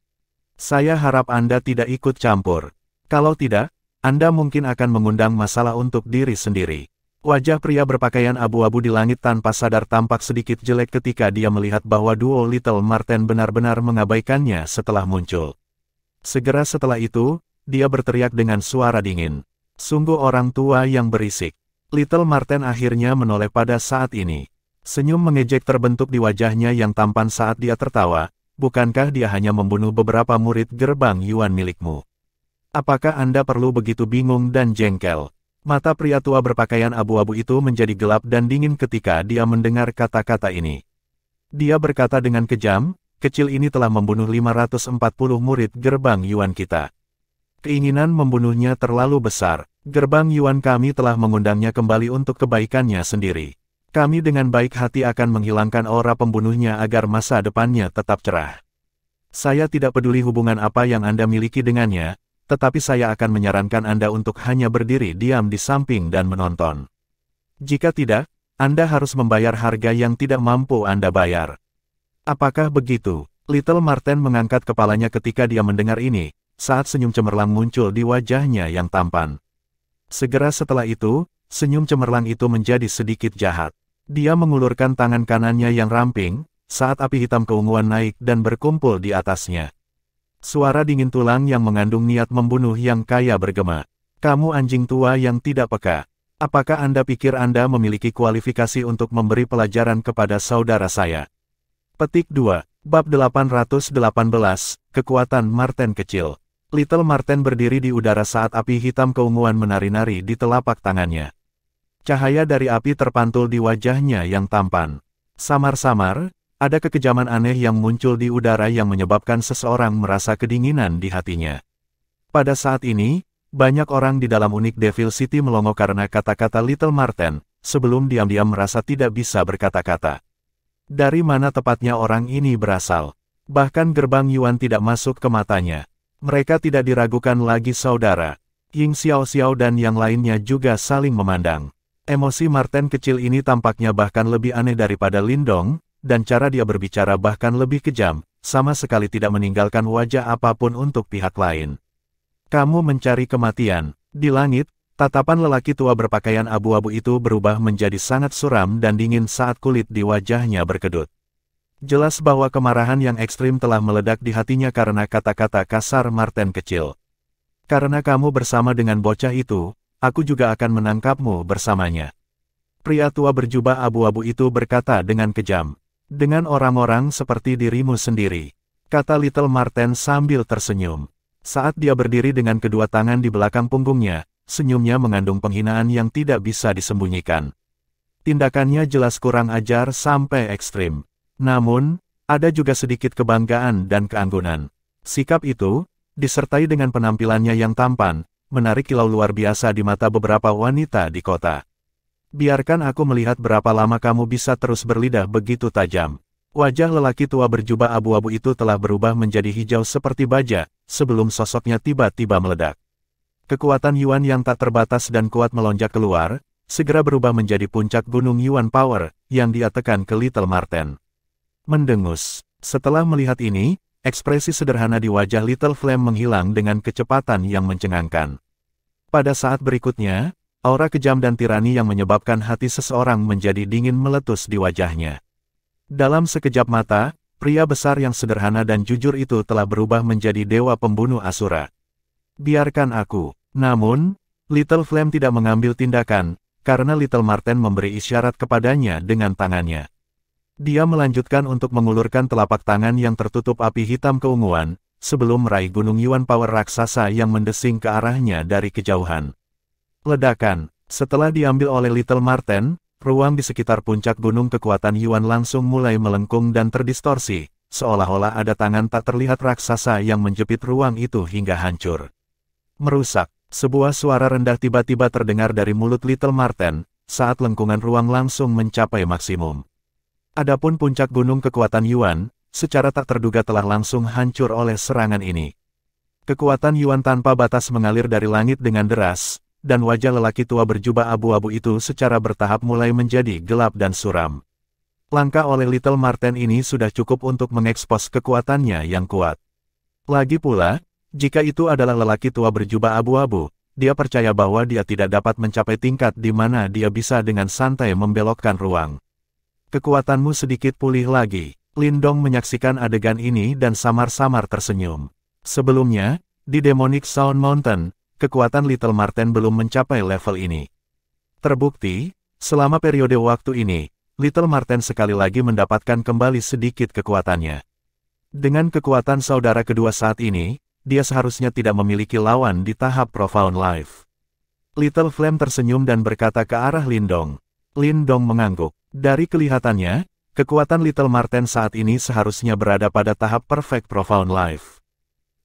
Saya harap Anda tidak ikut campur. Kalau tidak, Anda mungkin akan mengundang masalah untuk diri sendiri. Wajah pria berpakaian abu-abu di langit tanpa sadar tampak sedikit jelek ketika dia melihat bahwa duo Little Marten benar-benar mengabaikannya setelah muncul. Segera setelah itu, dia berteriak dengan suara dingin. Sungguh orang tua yang berisik. Little Marten akhirnya menoleh pada saat ini. Senyum mengejek terbentuk di wajahnya yang tampan saat dia tertawa. Bukankah dia hanya membunuh beberapa murid Gerbang Yuan milikmu? Apakah Anda perlu begitu bingung dan jengkel? Mata pria tua berpakaian abu-abu itu menjadi gelap dan dingin ketika dia mendengar kata-kata ini. Dia berkata dengan kejam, kecil ini telah membunuh 540 murid Gerbang Yuan kita. Keinginan membunuhnya terlalu besar. Gerbang Yuan kami telah mengundangnya kembali untuk kebaikannya sendiri. Kami dengan baik hati akan menghilangkan aura pembunuhnya agar masa depannya tetap cerah. Saya tidak peduli hubungan apa yang Anda miliki dengannya, tetapi saya akan menyarankan Anda untuk hanya berdiri diam di samping dan menonton. Jika tidak, Anda harus membayar harga yang tidak mampu Anda bayar. Apakah begitu? Little Marten mengangkat kepalanya ketika dia mendengar ini, saat senyum cemerlang muncul di wajahnya yang tampan. Segera setelah itu, senyum cemerlang itu menjadi sedikit jahat. Dia mengulurkan tangan kanannya yang ramping, saat api hitam keunguan naik dan berkumpul di atasnya. Suara dingin tulang yang mengandung niat membunuh yang kaya bergema. Kamu anjing tua yang tidak peka. Apakah Anda pikir Anda memiliki kualifikasi untuk memberi pelajaran kepada saudara saya? Petik 2, Bab 818, Kekuatan Marten Kecil. Little Marten berdiri di udara saat api hitam keunguan menari-nari di telapak tangannya. Cahaya dari api terpantul di wajahnya yang tampan. Samar-samar, ada kekejaman aneh yang muncul di udara yang menyebabkan seseorang merasa kedinginan di hatinya. Pada saat ini, banyak orang di dalam unik Devil City melongo karena kata-kata Little Marten, sebelum diam-diam merasa tidak bisa berkata-kata. Dari mana tepatnya orang ini berasal? Bahkan Gerbang Yuan tidak masuk ke matanya. Mereka tidak diragukan lagi saudara. Ying Xiao-Xiao dan yang lainnya juga saling memandang. Emosi Marten kecil ini tampaknya bahkan lebih aneh daripada Lindong, dan cara dia berbicara bahkan lebih kejam, sama sekali tidak meninggalkan wajah apapun untuk pihak lain. Kamu mencari kematian. Di langit, tatapan lelaki tua berpakaian abu-abu itu berubah menjadi sangat suram dan dingin saat kulit di wajahnya berkedut. Jelas bahwa kemarahan yang ekstrim telah meledak di hatinya karena kata-kata kasar Marten kecil. Karena kamu bersama dengan bocah itu, aku juga akan menangkapmu bersamanya. Pria tua berjubah abu-abu itu berkata dengan kejam. Dengan orang-orang seperti dirimu sendiri, kata Little Marten sambil tersenyum. Saat dia berdiri dengan kedua tangan di belakang punggungnya, senyumnya mengandung penghinaan yang tidak bisa disembunyikan. Tindakannya jelas kurang ajar sampai ekstrim. Namun, ada juga sedikit kebanggaan dan keanggunan. Sikap itu, disertai dengan penampilannya yang tampan, menarik kilau luar biasa di mata beberapa wanita di kota. Biarkan aku melihat berapa lama kamu bisa terus berlidah begitu tajam. Wajah lelaki tua berjubah abu-abu itu telah berubah menjadi hijau seperti baja, sebelum sosoknya tiba-tiba meledak. Kekuatan Yuan yang tak terbatas dan kuat melonjak keluar, segera berubah menjadi puncak gunung Yuan Power, yang dia tekan ke Little Marten. Mendengus. Setelah melihat ini, ekspresi sederhana di wajah Little Flame menghilang dengan kecepatan yang mencengangkan. Pada saat berikutnya, aura kejam dan tirani yang menyebabkan hati seseorang menjadi dingin meletus di wajahnya. Dalam sekejap mata, pria besar yang sederhana dan jujur itu telah berubah menjadi dewa pembunuh Asura. Biarkan aku. Namun, Little Flame tidak mengambil tindakan, karena Little Marten memberi isyarat kepadanya dengan tangannya. Dia melanjutkan untuk mengulurkan telapak tangan yang tertutup api hitam keunguan, sebelum meraih gunung Yuan Power raksasa yang mendesing ke arahnya dari kejauhan. Ledakan. Setelah diambil oleh Little Marten, ruang di sekitar puncak gunung kekuatan Yuan langsung mulai melengkung dan terdistorsi, seolah-olah ada tangan tak terlihat raksasa yang menjepit ruang itu hingga hancur. Merusak. Sebuah suara rendah tiba-tiba terdengar dari mulut Little Marten, saat lengkungan ruang langsung mencapai maksimum. Adapun puncak gunung kekuatan Yuan, secara tak terduga telah langsung hancur oleh serangan ini. Kekuatan Yuan tanpa batas mengalir dari langit dengan deras, dan wajah lelaki tua berjubah abu-abu itu secara bertahap mulai menjadi gelap dan suram. Langkah oleh Little Marten ini sudah cukup untuk mengekspos kekuatannya yang kuat. Lagi pula, jika itu adalah lelaki tua berjubah abu-abu, dia percaya bahwa dia tidak dapat mencapai tingkat di mana dia bisa dengan santai membelokkan ruang. Kekuatanmu sedikit pulih lagi. Lindong menyaksikan adegan ini dan samar-samar tersenyum. Sebelumnya, di Demonic Sound Mountain, kekuatan Little Marten belum mencapai level ini. Terbukti, selama periode waktu ini, Little Marten sekali lagi mendapatkan kembali sedikit kekuatannya. Dengan kekuatan saudara kedua saat ini, dia seharusnya tidak memiliki lawan di tahap Profound Life. Little Flame tersenyum dan berkata ke arah Lindong. Lindong mengangguk. Dari kelihatannya, kekuatan Little Marten saat ini seharusnya berada pada tahap Perfect Profound Life.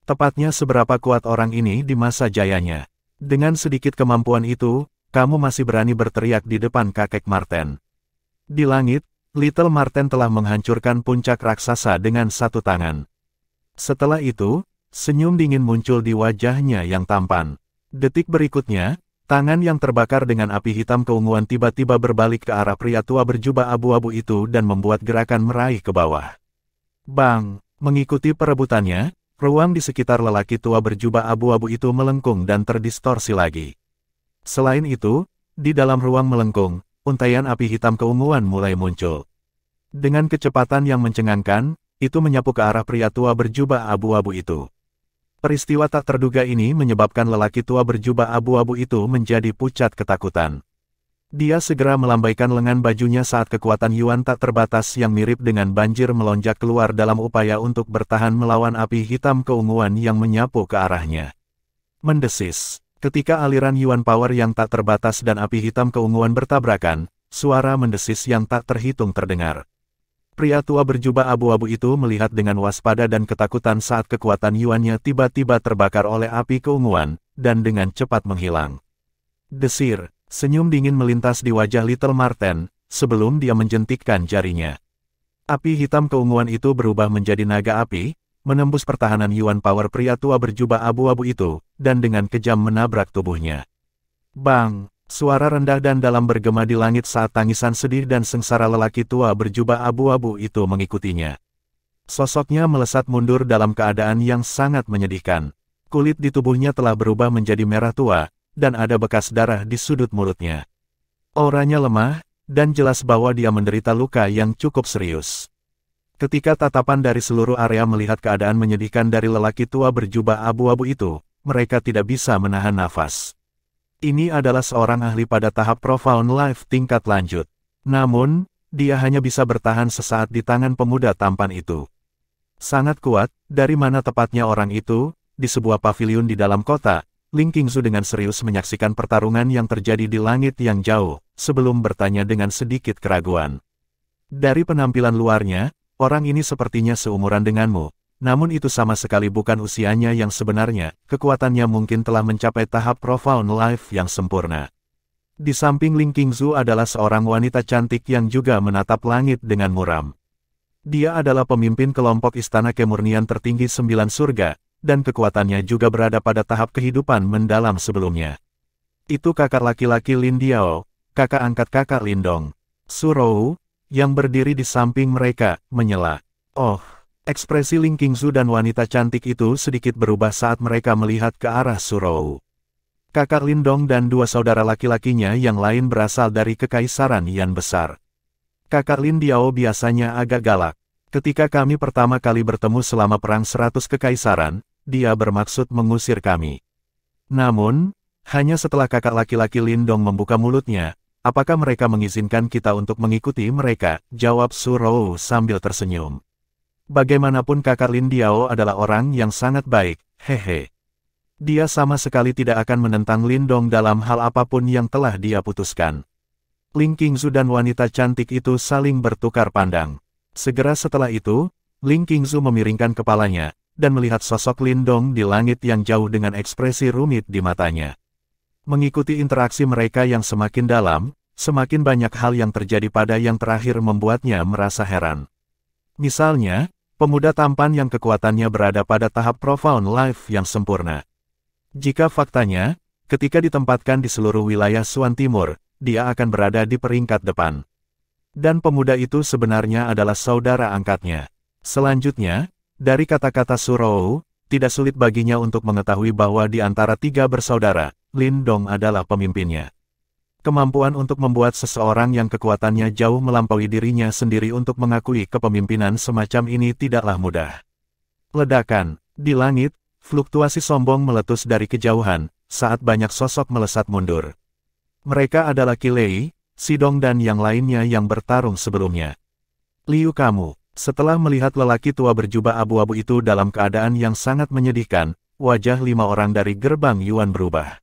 Tepatnya seberapa kuat orang ini di masa jayanya. Dengan sedikit kemampuan itu, kamu masih berani berteriak di depan kakek Marten. Di langit, Little Marten telah menghancurkan puncak raksasa dengan satu tangan. Setelah itu, senyum dingin muncul di wajahnya yang tampan. Detik berikutnya, tangan yang terbakar dengan api hitam keunguan tiba-tiba berbalik ke arah pria tua berjubah abu-abu itu dan membuat gerakan meraih ke bawah. Bang! Mengikuti perebutannya, ruang di sekitar lelaki tua berjubah abu-abu itu melengkung dan terdistorsi lagi. Selain itu, di dalam ruang melengkung, untaian api hitam keunguan mulai muncul. Dengan kecepatan yang mencengangkan, itu menyapu ke arah pria tua berjubah abu-abu itu. Peristiwa tak terduga ini menyebabkan lelaki tua berjubah abu-abu itu menjadi pucat ketakutan. Dia segera melambaikan lengan bajunya saat kekuatan Yuan tak terbatas yang mirip dengan banjir melonjak keluar dalam upaya untuk bertahan melawan api hitam keunguan yang menyapu ke arahnya. Mendesis. Ketika aliran Yuan Power yang tak terbatas dan api hitam keunguan bertabrakan, suara mendesis yang tak terhitung terdengar. Pria tua berjubah abu-abu itu melihat dengan waspada dan ketakutan saat kekuatan Yuannya tiba-tiba terbakar oleh api keunguan, dan dengan cepat menghilang. Desir, senyum dingin melintas di wajah Little Marten, sebelum dia menjentikkan jarinya. Api hitam keunguan itu berubah menjadi naga api, menembus pertahanan Yuan Power pria tua berjubah abu-abu itu, dan dengan kejam menabrak tubuhnya. Bang! Suara rendah dan dalam bergema di langit saat tangisan sedih dan sengsara lelaki tua berjubah abu-abu itu mengikutinya. Sosoknya melesat mundur dalam keadaan yang sangat menyedihkan. Kulit di tubuhnya telah berubah menjadi merah tua, dan ada bekas darah di sudut mulutnya. Auranya lemah, dan jelas bahwa dia menderita luka yang cukup serius. Ketika tatapan dari seluruh area melihat keadaan menyedihkan dari lelaki tua berjubah abu-abu itu, mereka tidak bisa menahan nafas. Ini adalah seorang ahli pada tahap Profound Life tingkat lanjut. Namun, dia hanya bisa bertahan sesaat di tangan pemuda tampan itu. Sangat kuat, dari mana tepatnya orang itu? Di sebuah pavilion di dalam kota, Ling Qingzu dengan serius menyaksikan pertarungan yang terjadi di langit yang jauh, sebelum bertanya dengan sedikit keraguan. Dari penampilan luarnya, orang ini sepertinya seumuran denganmu. Namun itu sama sekali bukan usianya yang sebenarnya, kekuatannya mungkin telah mencapai tahap Profound Life yang sempurna. Di samping Ling Qingzu adalah seorang wanita cantik yang juga menatap langit dengan muram. Dia adalah pemimpin kelompok Istana Kemurnian Tertinggi 9 Surga, dan kekuatannya juga berada pada tahap kehidupan mendalam sebelumnya. Itu kakak laki-laki Lin Diao, kakak angkat kakak Lindong. Su Rou, yang berdiri di samping mereka, menyela. Oh, ekspresi Ling Qingzu dan wanita cantik itu sedikit berubah saat mereka melihat ke arah Su Rou. Kakak Lindong dan dua saudara laki-lakinya yang lain berasal dari Kekaisaran Yan besar. Kakak Lin Diao biasanya agak galak. Ketika kami pertama kali bertemu selama Perang 100 Kekaisaran, dia bermaksud mengusir kami. Namun, hanya setelah kakak laki-laki Lindong membuka mulutnya, apakah mereka mengizinkan kita untuk mengikuti mereka? Jawab Su Rou sambil tersenyum. Bagaimanapun kakak Lin Diao adalah orang yang sangat baik, hehe. Dia sama sekali tidak akan menentang Lindong dalam hal apapun yang telah dia putuskan. Ling Qingzu dan wanita cantik itu saling bertukar pandang. Segera setelah itu, Ling Qingzu memiringkan kepalanya, dan melihat sosok Lindong di langit yang jauh dengan ekspresi rumit di matanya. Mengikuti interaksi mereka yang semakin dalam, semakin banyak hal yang terjadi pada yang terakhir membuatnya merasa heran. Misalnya, pemuda tampan yang kekuatannya berada pada tahap profound life yang sempurna. Jika faktanya, ketika ditempatkan di seluruh wilayah Suan Timur, dia akan berada di peringkat depan. Dan pemuda itu sebenarnya adalah saudara angkatnya. Selanjutnya, dari kata-kata Su Rou, tidak sulit baginya untuk mengetahui bahwa di antara tiga bersaudara, Lindong adalah pemimpinnya. Kemampuan untuk membuat seseorang yang kekuatannya jauh melampaui dirinya sendiri untuk mengakui kepemimpinan semacam ini tidaklah mudah. Ledakan, di langit, fluktuasi sombong meletus dari kejauhan, saat banyak sosok melesat mundur. Mereka adalah Qilei, Sidong dan yang lainnya yang bertarung sebelumnya. Liu kamu, setelah melihat lelaki tua berjubah abu-abu itu dalam keadaan yang sangat menyedihkan, wajah 5 orang dari gerbang Yuan berubah.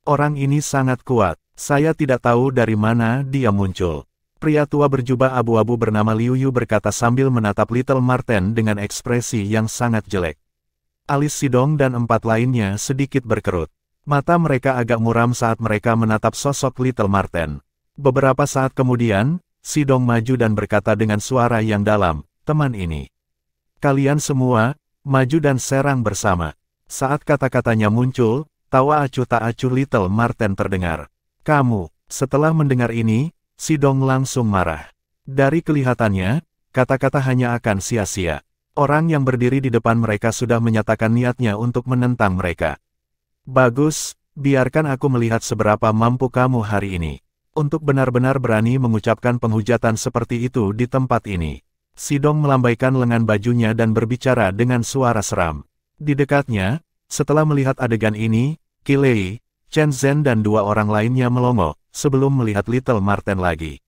Orang ini sangat kuat, saya tidak tahu dari mana dia muncul. Pria tua berjubah abu-abu bernama Liu Yu berkata sambil menatap Little Marten dengan ekspresi yang sangat jelek. Alis Sidong dan 4 lainnya sedikit berkerut. Mata mereka agak muram saat mereka menatap sosok Little Marten. Beberapa saat kemudian, Sidong maju dan berkata dengan suara yang dalam, teman ini. Kalian semua, maju dan serang bersama. Saat kata-katanya muncul, tawa acuh tak acuh Little Marten terdengar. Kamu, setelah mendengar ini, Sidong langsung marah. Dari kelihatannya, kata-kata hanya akan sia-sia. Orang yang berdiri di depan mereka sudah menyatakan niatnya untuk menentang mereka. Bagus, biarkan aku melihat seberapa mampu kamu hari ini. Untuk benar-benar berani mengucapkan penghujatan seperti itu di tempat ini. Sidong melambaikan lengan bajunya dan berbicara dengan suara seram. Di dekatnya, setelah melihat adegan ini, Qilei, Chen Zhen dan 2 orang lainnya melongo, sebelum melihat Little Marten lagi.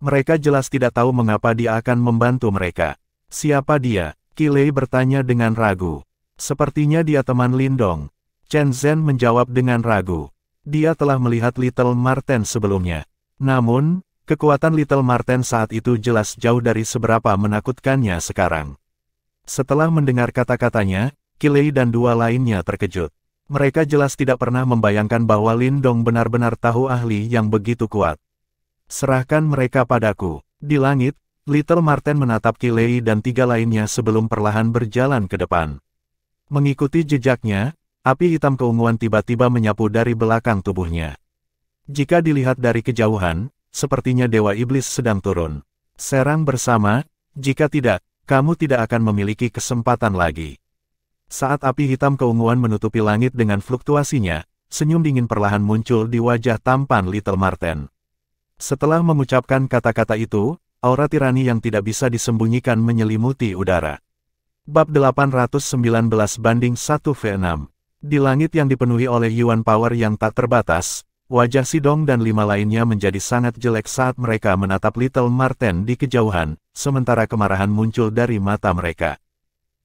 Mereka jelas tidak tahu mengapa dia akan membantu mereka. Siapa dia? Qilei bertanya dengan ragu. Sepertinya dia teman Lindong. Chen Zhen menjawab dengan ragu. Dia telah melihat Little Marten sebelumnya. Namun, kekuatan Little Marten saat itu jelas jauh dari seberapa menakutkannya sekarang. Setelah mendengar kata-katanya, Qilei dan 2 lainnya terkejut. Mereka jelas tidak pernah membayangkan bahwa Lindong benar-benar tahu ahli yang begitu kuat. Serahkan mereka padaku. Di langit, Little Marten menatap Qilei dan 3 lainnya sebelum perlahan berjalan ke depan. Mengikuti jejaknya, api hitam keunguan tiba-tiba menyapu dari belakang tubuhnya. Jika dilihat dari kejauhan, sepertinya Dewa Iblis sedang turun. Serang bersama, jika tidak, kamu tidak akan memiliki kesempatan lagi. Saat api hitam keunguan menutupi langit dengan fluktuasinya, senyum dingin perlahan muncul di wajah tampan Little Marten. Setelah mengucapkan kata-kata itu, aura tirani yang tidak bisa disembunyikan menyelimuti udara. Bab 819/1v6. Di langit yang dipenuhi oleh Yuan Power yang tak terbatas, wajah Sidong dan 5 lainnya menjadi sangat jelek saat mereka menatap Little Marten di kejauhan, sementara kemarahan muncul dari mata mereka.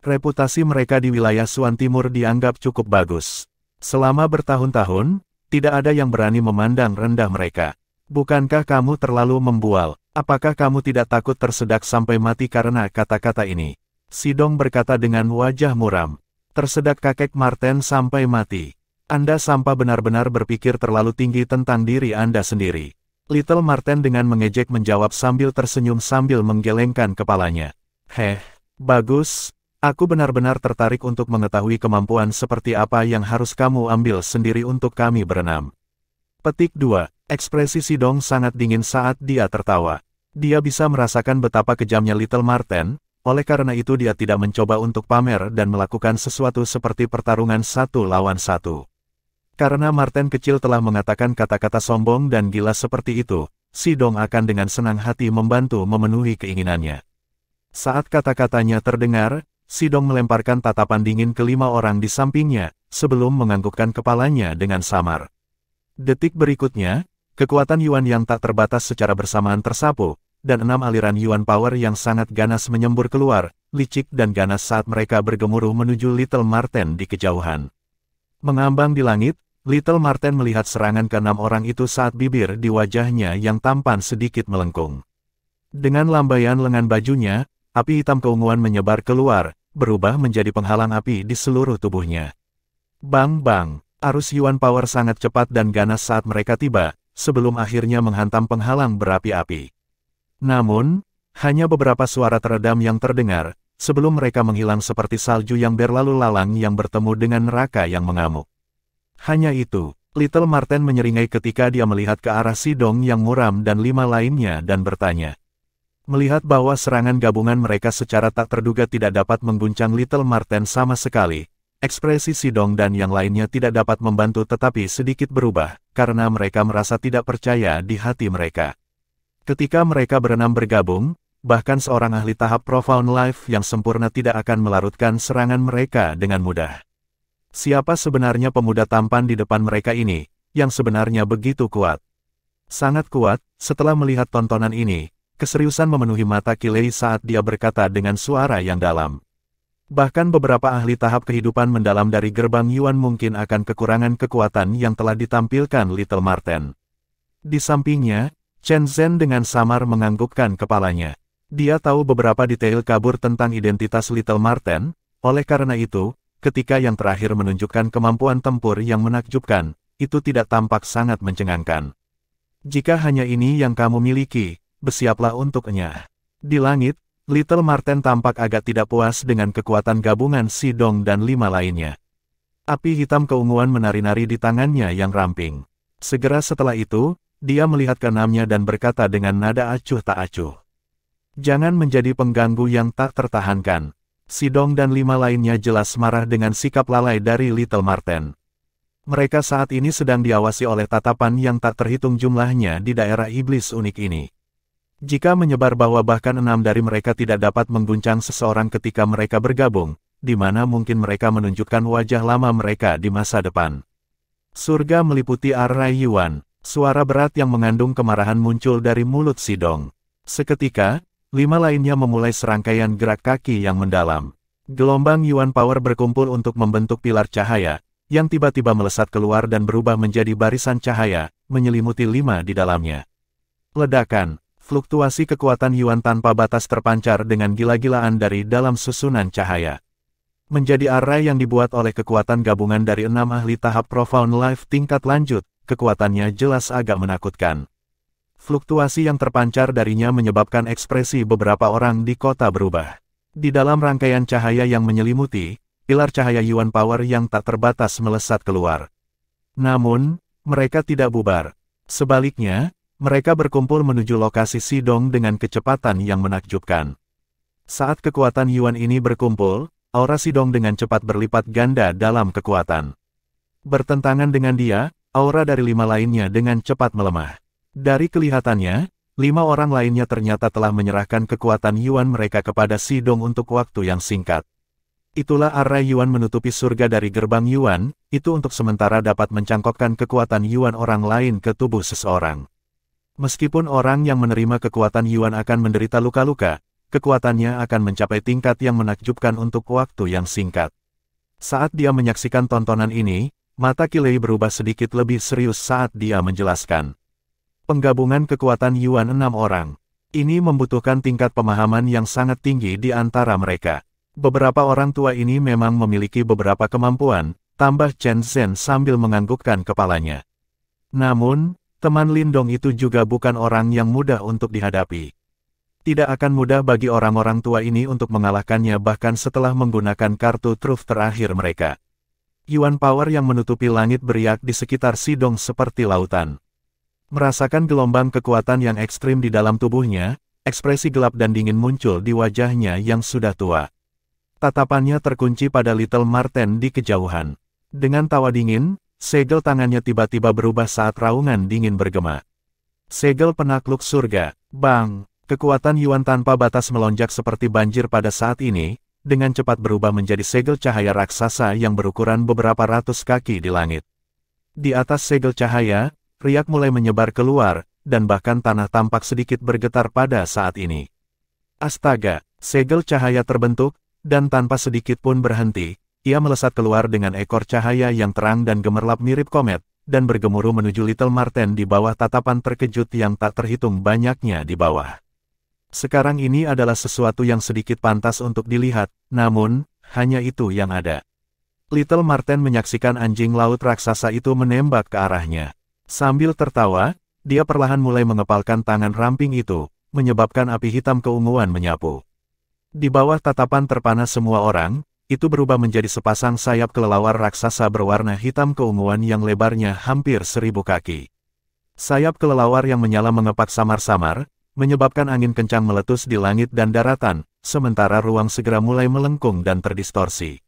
Reputasi mereka di wilayah Suan Timur dianggap cukup bagus. Selama bertahun-tahun, tidak ada yang berani memandang rendah mereka. Bukankah kamu terlalu membual? Apakah kamu tidak takut tersedak sampai mati karena kata-kata ini? Sidong berkata dengan wajah muram. Tersedak kakek Marten sampai mati. Anda sampai benar-benar berpikir terlalu tinggi tentang diri Anda sendiri. Little Marten dengan mengejek menjawab sambil tersenyum sambil menggelengkan kepalanya. Heh, bagus. Aku benar-benar tertarik untuk mengetahui kemampuan seperti apa yang harus kamu ambil sendiri untuk kami berenam. Petik 2. Ekspresi Sidong sangat dingin saat dia tertawa. Dia bisa merasakan betapa kejamnya Little Marten, oleh karena itu dia tidak mencoba untuk pamer dan melakukan sesuatu seperti pertarungan satu lawan satu. Karena Marten kecil telah mengatakan kata-kata sombong dan gila seperti itu, Sidong akan dengan senang hati membantu memenuhi keinginannya. Saat kata-katanya terdengar, Sidong melemparkan tatapan dingin ke 5 orang di sampingnya, sebelum menganggukkan kepalanya dengan samar. Detik berikutnya, kekuatan Yuan yang tak terbatas secara bersamaan tersapu, dan 6 aliran Yuan Power yang sangat ganas menyembur keluar, licik dan ganas saat mereka bergemuruh menuju Little Marten di kejauhan. Mengambang di langit, Little Marten melihat serangan ke-6 orang itu saat bibir di wajahnya yang tampan sedikit melengkung. Dengan lambaian lengan bajunya, api hitam keunguan menyebar keluar, berubah menjadi penghalang api di seluruh tubuhnya. Bang-bang, arus Yuan Power sangat cepat dan ganas saat mereka tiba, sebelum akhirnya menghantam penghalang berapi-api. Namun, hanya beberapa suara teredam yang terdengar, sebelum mereka menghilang seperti salju yang berlalu lalang yang bertemu dengan neraka yang mengamuk. Hanya itu, Little Marten menyeringai ketika dia melihat ke arah Sidong yang muram dan 5 lainnya dan bertanya. Melihat bahwa serangan gabungan mereka secara tak terduga tidak dapat mengguncang Little Marten sama sekali, ekspresi Sidong dan yang lainnya tidak dapat membantu tetapi sedikit berubah, karena mereka merasa tidak percaya di hati mereka. Ketika mereka berenam bergabung, bahkan seorang ahli tahap Profound Life yang sempurna tidak akan melarutkan serangan mereka dengan mudah. Siapa sebenarnya pemuda tampan di depan mereka ini, yang sebenarnya begitu kuat? Sangat kuat, setelah melihat tontonan ini, keseriusan memenuhi mata Kilei saat dia berkata dengan suara yang dalam. Bahkan beberapa ahli tahap kehidupan mendalam dari gerbang Yuan mungkin akan kekurangan kekuatan yang telah ditampilkan Little Marten. Di sampingnya, Chen Zhen dengan samar menganggukkan kepalanya. Dia tahu beberapa detail kabur tentang identitas Little Marten, oleh karena itu, ketika yang terakhir menunjukkan kemampuan tempur yang menakjubkan, itu tidak tampak sangat mencengangkan. Jika hanya ini yang kamu miliki, bersiaplah untuknya. Di langit, Little Marten tampak agak tidak puas dengan kekuatan gabungan Sidong dan 5 lainnya. Api hitam keunguan menari-nari di tangannya yang ramping. Segera setelah itu, dia melihat ke-6-nya dan berkata dengan nada acuh tak acuh. Jangan menjadi pengganggu yang tak tertahankan. Sidong dan 5 lainnya jelas marah dengan sikap lalai dari Little Marten. Mereka saat ini sedang diawasi oleh tatapan yang tak terhitung jumlahnya di daerah iblis unik ini. Jika menyebar bahwa bahkan 6 dari mereka tidak dapat mengguncang seseorang ketika mereka bergabung, di mana mungkin mereka menunjukkan wajah lama mereka di masa depan. Surga meliputi arai Yuan, suara berat yang mengandung kemarahan muncul dari mulut Sidong. Seketika, 5 lainnya memulai serangkaian gerak kaki yang mendalam. Gelombang Yuan Power berkumpul untuk membentuk pilar cahaya, yang tiba-tiba melesat keluar dan berubah menjadi barisan cahaya, menyelimuti 5 di dalamnya. Ledakan, fluktuasi kekuatan Yuan tanpa batas terpancar dengan gila-gilaan dari dalam susunan cahaya. Menjadi arai yang dibuat oleh kekuatan gabungan dari 6 ahli tahap Profound Life tingkat lanjut, kekuatannya jelas agak menakutkan. Fluktuasi yang terpancar darinya menyebabkan ekspresi beberapa orang di kota berubah. Di dalam rangkaian cahaya yang menyelimuti, pilar cahaya Yuan Power yang tak terbatas melesat keluar. Namun, mereka tidak bubar. Sebaliknya, mereka berkumpul menuju lokasi Sidong dengan kecepatan yang menakjubkan. Saat kekuatan Yuan ini berkumpul, aura Sidong dengan cepat berlipat ganda dalam kekuatan. Bertentangan dengan dia, aura dari 5 lainnya dengan cepat melemah. Dari kelihatannya, 5 orang lainnya ternyata telah menyerahkan kekuatan Yuan mereka kepada Sidong untuk waktu yang singkat. Itulah arai Yuan menutupi surga dari gerbang Yuan, itu untuk sementara dapat mencangkokkan kekuatan Yuan orang lain ke tubuh seseorang. Meskipun orang yang menerima kekuatan Yuan akan menderita luka-luka, kekuatannya akan mencapai tingkat yang menakjubkan untuk waktu yang singkat. Saat dia menyaksikan tontonan ini, mata Kilei berubah sedikit lebih serius saat dia menjelaskan. Penggabungan kekuatan Yuan 6 orang. Ini membutuhkan tingkat pemahaman yang sangat tinggi di antara mereka. Beberapa orang tua ini memang memiliki beberapa kemampuan, tambah Chen Zhen sambil menganggukkan kepalanya. Namun, teman Lindong itu juga bukan orang yang mudah untuk dihadapi. Tidak akan mudah bagi orang-orang tua ini untuk mengalahkannya bahkan setelah menggunakan kartu truf terakhir mereka. Yuan Power yang menutupi langit beriak di sekitar Sidong seperti lautan. Merasakan gelombang kekuatan yang ekstrim di dalam tubuhnya, ekspresi gelap dan dingin muncul di wajahnya yang sudah tua. Tatapannya terkunci pada Little Marten di kejauhan. Dengan tawa dingin, segel tangannya tiba-tiba berubah saat raungan dingin bergema. Segel penakluk surga, bang! Kekuatan Yuan tanpa batas melonjak seperti banjir pada saat ini, dengan cepat berubah menjadi segel cahaya raksasa yang berukuran beberapa ratus kaki di langit. Di atas segel cahaya, riak mulai menyebar keluar, dan bahkan tanah tampak sedikit bergetar pada saat ini. Astaga, segel cahaya terbentuk, dan tanpa sedikit pun berhenti, ia melesat keluar dengan ekor cahaya yang terang dan gemerlap mirip komet, dan bergemuruh menuju Little Marten di bawah tatapan terkejut yang tak terhitung banyaknya di bawah. Sekarang ini adalah sesuatu yang sedikit pantas untuk dilihat, namun, hanya itu yang ada. Little Marten menyaksikan anjing laut raksasa itu menembak ke arahnya. Sambil tertawa, dia perlahan mulai mengepalkan tangan ramping itu, menyebabkan api hitam keunguan menyapu. Di bawah tatapan terpana semua orang, itu berubah menjadi sepasang sayap kelelawar raksasa berwarna hitam keunguan yang lebarnya hampir 1000 kaki. Sayap kelelawar yang menyala mengepak samar-samar, menyebabkan angin kencang meletus di langit dan daratan, sementara ruang segera mulai melengkung dan terdistorsi.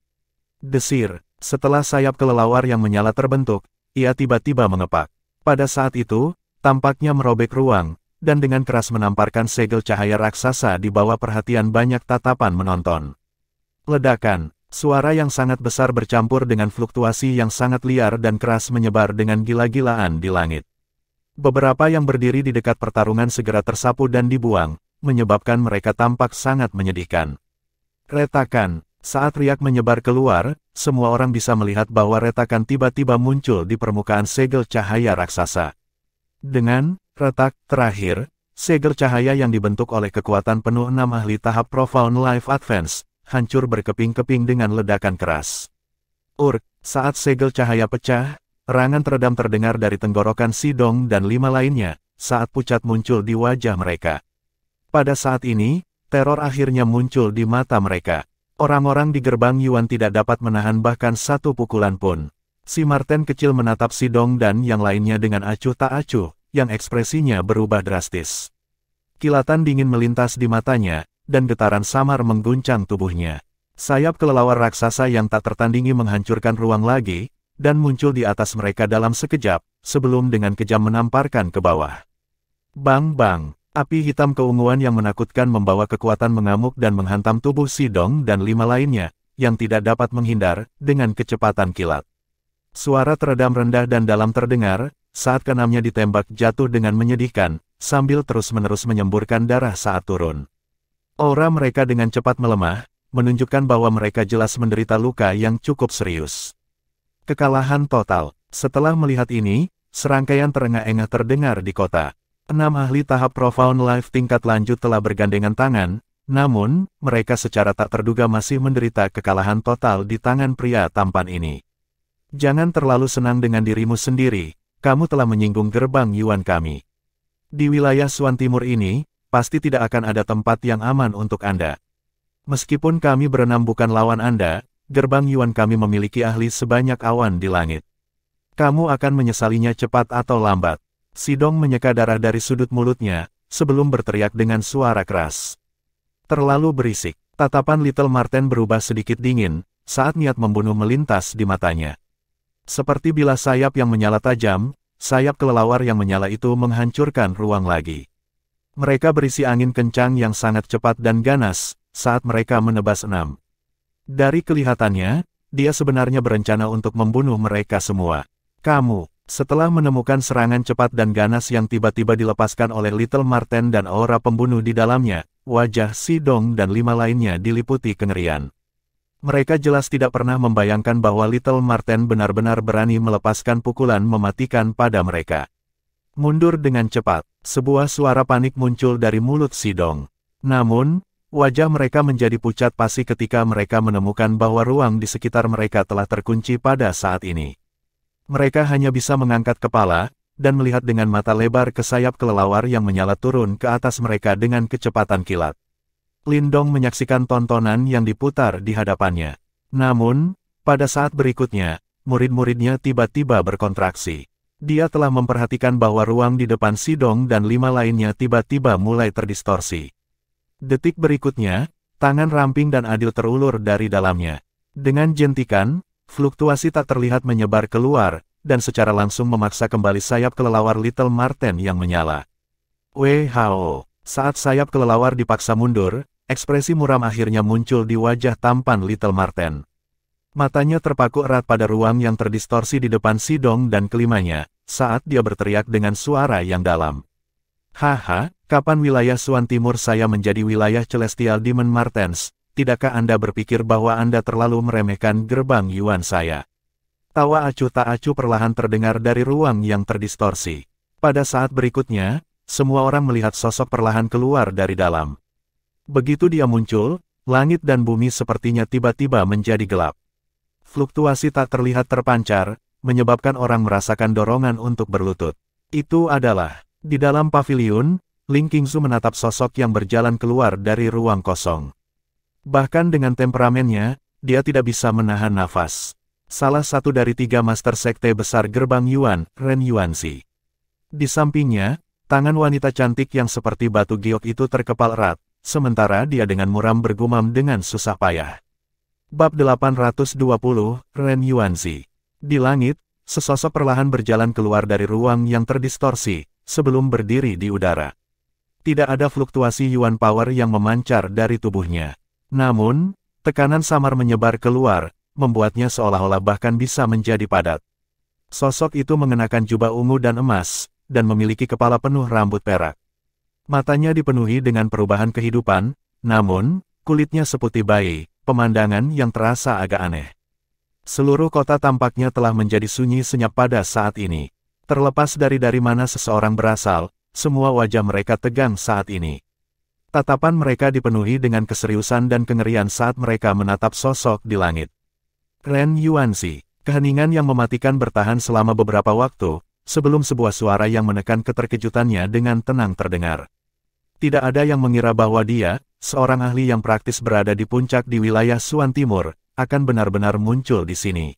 Desir, setelah sayap kelelawar yang menyala terbentuk, ia tiba-tiba mengepak. Pada saat itu, tampaknya merobek ruang, dan dengan keras menamparkan segel cahaya raksasa di bawah perhatian banyak tatapan menonton. Ledakan, suara yang sangat besar bercampur dengan fluktuasi yang sangat liar dan keras menyebar dengan gila-gilaan di langit. Beberapa yang berdiri di dekat pertarungan segera tersapu dan dibuang, menyebabkan mereka tampak sangat menyedihkan. Retakan, saat riak menyebar keluar, semua orang bisa melihat bahwa retakan tiba-tiba muncul di permukaan segel cahaya raksasa. Dengan retak terakhir, segel cahaya yang dibentuk oleh kekuatan penuh 6 ahli tahap Profound Life Advance, hancur berkeping-keping dengan ledakan keras. Saat segel cahaya pecah, erangan teredam terdengar dari tenggorokan Sidong dan 5 lainnya, saat pucat muncul di wajah mereka. Pada saat ini, teror akhirnya muncul di mata mereka. Orang-orang di gerbang Yuan tidak dapat menahan bahkan satu pukulan pun. Si Marten kecil menatap Sidong dan yang lainnya dengan acuh tak acuh, yang ekspresinya berubah drastis. Kilatan dingin melintas di matanya, dan getaran samar mengguncang tubuhnya. Sayap kelelawar raksasa yang tak tertandingi menghancurkan ruang lagi, dan muncul di atas mereka dalam sekejap, sebelum dengan kejam menamparkan ke bawah. Bang-bang, api hitam keunguan yang menakutkan membawa kekuatan mengamuk dan menghantam tubuh Sidong dan 5 lainnya, yang tidak dapat menghindar, dengan kecepatan kilat. Suara teredam rendah dan dalam terdengar, saat keenamnya ditembak jatuh dengan menyedihkan, sambil terus-menerus menyemburkan darah saat turun. Aura mereka dengan cepat melemah, menunjukkan bahwa mereka jelas menderita luka yang cukup serius. Kekalahan total. Setelah melihat ini, serangkaian terengah-engah terdengar di kota. 6 ahli tahap Profound Life tingkat lanjut telah bergandengan tangan, namun, mereka secara tak terduga masih menderita kekalahan total di tangan pria tampan ini. Jangan terlalu senang dengan dirimu sendiri, kamu telah menyinggung gerbang Yuan kami. Di wilayah Xuan Timur ini, pasti tidak akan ada tempat yang aman untuk Anda. Meskipun kami berenam bukan lawan Anda, gerbang Yuan kami memiliki ahli sebanyak awan di langit. Kamu akan menyesalinya cepat atau lambat. Sidong menyeka darah dari sudut mulutnya, sebelum berteriak dengan suara keras. Terlalu berisik. Tatapan Little Marten berubah sedikit dingin, saat niat membunuh melintas di matanya. Seperti bilah sayap yang menyala tajam, sayap kelelawar yang menyala itu menghancurkan ruang lagi. Mereka berisi angin kencang yang sangat cepat dan ganas, saat mereka menebas 6. Dari kelihatannya, dia sebenarnya berencana untuk membunuh mereka semua. Kamu, setelah menemukan serangan cepat dan ganas yang tiba-tiba dilepaskan oleh Little Marten dan aura pembunuh di dalamnya, wajah Sidong dan 5 lainnya diliputi kengerian. Mereka jelas tidak pernah membayangkan bahwa Little Marten benar-benar berani melepaskan pukulan mematikan pada mereka. Mundur dengan cepat, sebuah suara panik muncul dari mulut Sidong. Namun, wajah mereka menjadi pucat pasi ketika mereka menemukan bahwa ruang di sekitar mereka telah terkunci pada saat ini. Mereka hanya bisa mengangkat kepala, dan melihat dengan mata lebar ke sayap kelelawar yang menyala turun ke atas mereka dengan kecepatan kilat. Lindong menyaksikan tontonan yang diputar di hadapannya. Namun, pada saat berikutnya, murid-muridnya tiba-tiba berkontraksi. Dia telah memperhatikan bahwa ruang di depan Sidong dan 5 lainnya tiba-tiba mulai terdistorsi. Detik berikutnya, tangan ramping dan adil terulur dari dalamnya. Dengan jentikan, fluktuasi tak terlihat menyebar keluar, dan secara langsung memaksa kembali sayap kelelawar Little Marten yang menyala. WHO. Saat sayap kelelawar dipaksa mundur, ekspresi muram akhirnya muncul di wajah tampan Little Marten. Matanya terpaku erat pada ruang yang terdistorsi di depan Sidong dan kelimanya, saat dia berteriak dengan suara yang dalam. Haha, kapan wilayah Suan Timur saya menjadi wilayah Celestial Demon Martens? Tidakkah Anda berpikir bahwa Anda terlalu meremehkan gerbang Yuan saya? Tawa acuh tak acuh perlahan terdengar dari ruang yang terdistorsi. Pada saat berikutnya, semua orang melihat sosok perlahan keluar dari dalam. Begitu dia muncul, langit dan bumi sepertinya tiba-tiba menjadi gelap. Fluktuasi tak terlihat terpancar, menyebabkan orang merasakan dorongan untuk berlutut. Itu adalah, di dalam paviliun, Ling Qingzu menatap sosok yang berjalan keluar dari ruang kosong. Bahkan dengan temperamennya, dia tidak bisa menahan nafas. Salah satu dari 3 master sekte besar gerbang Yuan, Ren Yuanzi. Di sampingnya, tangan wanita cantik yang seperti batu giok itu terkepal erat, sementara dia dengan muram bergumam dengan susah payah. Bab 820, Ren Yuanzi. Di langit, sesosok perlahan berjalan keluar dari ruang yang terdistorsi, sebelum berdiri di udara. Tidak ada fluktuasi Yuan Power yang memancar dari tubuhnya. Namun, tekanan samar menyebar keluar, membuatnya seolah-olah bahkan bisa menjadi padat. Sosok itu mengenakan jubah ungu dan emas, dan memiliki kepala penuh rambut perak. Matanya dipenuhi dengan perubahan kehidupan, namun, kulitnya seputih bayi, pemandangan yang terasa agak aneh. Seluruh kota tampaknya telah menjadi sunyi senyap pada saat ini. Terlepas dari mana seseorang berasal, semua wajah mereka tegang saat ini. Tatapan mereka dipenuhi dengan keseriusan dan kengerian saat mereka menatap sosok di langit. Ren Yuanzi, keheningan yang mematikan bertahan selama beberapa waktu, sebelum sebuah suara yang menekan keterkejutannya dengan tenang terdengar. Tidak ada yang mengira bahwa dia, seorang ahli yang praktis berada di puncak di wilayah Suan Timur, akan benar-benar muncul di sini.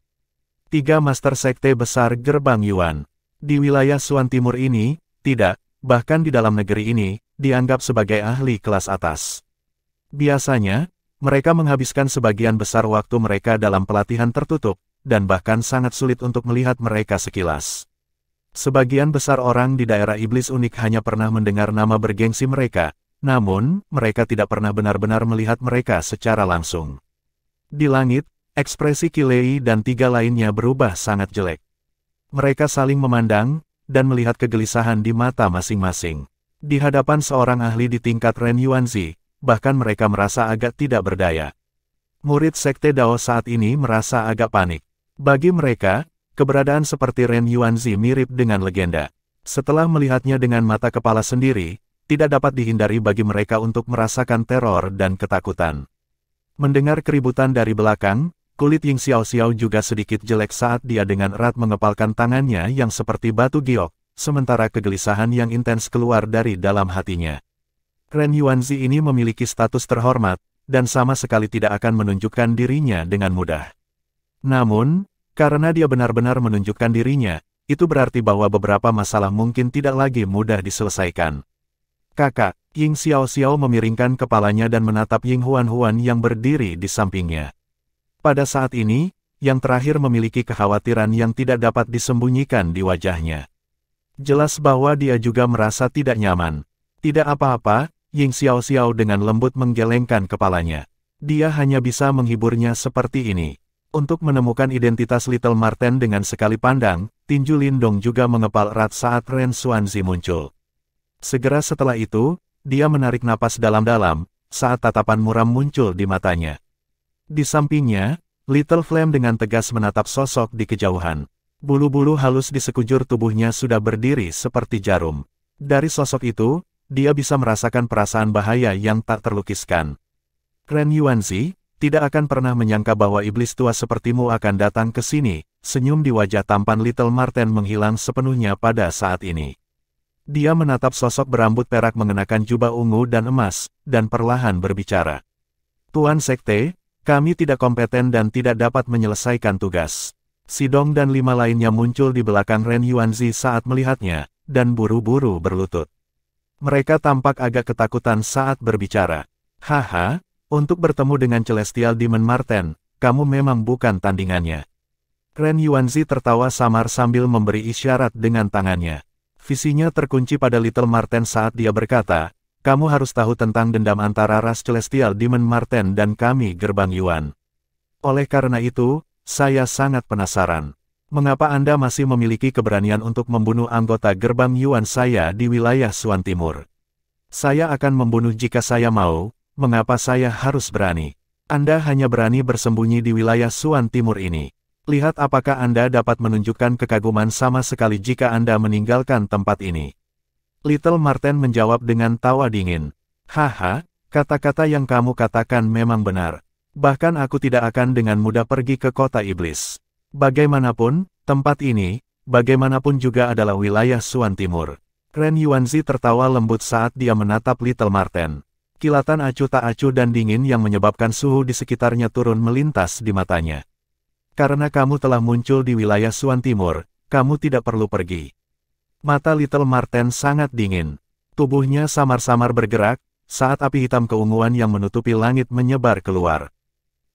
3 master sekte besar gerbang Yuan. Di wilayah Suan Timur ini, tidak, bahkan di dalam negeri ini, dianggap sebagai ahli kelas atas. Biasanya, mereka menghabiskan sebagian besar waktu mereka dalam pelatihan tertutup, dan bahkan sangat sulit untuk melihat mereka sekilas. Sebagian besar orang di daerah iblis unik hanya pernah mendengar nama bergengsi mereka, namun, mereka tidak pernah benar-benar melihat mereka secara langsung. Di langit, ekspresi Kilei dan 3 lainnya berubah sangat jelek. Mereka saling memandang, dan melihat kegelisahan di mata masing-masing. Di hadapan seorang ahli di tingkat Ren Yuanzi, bahkan mereka merasa agak tidak berdaya. Murid sekte Dao saat ini merasa agak panik. Bagi mereka, keberadaan seperti Ren Yuanzi mirip dengan legenda. Setelah melihatnya dengan mata kepala sendiri, tidak dapat dihindari bagi mereka untuk merasakan teror dan ketakutan. Mendengar keributan dari belakang, kulit Ying Xiaoxiao juga sedikit jelek saat dia dengan erat mengepalkan tangannya yang seperti batu giok, sementara kegelisahan yang intens keluar dari dalam hatinya. Ren Yuanzi ini memiliki status terhormat, dan sama sekali tidak akan menunjukkan dirinya dengan mudah. Namun, karena dia benar-benar menunjukkan dirinya, itu berarti bahwa beberapa masalah mungkin tidak lagi mudah diselesaikan. Kakak, Ying Xiaoxiao memiringkan kepalanya dan menatap Ying Huan-Huan yang berdiri di sampingnya. Pada saat ini, yang terakhir memiliki kekhawatiran yang tidak dapat disembunyikan di wajahnya. Jelas bahwa dia juga merasa tidak nyaman. Tidak apa-apa, Ying Xiaoxiao dengan lembut menggelengkan kepalanya. Dia hanya bisa menghiburnya seperti ini. Untuk menemukan identitas Little Marten dengan sekali pandang, tinju Lindong juga mengepal erat saat Ren Xuanzi muncul. Segera setelah itu, dia menarik napas dalam-dalam, saat tatapan muram muncul di matanya. Di sampingnya, Little Flame dengan tegas menatap sosok di kejauhan. Bulu-bulu halus di sekujur tubuhnya sudah berdiri seperti jarum. Dari sosok itu, dia bisa merasakan perasaan bahaya yang tak terlukiskan. Ren Yuanzi, tidak akan pernah menyangka bahwa iblis tua sepertimu akan datang ke sini, senyum di wajah tampan Little Marten menghilang sepenuhnya pada saat ini. Dia menatap sosok berambut perak mengenakan jubah ungu dan emas, dan perlahan berbicara. Tuan Sekte, kami tidak kompeten dan tidak dapat menyelesaikan tugas. Sidong dan 5 lainnya muncul di belakang Ren Yuanzi saat melihatnya, dan buru-buru berlutut. Mereka tampak agak ketakutan saat berbicara. Haha, untuk bertemu dengan Celestial Demon Marten, kamu memang bukan tandingannya. Ren Yuanzi tertawa samar sambil memberi isyarat dengan tangannya. Visinya terkunci pada Little Marten saat dia berkata, kamu harus tahu tentang dendam antara ras Celestial Demon Marten dan kami Gerbang Yuan. Oleh karena itu, saya sangat penasaran. Mengapa Anda masih memiliki keberanian untuk membunuh anggota Gerbang Yuan saya di wilayah Suan Timur? Saya akan membunuh jika saya mau, mengapa saya harus berani? Anda hanya berani bersembunyi di wilayah Suan Timur ini. Lihat apakah Anda dapat menunjukkan kekaguman sama sekali jika Anda meninggalkan tempat ini. Little Marten menjawab dengan tawa dingin. Haha, kata-kata yang kamu katakan memang benar. Bahkan aku tidak akan dengan mudah pergi ke kota iblis. Bagaimanapun, tempat ini, bagaimanapun juga adalah wilayah Suan Timur. Ren Yuanzi tertawa lembut saat dia menatap Little Marten. Kilatan acuh tak acuh dan dingin yang menyebabkan suhu di sekitarnya turun melintas di matanya. Karena kamu telah muncul di wilayah Suan Timur, kamu tidak perlu pergi. Mata Little Marten sangat dingin. Tubuhnya samar-samar bergerak, saat api hitam keunguan yang menutupi langit menyebar keluar.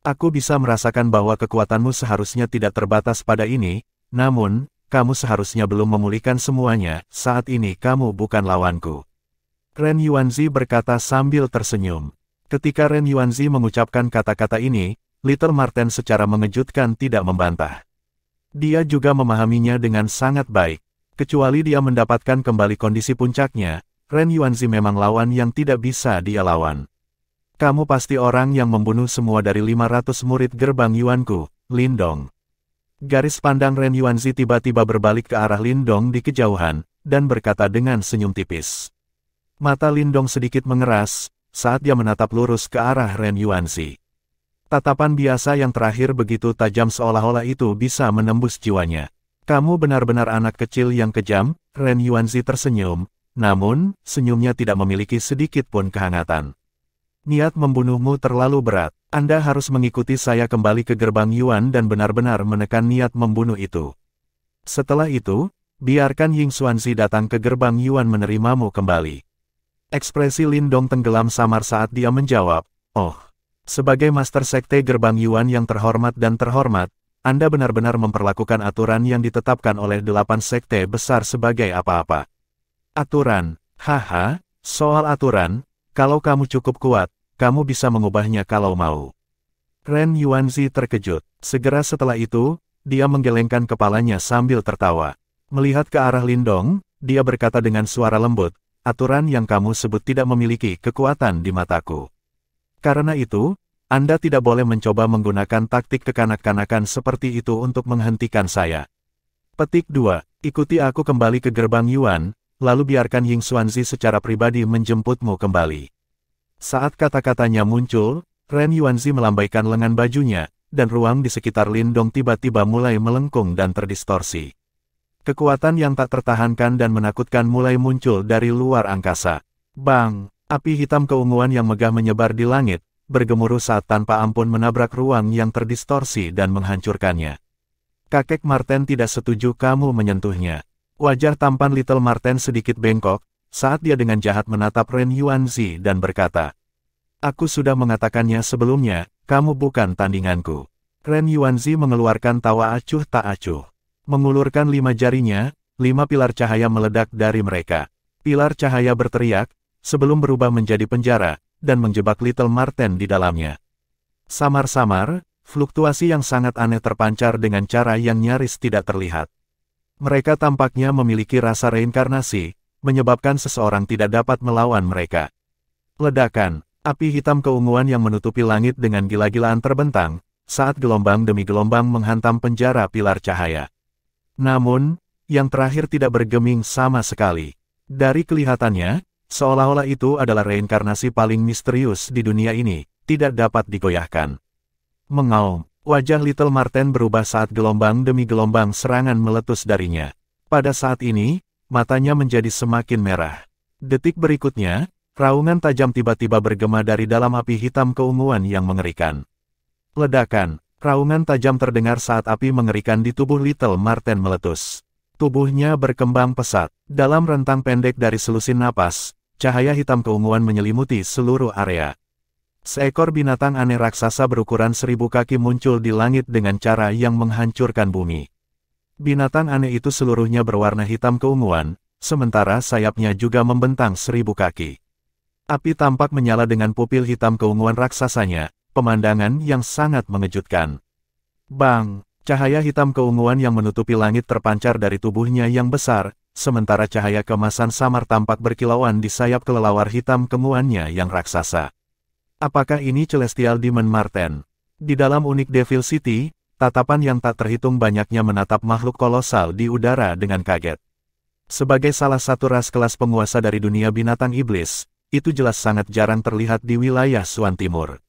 Aku bisa merasakan bahwa kekuatanmu seharusnya tidak terbatas pada ini, namun, kamu seharusnya belum memulihkan semuanya, saat ini kamu bukan lawanku. Ren Yuanzi berkata sambil tersenyum. Ketika Ren Yuanzi mengucapkan kata-kata ini, Little Marten secara mengejutkan tidak membantah. Dia juga memahaminya dengan sangat baik. Kecuali dia mendapatkan kembali kondisi puncaknya, Ren Yuanzi memang lawan yang tidak bisa dia lawan. Kamu pasti orang yang membunuh semua dari 500 murid Gerbang Yuanku, Lindong. Garis pandang Ren Yuanzi tiba-tiba berbalik ke arah Lindong di kejauhan, dan berkata dengan senyum tipis. Mata Lindong sedikit mengeras, saat dia menatap lurus ke arah Ren Yuanzi. Tatapan biasa yang terakhir begitu tajam seolah-olah itu bisa menembus jiwanya. Kamu benar-benar anak kecil yang kejam, Ren Yuanzi tersenyum, namun, senyumnya tidak memiliki sedikit pun kehangatan. Niat membunuhmu terlalu berat, Anda harus mengikuti saya kembali ke Gerbang Yuan dan benar-benar menekan niat membunuh itu. Setelah itu, biarkan Ying Xuanzi datang ke Gerbang Yuan menerimamu kembali. Ekspresi Lindong tenggelam samar saat dia menjawab, oh. Sebagai Master Sekte Gerbang Yuan yang terhormat dan terhormat, Anda benar-benar memperlakukan aturan yang ditetapkan oleh 8 sekte besar sebagai apa-apa. Aturan, haha, soal aturan, kalau kamu cukup kuat, kamu bisa mengubahnya kalau mau. Ren Yuanzi terkejut. Segera setelah itu, dia menggelengkan kepalanya sambil tertawa. Melihat ke arah Lindong, dia berkata dengan suara lembut, aturan yang kamu sebut tidak memiliki kekuatan di mataku. Karena itu, Anda tidak boleh mencoba menggunakan taktik kekanak-kanakan seperti itu untuk menghentikan saya. Petik 2. Ikuti aku kembali ke Gerbang Yuan, lalu biarkan Ying Xuanzi secara pribadi menjemputmu kembali. Saat kata-katanya muncul, Ren Yuanzi melambaikan lengan bajunya, dan ruang di sekitar Lindong tiba-tiba mulai melengkung dan terdistorsi. Kekuatan yang tak tertahankan dan menakutkan mulai muncul dari luar angkasa. Bang! Api hitam keunguan yang megah menyebar di langit, bergemuruh saat tanpa ampun menabrak ruang yang terdistorsi dan menghancurkannya. Kakek Marten tidak setuju kamu menyentuhnya. Wajah tampan Little Marten sedikit bengkok, saat dia dengan jahat menatap Ren Yuanzi dan berkata, aku sudah mengatakannya sebelumnya, kamu bukan tandinganku. Ren Yuanzi mengeluarkan tawa acuh tak acuh. Mengulurkan 5 jarinya, 5 pilar cahaya meledak dari mereka. Pilar cahaya berteriak, sebelum berubah menjadi penjara, dan menjebak Little Marten di dalamnya. Samar-samar, fluktuasi yang sangat aneh terpancar dengan cara yang nyaris tidak terlihat. Mereka tampaknya memiliki rasa reinkarnasi, menyebabkan seseorang tidak dapat melawan mereka. Ledakan, api hitam keunguan yang menutupi langit dengan gila-gilaan terbentang, saat gelombang demi gelombang menghantam penjara pilar cahaya. Namun, yang terakhir tidak bergeming sama sekali. Dari kelihatannya, seolah-olah itu adalah reinkarnasi paling misterius di dunia ini, tidak dapat digoyahkan. Mengaum, Wajah Little Marten berubah saat gelombang demi gelombang serangan meletus darinya. Pada saat ini, matanya menjadi semakin merah. Detik berikutnya, raungan tajam tiba-tiba bergema dari dalam api hitam keunguan yang mengerikan. Ledakan, raungan tajam terdengar saat api mengerikan di tubuh Little Marten meletus. Tubuhnya berkembang pesat. Dalam rentang pendek dari selusin napas, cahaya hitam keunguan menyelimuti seluruh area. Seekor binatang aneh raksasa berukuran 1000 kaki muncul di langit dengan cara yang menghancurkan bumi. Binatang aneh itu seluruhnya berwarna hitam keunguan, sementara sayapnya juga membentang 1000 kaki. Api tampak menyala dengan pupil hitam keunguan raksasanya, pemandangan yang sangat mengejutkan. Bang! Cahaya hitam keunguan yang menutupi langit terpancar dari tubuhnya yang besar, sementara cahaya kemasan samar tampak berkilauan di sayap kelelawar hitam keunguannya yang raksasa. Apakah ini Celestial Demon Marten? Di dalam unik Devil City, tatapan yang tak terhitung banyaknya menatap makhluk kolosal di udara dengan kaget. Sebagai salah satu ras kelas penguasa dari dunia binatang iblis, itu jelas sangat jarang terlihat di wilayah Suan Timur.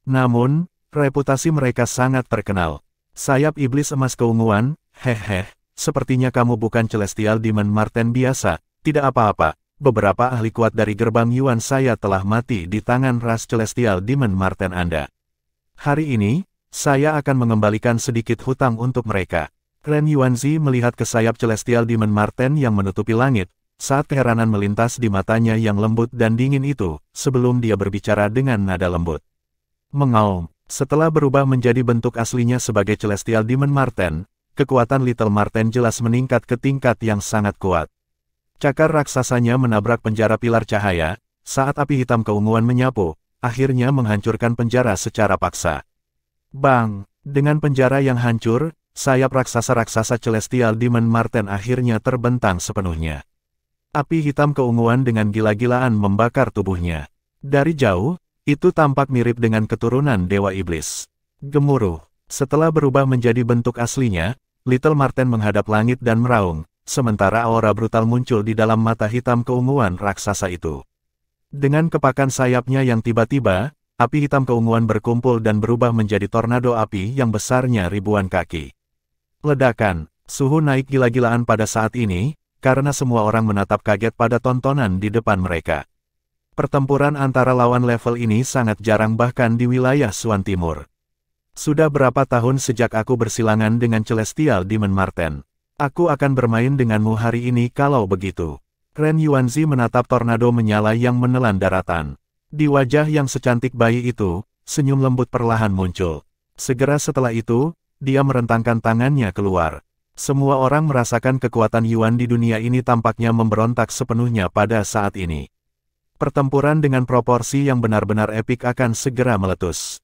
Namun, reputasi mereka sangat terkenal. Sayap iblis emas keunguan, hehe, sepertinya kamu bukan Celestial Demon Marten biasa, tidak apa-apa. Beberapa ahli kuat dari gerbang Yuan saya telah mati di tangan ras Celestial Demon Marten Anda. Hari ini, saya akan mengembalikan sedikit hutang untuk mereka. Ren Yuanzi melihat ke sayap Celestial Demon Marten yang menutupi langit, saat keheranan melintas di matanya yang lembut dan dingin itu, sebelum dia berbicara dengan nada lembut. Mengaum, setelah berubah menjadi bentuk aslinya sebagai Celestial Demon Marten, kekuatan Little Marten jelas meningkat ke tingkat yang sangat kuat. Cakar raksasanya menabrak penjara pilar cahaya, saat api hitam keunguan menyapu, akhirnya menghancurkan penjara secara paksa. Bang! Dengan penjara yang hancur, sayap raksasa-raksasa Celestial Demon Marten akhirnya terbentang sepenuhnya. Api hitam keunguan dengan gila-gilaan membakar tubuhnya. Dari jauh, itu tampak mirip dengan keturunan Dewa Iblis. Gemuruh. Setelah berubah menjadi bentuk aslinya, Little Marten menghadap langit dan meraung. Sementara aura brutal muncul di dalam mata hitam keunguan raksasa itu. Dengan kepakan sayapnya yang tiba-tiba, api hitam keunguan berkumpul dan berubah menjadi tornado api yang besarnya ribuan kaki. Ledakan, suhu naik gila-gilaan pada saat ini, karena semua orang menatap kaget pada tontonan di depan mereka. Pertempuran antara lawan level ini sangat jarang bahkan di wilayah Suan Timur. Sudah berapa tahun sejak aku bersilangan dengan Celestial Demon Marten? Aku akan bermain denganmu hari ini kalau begitu. Ren Yuanzi menatap tornado menyala yang menelan daratan. Di wajah yang secantik bayi itu, senyum lembut perlahan muncul. Segera setelah itu, dia merentangkan tangannya keluar. Semua orang merasakan kekuatan Yuan di dunia ini tampaknya memberontak sepenuhnya pada saat ini. Pertempuran dengan proporsi yang benar-benar epik akan segera meletus.